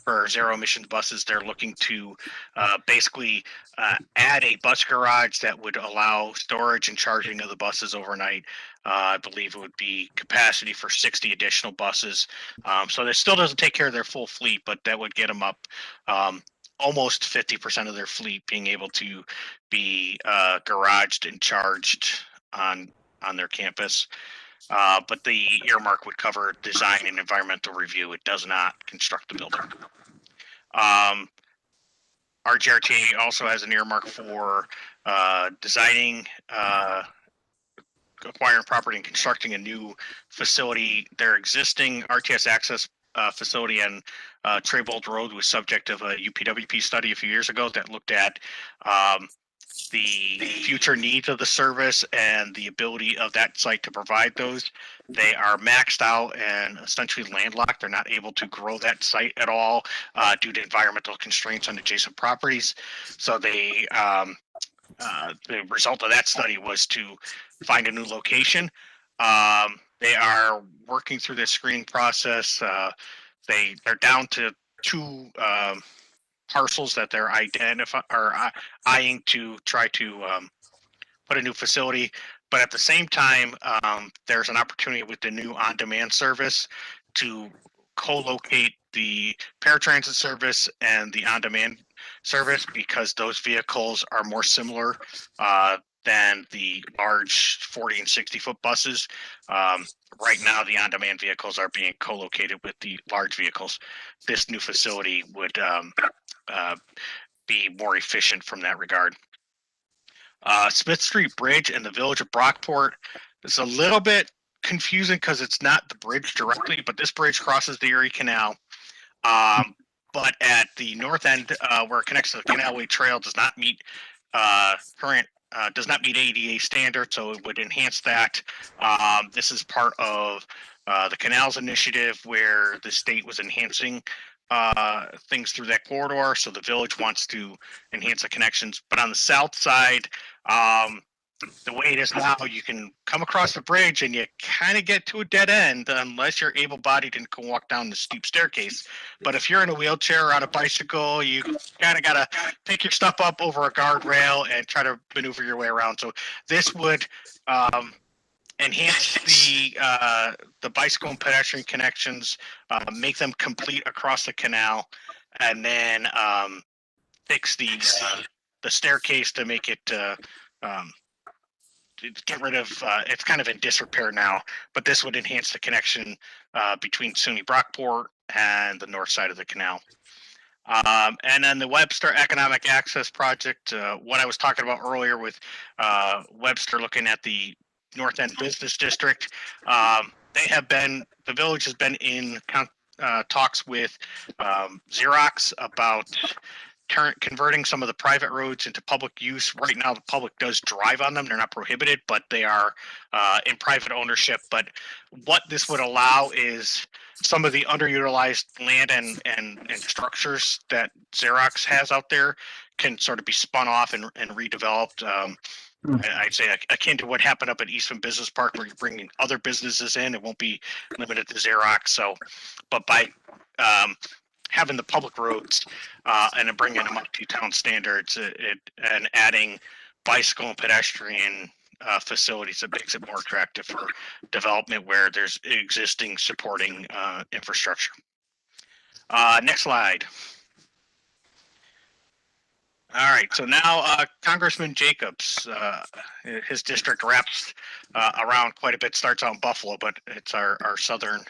for zero emissions buses, they're looking to basically add a bus garage that would allow storage and charging of the buses overnight. I believe it would be capacity for 60 additional buses. So that still doesn't take care of their full fleet, but that would get them up almost 50% of their fleet being able to be garaged and charged on their campus. But the earmark would cover design and environmental review. It does not construct the building. RGRTA also has an earmark for designing, acquiring property and constructing a new facility. Their existing RTS access facility on Traybold Road was subject of a UPWP study a few years ago that looked at the future needs of the service and the ability of that site to provide those. They are maxed out and essentially landlocked. They're not able to grow that site at all due to environmental constraints on adjacent properties. So they the result of that study was to find a new location. They are working through the screening process. They're down to 2 parcels that they're eyeing to try to put a new facility. But at the same time, there's an opportunity with the new on-demand service to co-locate the paratransit service and the on-demand service, because those vehicles are more similar than the large 40 and 60-foot buses. Right now, the on-demand vehicles are being co-located with the large vehicles. This new facility would be more efficient from that regard. Smith Street Bridge in the village of Brockport is a little bit confusing because it's not the bridge directly, but this bridge crosses the Erie Canal. But at the north end, where it connects to the Canalway Trail, does not meet ADA standards, so it would enhance that. This is part of the Canals Initiative, where the state was enhancing things through that corridor. So the village wants to enhance the connections. But on the south side, the way it is now, you can come across the bridge and you kind of get to a dead end unless you're able-bodied and can walk down the steep staircase. But if you're in a wheelchair or on a bicycle, you kind of got to pick your stuff up over a guardrail and try to maneuver your way around. So this would enhance the bicycle and pedestrian connections, make them complete across the canal, and then fix the staircase to make it get rid of it's kind of in disrepair now, but this would enhance the connection between SUNY Brockport and the north side of the canal. And then the Webster Economic Access Project, what I was talking about earlier with Webster looking at the North End Business District, the village has been in talks with Xerox about converting some of the private roads into public use. Right now, the public does drive on them. They're not prohibited, but they are in private ownership. But what this would allow is some of the underutilized land and structures that Xerox has out there can sort of be spun off and redeveloped. I'd say akin to what happened up at Eastman Business Park, where you're bringing other businesses in. It won't be limited to Xerox. So, but by having the public roads and then bringing them up to town standards and adding bicycle and pedestrian facilities that makes it more attractive for development where there's existing supporting infrastructure. Next slide. All right, so now Congressman Jacobs, his district wraps around quite a bit, starts out in Buffalo, but it's our southern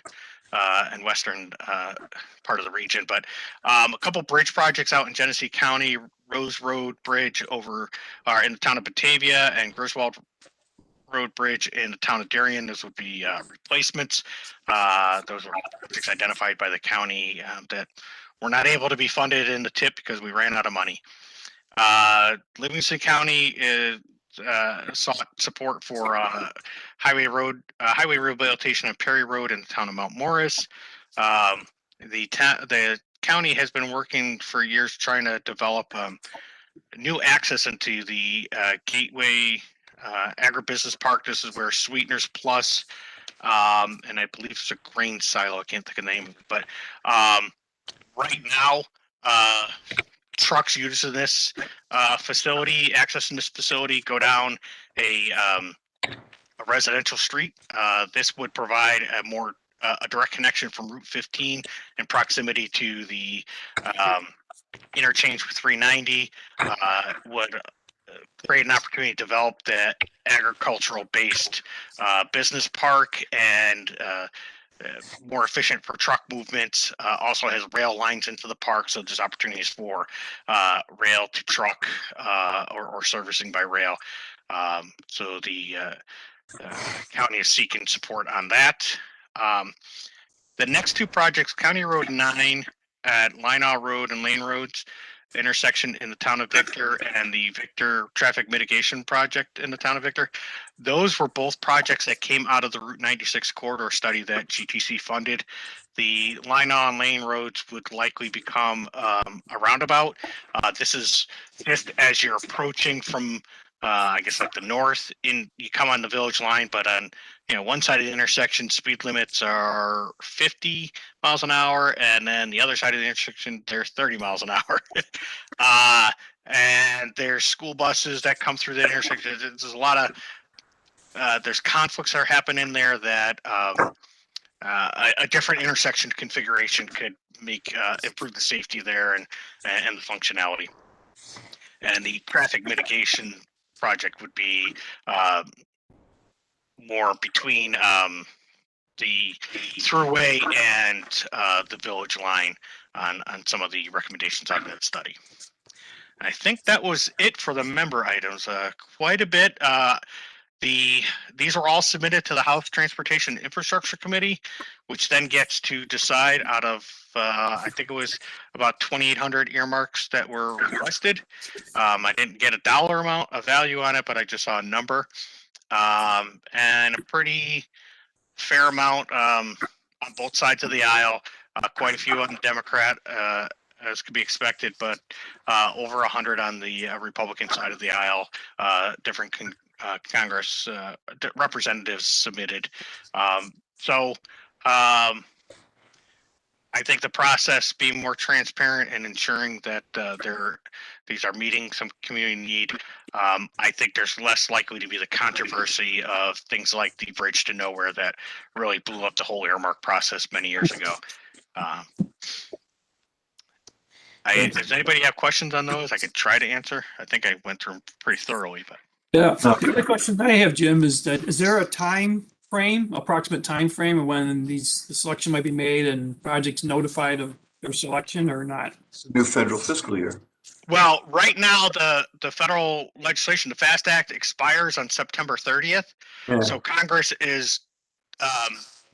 and western part of the region. But a couple bridge projects out in Genesee County, Rose Road Bridge over in the town of Batavia, and Griswold Road Bridge in the town of Darien. Those would be replacements. Those are projects identified by the county that were not able to be funded in the TIP because we ran out of money. Livingston County is sought support for highway rehabilitation on Perry Road in the town of Mount Morris. The county has been working for years trying to develop new access into the Gateway Agribusiness Park. This is where Sweeteners Plus and I believe it's a grain silo. I can't think of the name, but right now. Trucks using this facility, accessing this facility, go down a residential street. This would provide a direct connection from Route 15 in proximity to the interchange with 390. Would create an opportunity to develop the agricultural-based business park and more efficient for truck movements. Also has rail lines into the park, so there's opportunities for rail to truck or servicing by rail. So the county is seeking support on that. The next two projects, County Road 9 at Lineau Road and Lane Roads intersection in the town of Victor, and the Victor Traffic Mitigation Project in the town of Victor. Those were both projects that came out of the Route 96 corridor study that GTC funded. The Lineau and Lane Roads would likely become a roundabout. This is just as you're approaching from I guess like the north, you come on the village line, but on one side of the intersection, speed limits are 50 miles an hour, and then the other side of the intersection, there's 30 miles an hour. And there's school buses that come through the intersection. There's a lot of there's conflicts that are happening there that a different intersection configuration could make improve the safety there and the functionality. And the traffic mitigation project would be more between the thruway and the village line on some of the recommendations out of that study. I think that was it for the member items. Quite a bit. These are all submitted to the House Transportation Infrastructure Committee, which then gets to decide out of I think it was about 2,800 earmarks that were requested. I didn't get a dollar amount of value on it, but I just saw a number and a pretty fair amount on both sides of the aisle. Quite a few on the Democrat, as could be expected, but over 100 on the Republican side of the aisle. Different Congress representatives submitted. I think the process being more transparent and ensuring that these are meeting some community need. I think there's less likely to be the controversy of things like the Bridge to Nowhere that really blew up the whole earmark process many years ago. Does anybody have questions on those? I could try to answer. I think I went through them pretty thoroughly, but
Yeah. The other question I have, Jim, is there a time frame, approximate time frame of when the selection might be made and projects notified of their selection or not?
New federal fiscal year.
Well, right now the federal legislation, the FAST Act, expires on September 30th. Yeah. So Congress is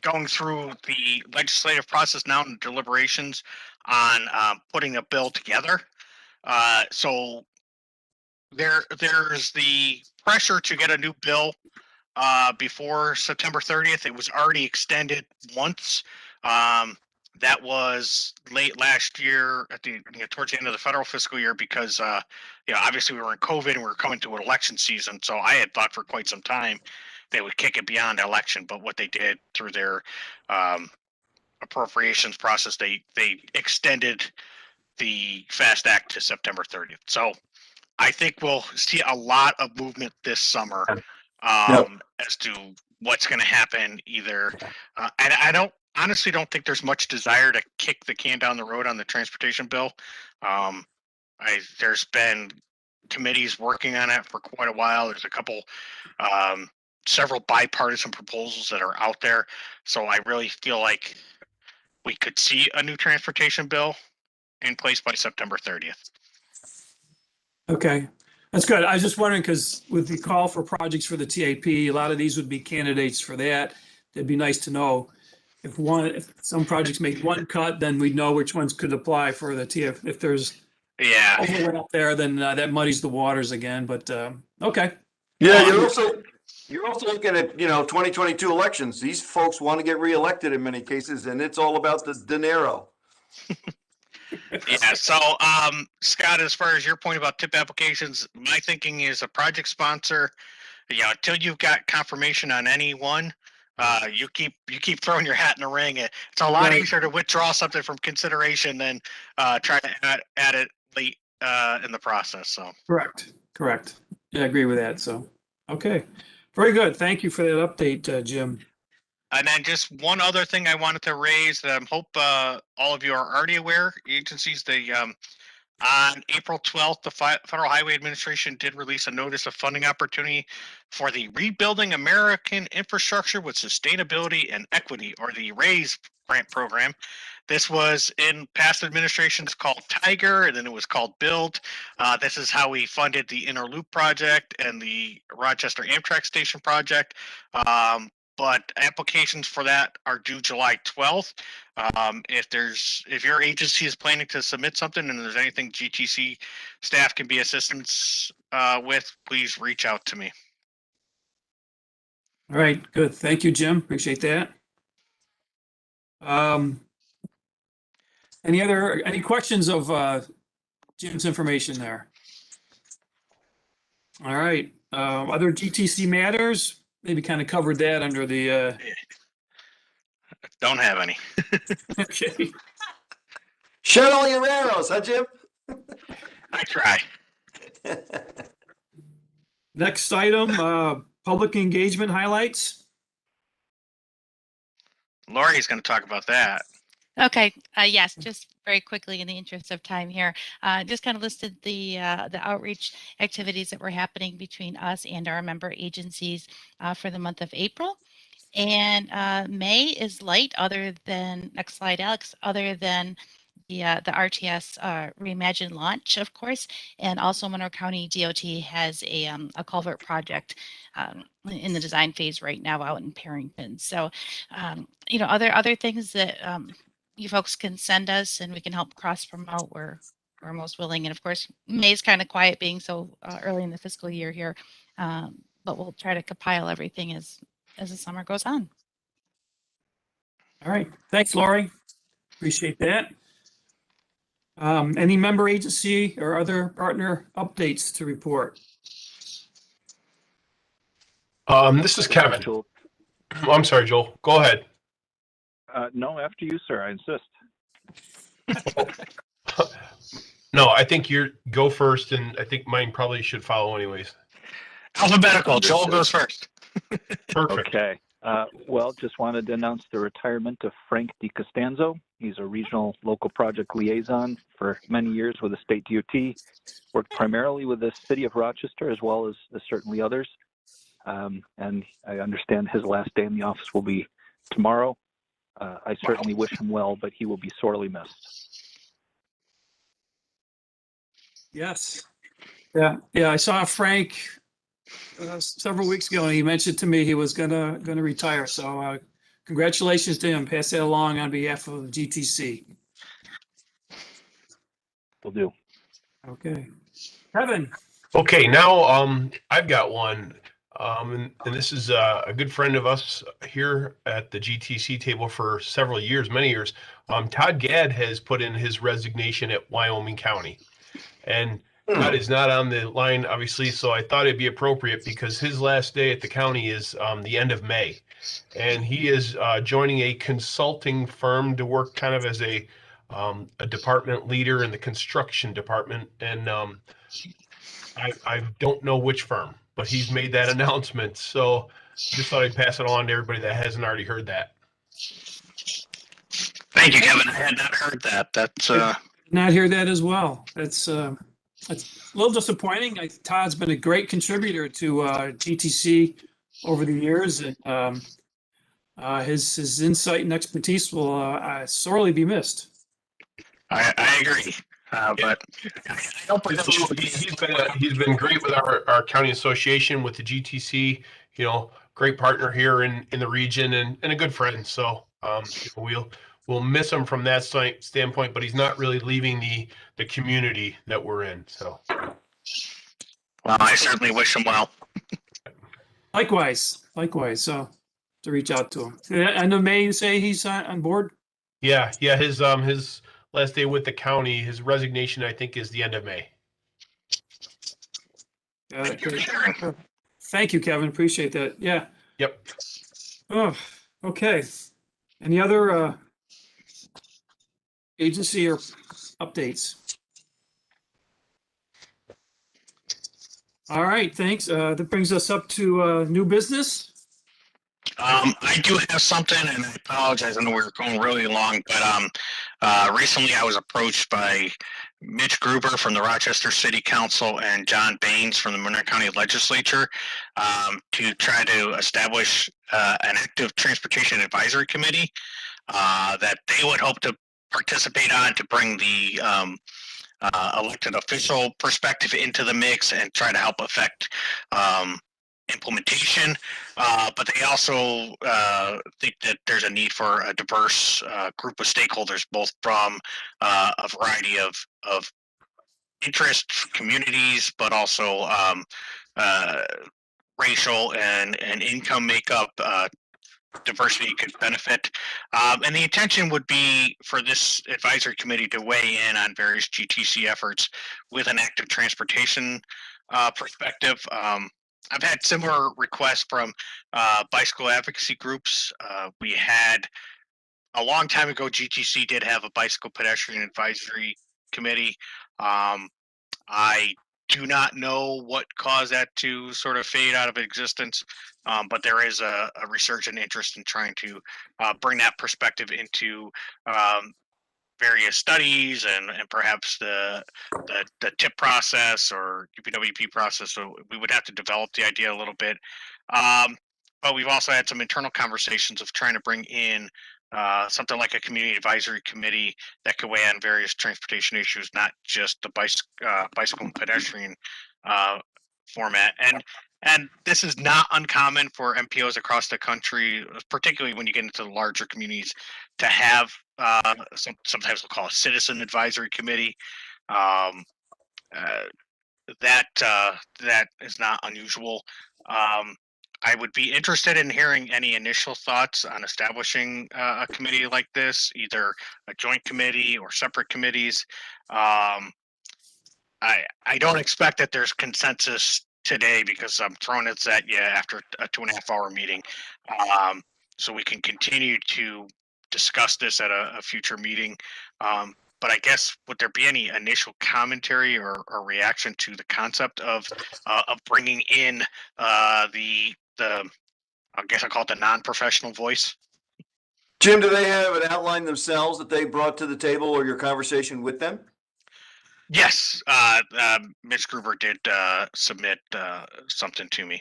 going through the legislative process now in deliberations on putting a bill together. So there's the pressure to get a new bill before September 30th. It was already extended once. That was late last year at the towards the end of the federal fiscal year because obviously we were in COVID and we were coming to an election season. So I had thought for quite some time they would kick it beyond election, but what they did through their appropriations process, they extended the FAST Act to September 30th. So I think we'll see a lot of movement this summer as to what's going to happen either. And I honestly don't think there's much desire to kick the can down the road on the transportation bill. There's been committees working on it for quite a while. There's a couple, several bipartisan proposals that are out there. So I really feel like we could see a new transportation bill in place by September 30th.
Okay, that's good. I was just wondering, because with the call for projects for the TAP, a lot of these would be candidates for that. It'd be nice to know if some projects make one cut, then we'd know which ones could apply for the TF. If there's overlap there, then that muddies the waters again, but okay.
Yeah, you're also looking at, 2022 elections. These folks want to get reelected in many cases, and it's all about the dinero.
Yeah. So, Scott, as far as your point about tip applications, my thinking is a project sponsor, until you've got confirmation on any one, you keep throwing your hat in the ring. It's a lot easier to withdraw something from consideration than try to add it late in the process. So
Correct. Yeah, I agree with that. So, okay. Very good. Thank you for that update, Jim.
And then just one other thing I wanted to raise that I hope all of you are already aware. Agencies, on April 12th, the Federal Highway Administration did release a notice of funding opportunity for the Rebuilding American Infrastructure with Sustainability and Equity, or the RAISE grant program. This was in past administrations called Tiger, and then it was called Build. This is how we funded the Inner Loop project and the Rochester Amtrak Station project. But applications for that are due July 12th. If your agency is planning to submit something and there's anything GTC staff can be assistance with, please reach out to me.
All right, good. Thank you, Jim. Appreciate that. Any questions of Jim's information there? All right. Other GTC matters? Maybe kind of covered that under the.
Don't have any.
Okay.
Shoot all your arrows, huh, Jim?
I try.
Next item, public engagement highlights.
Lori's going to talk about that.
Okay. Yes, just very quickly in the interest of time here, just kind of listed the outreach activities that were happening between us and our member agencies for the month of April. And May is light, other than, next slide, Alex, other than the RTS Reimagine launch, of course, and also Monroe County DOT has a culvert project in the design phase right now out in Parrington. So, other things that you folks can send us and we can help cross promote. We're most willing, and of course, May's kind of quiet being so early in the fiscal year here, but we'll try to compile everything as the summer goes on.
All right. Thanks, Lori. Appreciate that. Any member agency or other partner updates to report?
This is Kevin. I'm sorry, Joel. Go ahead.
No, after you, sir. I insist.
No, I think you go first, and I think mine probably should follow anyways.
Alphabetical. Joel goes first.
Perfect.
Okay. Well, just wanted to announce the retirement of Frank DiCostanzo. He's a regional local project liaison for many years with the state DOT, worked primarily with the city of Rochester as well as certainly others. And I understand his last day in the office will be tomorrow. I certainly wish him well, but he will be sorely missed.
Yes. Yeah. I saw Frank several weeks ago, and he mentioned to me he was gonna retire. So congratulations to him. Pass that along on behalf of GTC.
Will do.
Okay. Kevin.
Okay, now I've got one. And this is a good friend of us here at the GTC table for several years, many years. Todd Gadd has put in his resignation at Wyoming County. And Todd is not on the line, obviously, so I thought it'd be appropriate because his last day at the county is the end of May. And he is joining a consulting firm to work kind of as a department leader in the construction department. And I don't know which firm, but he's made that announcement. So just thought I'd pass it on to everybody that hasn't already heard that.
Thank you, Kevin. I had not heard that. That's
Did not hear that as well. That's a little disappointing. Todd's been a great contributor to GTC over the years, and his insight and expertise will sorely be missed.
I agree. But I don't believe
He's been great with our county association, with the GTC, great partner here in the region, and a good friend. So we'll miss him from that standpoint, but he's not really leaving the community that we're in. So
well, I certainly wish him well.
Likewise. So to reach out to him. End of May, you say he's on board?
Yeah. His last day with the county, his resignation, I think, is the end of May.
Thank you, Kevin. Appreciate that. Yeah.
Yep.
Oh, okay. Any other agency or updates? All right, thanks. That brings us up to new business.
I do have something, and I apologize. I know we're going really long, but recently I was approached by Mitch Gruber from the Rochester City Council and John Baines from the Monroe County Legislature to try to establish an active transportation advisory committee that they would hope to participate on to bring the elected official perspective into the mix and try to help affect implementation, but they also think that there's a need for a diverse group of stakeholders, both from a variety of interest communities, but also racial and income makeup. Diversity could benefit. And the intention would be for this advisory committee to weigh in on various GTC efforts with an active transportation perspective. I've had similar requests from bicycle advocacy groups. We had a long time ago, GTC did have a bicycle pedestrian advisory committee. I do not know what caused that to sort of fade out of existence, but there is a resurgent interest in trying to bring that perspective into various studies and perhaps the TIP process or UPWP process. So we would have to develop the idea a little bit. But we've also had some internal conversations of trying to bring in something like a community advisory committee that could weigh on various transportation issues, not just the bicycle and pedestrian format. And this is not uncommon for MPOs across the country, particularly when you get into the larger communities, to have sometimes we'll call a citizen advisory committee. That is not unusual. I would be interested in hearing any initial thoughts on establishing a committee like this, either a joint committee or separate committees. I don't expect that there's consensus today because I'm throwing it at you after a 2.5 hour meeting. So we can continue to discuss this at a future meeting. But I guess, would there be any initial commentary or reaction to the concept of bringing in the I guess I call it the non-professional voice?
Jim, do they have an outline themselves that they brought to the table or your conversation with them?
Yes, Mitch Gruber did submit something to me.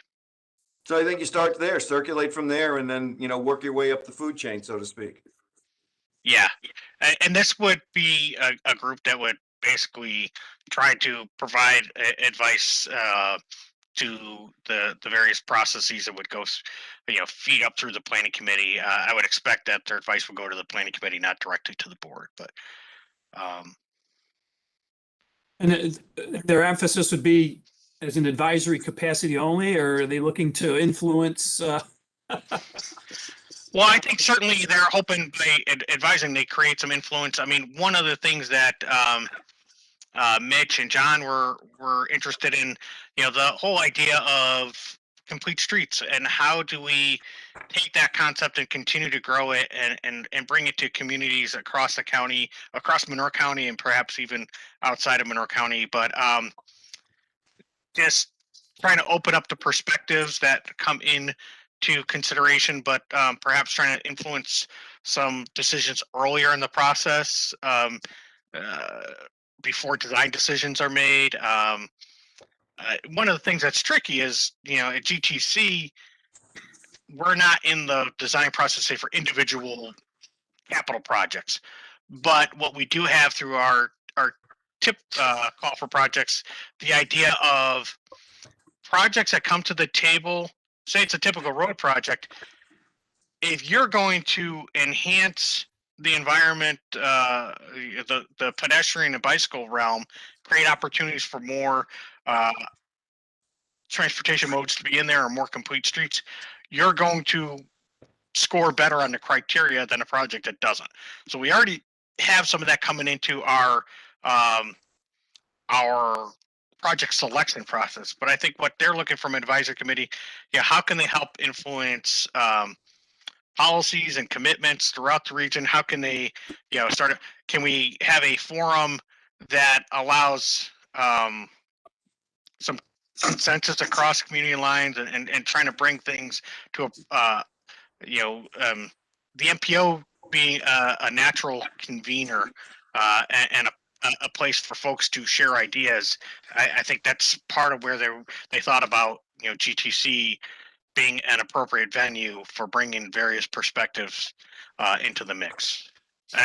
So I think you start there, circulate from there, and then, work your way up the food chain, so to speak.
Yeah, and this would be a group that would basically try to provide advice to the various processes that would go, feed up through the planning committee. I would expect that their advice would go to the planning committee, not directly to the board. But
and their emphasis would be as an advisory capacity only, or are they looking to influence?
Well, I think certainly they're hoping by advising they create some influence. I mean, one of the things that Mitch and John were interested in, the whole idea of complete streets and how do we take that concept and continue to grow it and bring it to communities across the county, across Monroe County, and perhaps even outside of Monroe County. But just trying to open up the perspectives that come in to consideration, but perhaps trying to influence some decisions earlier in the process, before design decisions are made. One of the things that's tricky is, at GTC, we're not in the design process, say, for individual capital projects. But what we do have through our tip call for projects, the idea of projects that come to the table, say it's a typical road project, if you're going to enhance the environment, the pedestrian and bicycle realm, create opportunities for more transportation modes to be in there or more complete streets, you're going to score better on the criteria than a project that doesn't. So we already have some of that coming into our project selection process. But I think what they're looking from an advisory committee, how can they help influence policies and commitments throughout the region? How can they, can we have a forum that allows some consensus across community lines and trying to bring things to the MPO being a natural convener and a place for folks to share ideas. I think that's part of where they thought about GTC being an appropriate venue for bringing various perspectives into the mix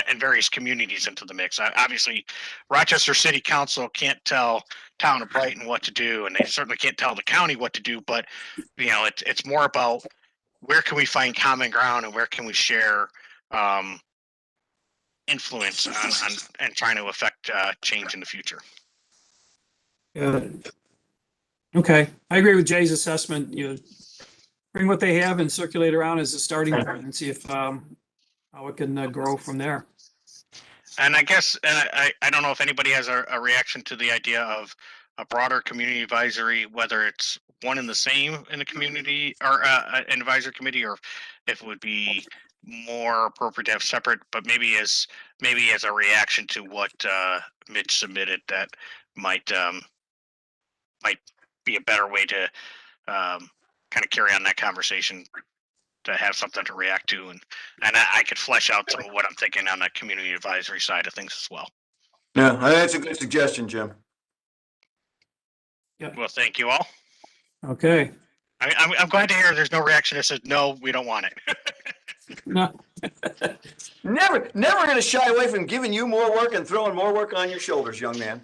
and various communities into the mix. Obviously, Rochester City Council can't tell Town of Brighton what to do, and they certainly can't tell the county what to do. But it's more about where can we find common ground and where can we share influence on and trying to affect change in the future.
Okay, I agree with Jay's assessment. Bring what they have and circulate around as a starting point and see if how it can grow from there.
And I guess I don't know if anybody has a reaction to the idea of a broader community advisory, whether it's one and the same in the community or an advisory committee, or if it would be more appropriate to have separate, but maybe as a reaction to what Mitch submitted, that might be a better way to kind of carry on that conversation, to have something to react to, and I could flesh out some of what I'm thinking on the community advisory side of things as well.
Yeah, that's a good suggestion, Jim.
Yeah.
Well, thank you all.
Okay.
I'm glad to hear there's no reaction that says no, we don't want it.
No.
Never going to shy away from giving you more work and throwing more work on your shoulders, young man.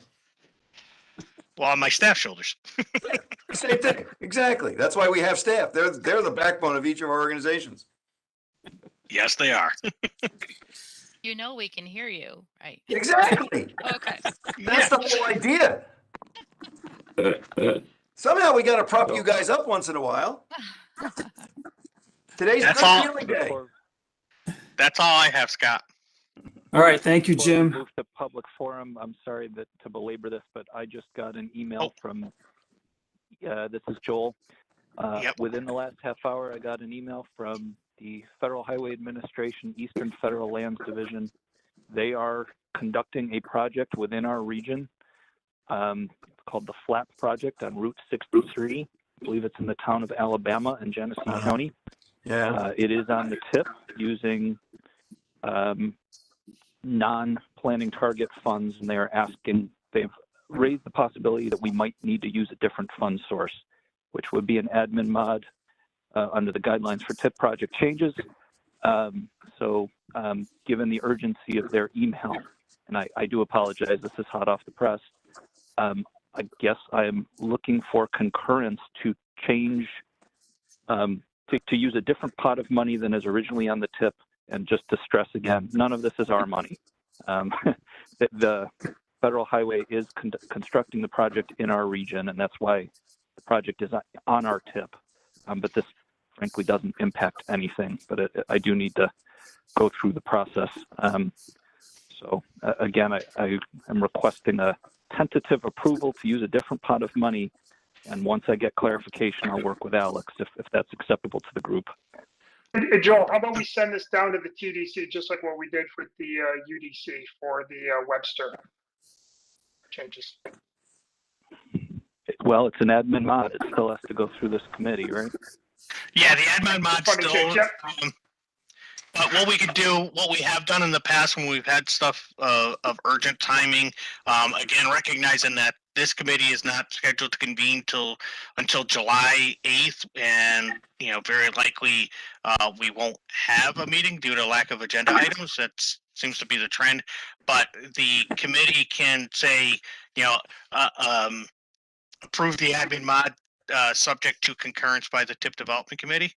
Well, on my staff shoulders.
Same thing. Exactly. That's why we have staff. They're the backbone of each of our organizations.
Yes, they are.
We can hear you, right?
Exactly.
Okay.
That's the whole idea. Somehow we got to prop you guys up once in a while. Today's
That's
good
all.
feeling day.
That's all I have, Scott.
All right, thank you,
Before we
Jim.
move to public forum, I'm sorry to belabor this, but I just got an email from, this is Joel. Within the last half hour, I got an email from the Federal Highway Administration, Eastern Federal Lands Division. They are conducting a project within our region called the FLAP Project on Route 63. I believe it's in the town of Alabama in Genesee County.
Yeah.
It is on the tip using non-planning target funds, and they've raised the possibility that we might need to use a different fund source, which would be an admin mod under the guidelines for tip project changes. So given the urgency of their email, and I do apologize, this is hot off the press, I guess I am looking for concurrence to change, to use a different pot of money than is originally on the tip. And just to stress again, none of this is our money. The Federal Highway is constructing the project in our region, and that's why the project is on our tip. But this, frankly, doesn't impact anything. But I do need to go through the process. So again, I am requesting a tentative approval to use a different pot of money. And once I get clarification, I'll work with Alex if that's acceptable to the group.
Hey, Joel, how about we send this down to the TDC, just like what we did with the UDC for the Webster changes?
Well, it's an admin mod. It still has to go through this committee, right?
Yeah, the admin mod
Funny
still.
change, yeah.
What we could do, what we have done in the past when we've had stuff of urgent timing, again, recognizing that this committee is not scheduled to convene until July 8th, and very likely we won't have a meeting due to lack of agenda items. That seems to be the trend. But the committee can say, approve the admin mod subject to concurrence by the TIP Development Committee.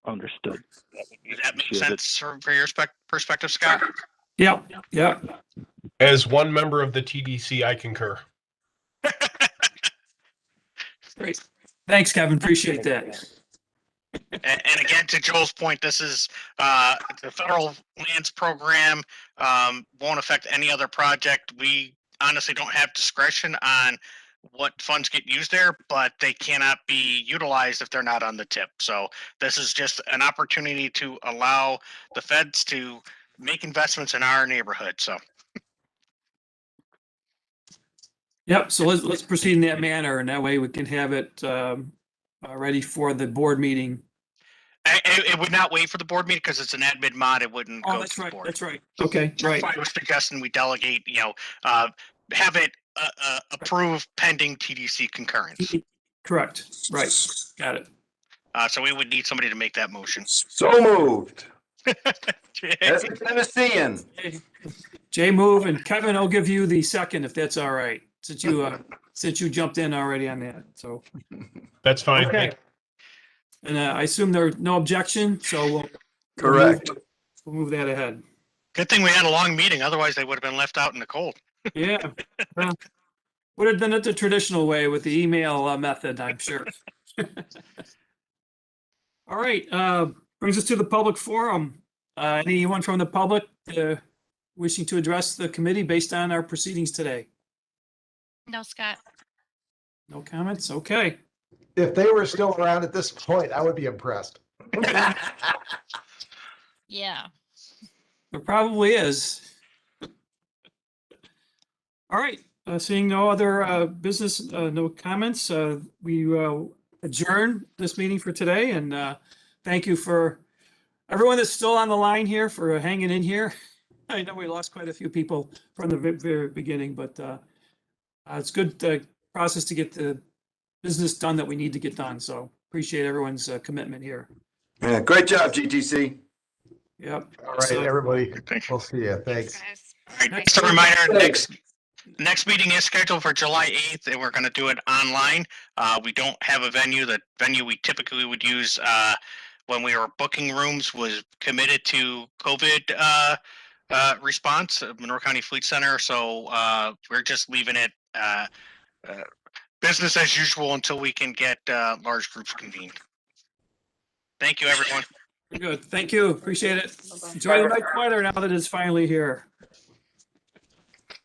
Understood.
Does that make sense for your perspective, Scott?
Yeah, yeah.
As one member of the TDC, I concur.
Great. Thanks, Kevin. Appreciate that.
And again, to Joel's point, this is the federal lands program won't affect any other project. We honestly don't have discretion on what funds get used there, but they cannot be utilized if they're not on the tip. So this is just an opportunity to allow the feds to make investments in our neighborhood. So.
Yep. So let's proceed in that manner, and that way we can have it ready for the board meeting.
It would not wait for the board meeting because it's an admin mod. It wouldn't go
that's
to the
right.
board.
That's right. Okay, right.
That's why I was suggesting we delegate, have it approved pending TDC concurrence.
Correct. Right. Got it.
So we would need somebody to make that motion.
So moved. As a Tennessean.
Jay move, and Kevin, I'll give you the second if that's all right, since you jumped in already on that. So
that's fine.
Okay. And I assume there's no objection, so
Correct.
We'll move that ahead.
Good thing we had a long meeting, otherwise they would have been left out in the cold.
Yeah. Well, would have done it the traditional way with the email method, I'm sure. All right, brings us to the public forum. Anyone from the public wishing to address the committee based on our proceedings today?
No, Scott.
No comments? Okay.
If they were still around at this point, I would be impressed.
Yeah.
There probably is. All right, seeing no other business, no comments, we adjourn this meeting for today, and thank you for everyone that's still on the line here for hanging in here. I know we lost quite a few people from the very beginning, but it's good process to get the business done that we need to get done. So appreciate everyone's commitment here.
Yeah, great job, GTC.
Yep.
All right, everybody. We'll see you. Thanks.
All right, just a reminder, next meeting is scheduled for July 8th, and we're going to do it online. We don't have a venue. The venue we typically would use when we were booking rooms was committed to COVID response, Monroe County Fleet Center. So we're just leaving it business as usual until we can get large groups convened. Thank you, everyone.
Good. Thank you. Appreciate it. Enjoy the nice weather now that it's finally here.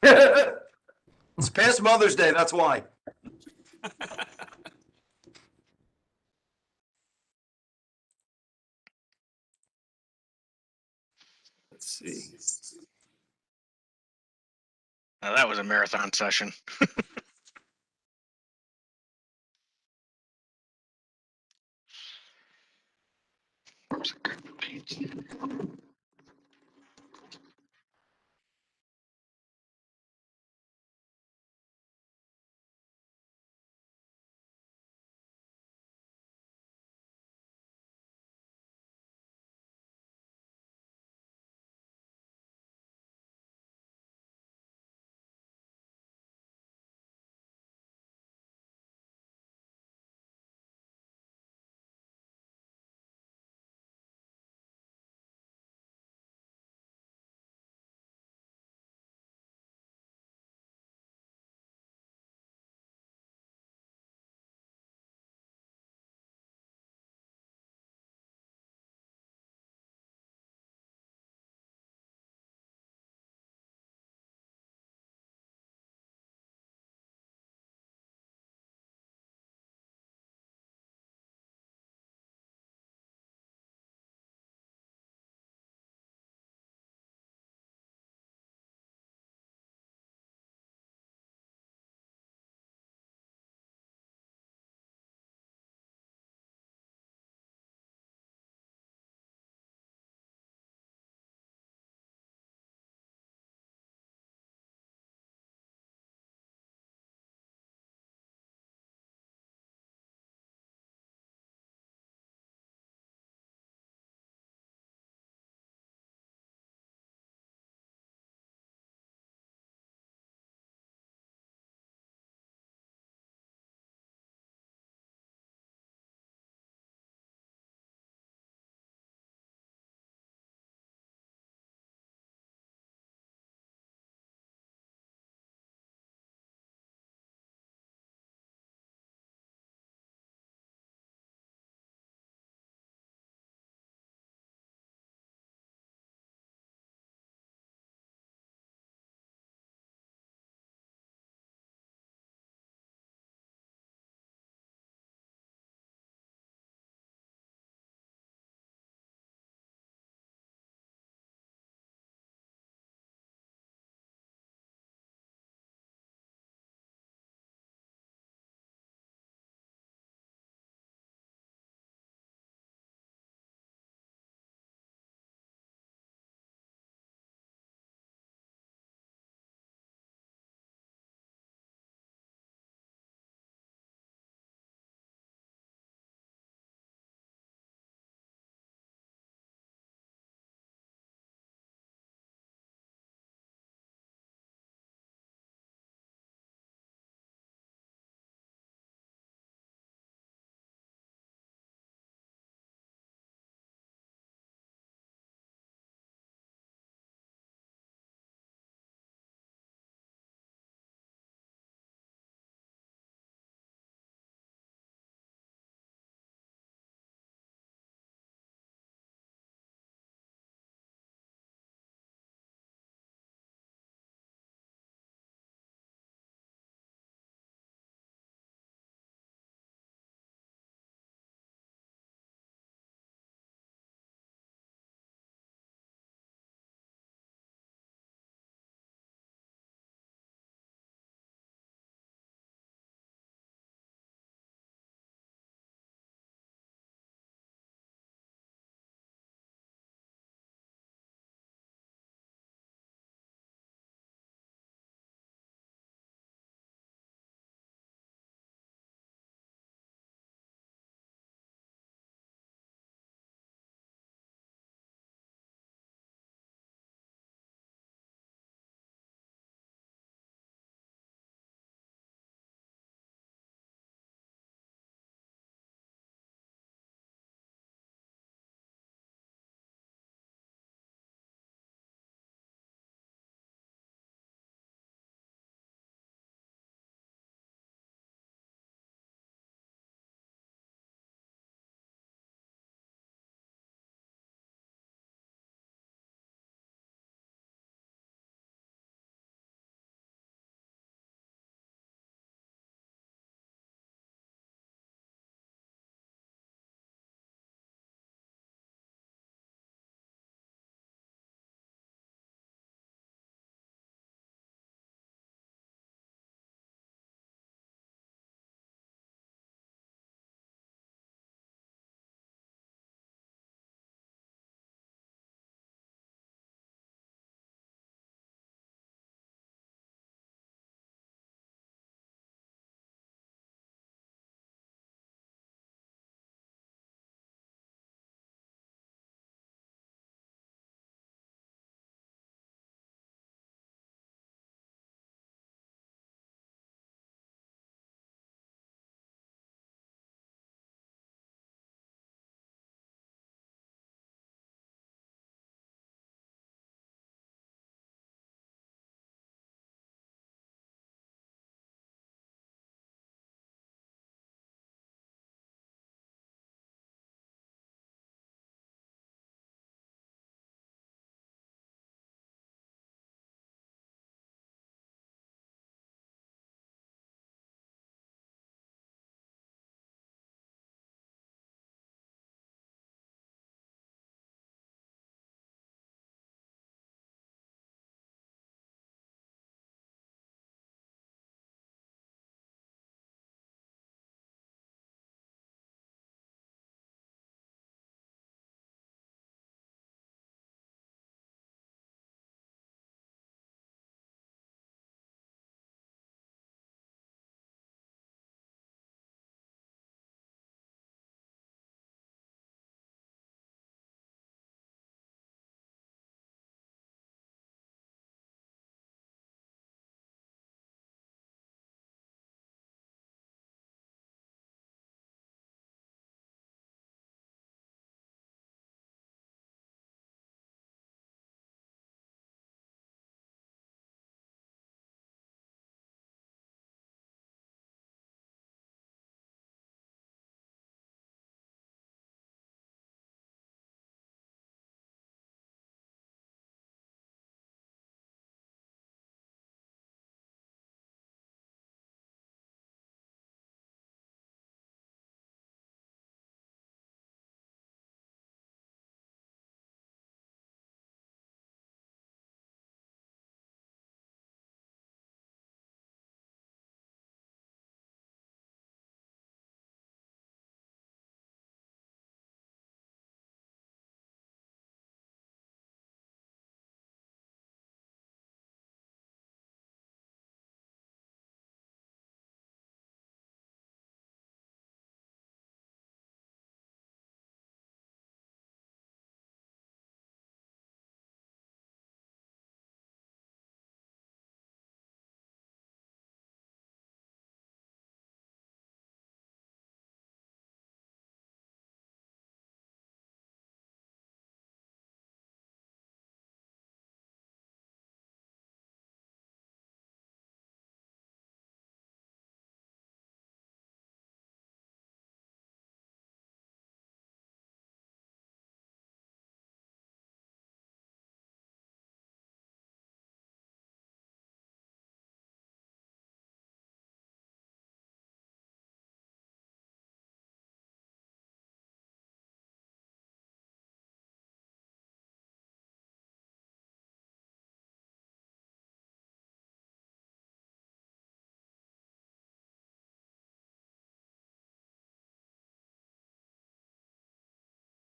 It's past Mother's Day, that's why.
Let's see.
Now, that was a marathon session. Where's the